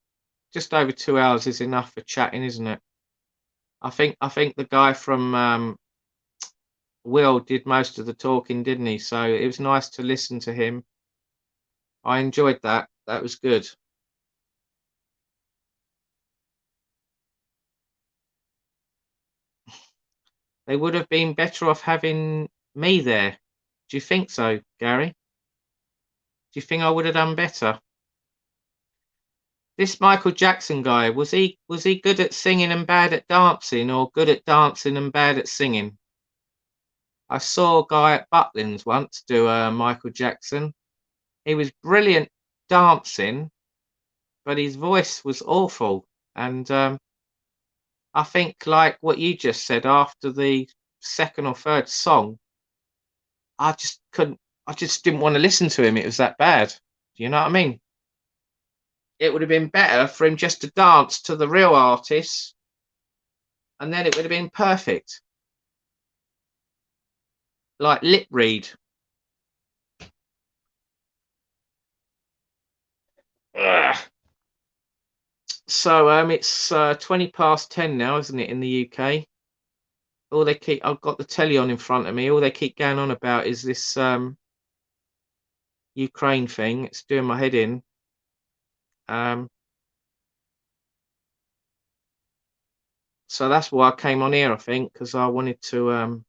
just over 2 hours is enough for chatting, isn't it? I think the guy from Will did most of the talking, didn't he? So it was nice to listen to him. I enjoyed that. That was good. They would have been better off having me there. Do you think so, Gary? Do you think I would have done better? This Michael Jackson guy, was he good at singing and bad at dancing, or good at dancing and bad at singing? I saw a guy at Butlins once do Michael Jackson. He was brilliant dancing, but his voice was awful. And I think, like what you just said, after the second or third song, I just didn't want to listen to him. It was that bad. Do you know what I mean? It would have been better for him just to dance to the real artists, and then it would have been perfect. Like lip read. Ugh. So it's 10:20 now, isn't it, in the UK? All they keep, I've got the telly on in front of me. All they keep going on about is this Ukraine thing. It's doing my head in. So that's why I came on here, I think, because I wanted to.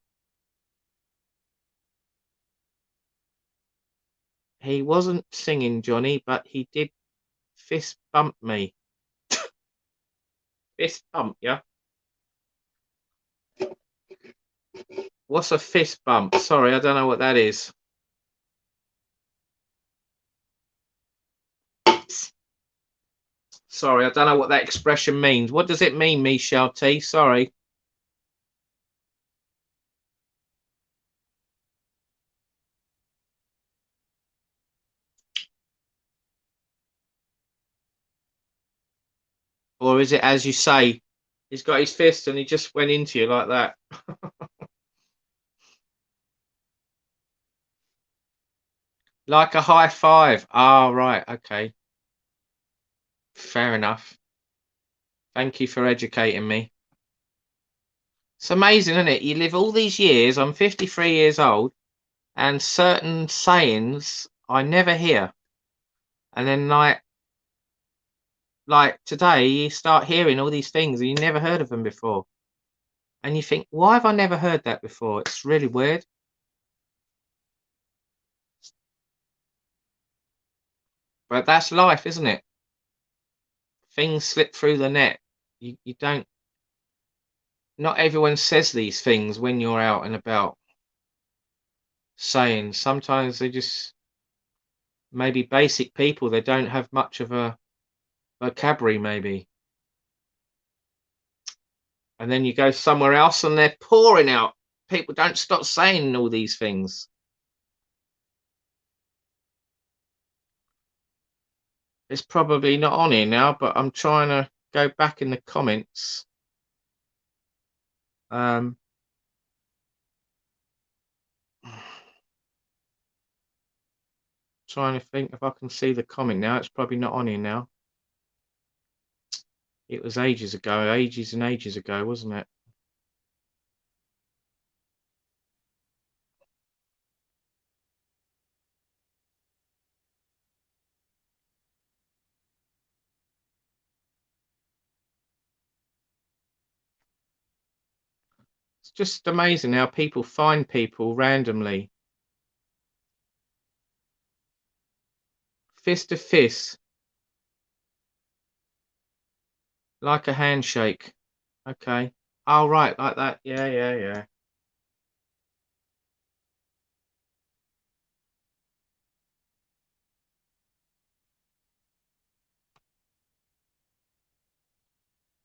He wasn't singing, Johnny, but he did fist bump me. Fist bump, yeah. What's a fist bump? Sorry, I don't know what that is. Sorry, I don't know what that expression means. What does it mean, Michelle T? Sorry. Or is it, as you say, he's got his fist and he just went into you like that? Like a high five. Ah, right. Okay. Fair enough. Thank you for educating me. It's amazing, isn't it? You live all these years. I'm 53 years old, and certain sayings I never hear. And then like today, you start hearing all these things and you never heard of them before. And you think, why have I never heard that before? It's really weird. But that's life, isn't it? Things slip through the net. You don't. Not everyone says these things when you're out and about. Saying sometimes they just maybe basic people. They don't have much of a vocabulary, maybe. And then you go somewhere else and they're pouring out. People don't stop saying all these things. It's probably not on here now, but I'm trying to go back in the comments. Trying to think if I can see the comment now. It's probably not on here now. It was ages ago, ages and ages ago, wasn't it? It's just amazing how people find people randomly. Fist to fist. Like a handshake. Okay. Oh, right, like that. Yeah, yeah, yeah.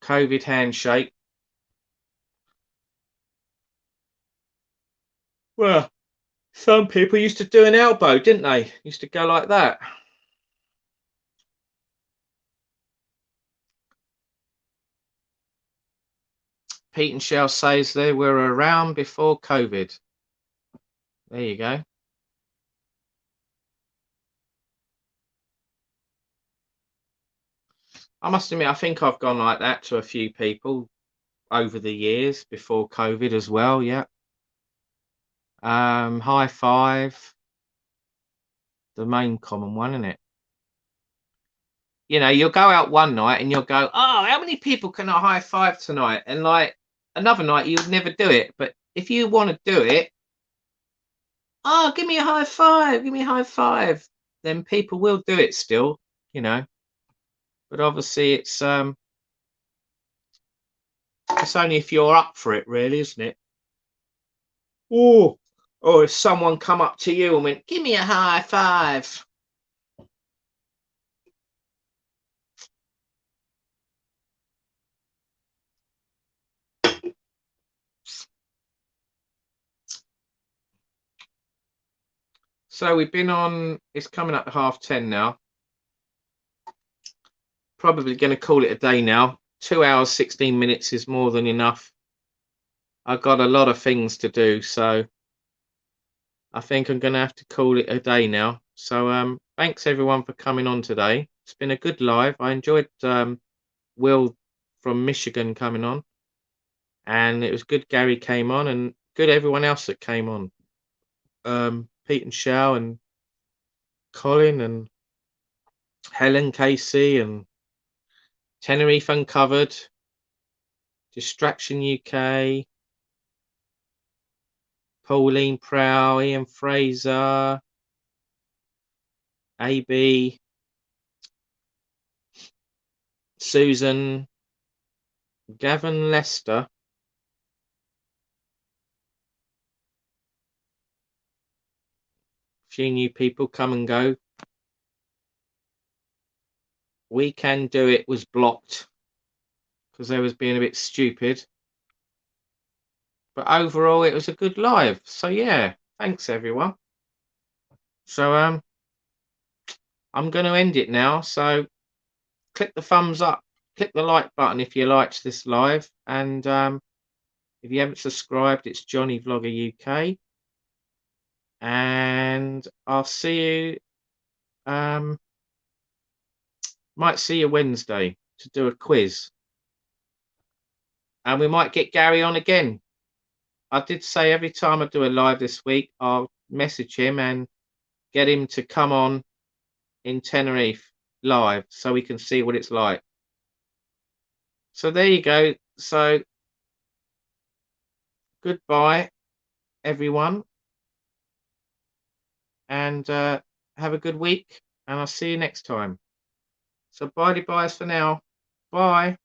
COVID handshake. Well, some people used to do an elbow, didn't they? Used to go like that. Pete and Shell says they were around before COVID. There you go. I must admit, I think I've gone like that to a few people over the years before COVID as well. Yeah. High five, the main common one, isn't it? You know, you'll go out one night and you'll go, oh, how many people can I high five tonight? And like another night, you'd never do it. But if you want to do it, oh, give me a high five, give me a high five, then people will do it still, you know. But obviously, it's only if you're up for it, really, isn't it? Oh, or if someone come up to you and went, give me a high five. So we've been on, it's coming up to 10:30 now. Probably going to call it a day now. 2 hours, 16 minutes is more than enough. I've got a lot of things to do, so I think I'm going to have to call it a day now. So thanks everyone for coming on today. It's been a good live. I enjoyed Will from Michigan coming on, and it was good Gary came on, and good everyone else that came on. Pete and Shao and Colin and Helen Casey and Tenerife Uncovered, Distraction UK, Pauline Prow, Ian Fraser, AB, Susan, Gavin Lester, a few new people come and go. We Can Do It was blocked because they was being a bit stupid. But overall, it was a good live. So yeah, thanks everyone. So I'm going to end it now. So click the thumbs up, click the like button if you liked this live, and if you haven't subscribed, it's Johnny Vlogger UK, and I'll see you. Might see you Wednesday to do a quiz, and we might get Gary on again. I did say every time I do a live this week, I'll message him and get him to come on in Tenerife live so we can see what it's like. So there you go. So goodbye everyone, and have a good week, and I'll see you next time. So bye-byes for now. Bye.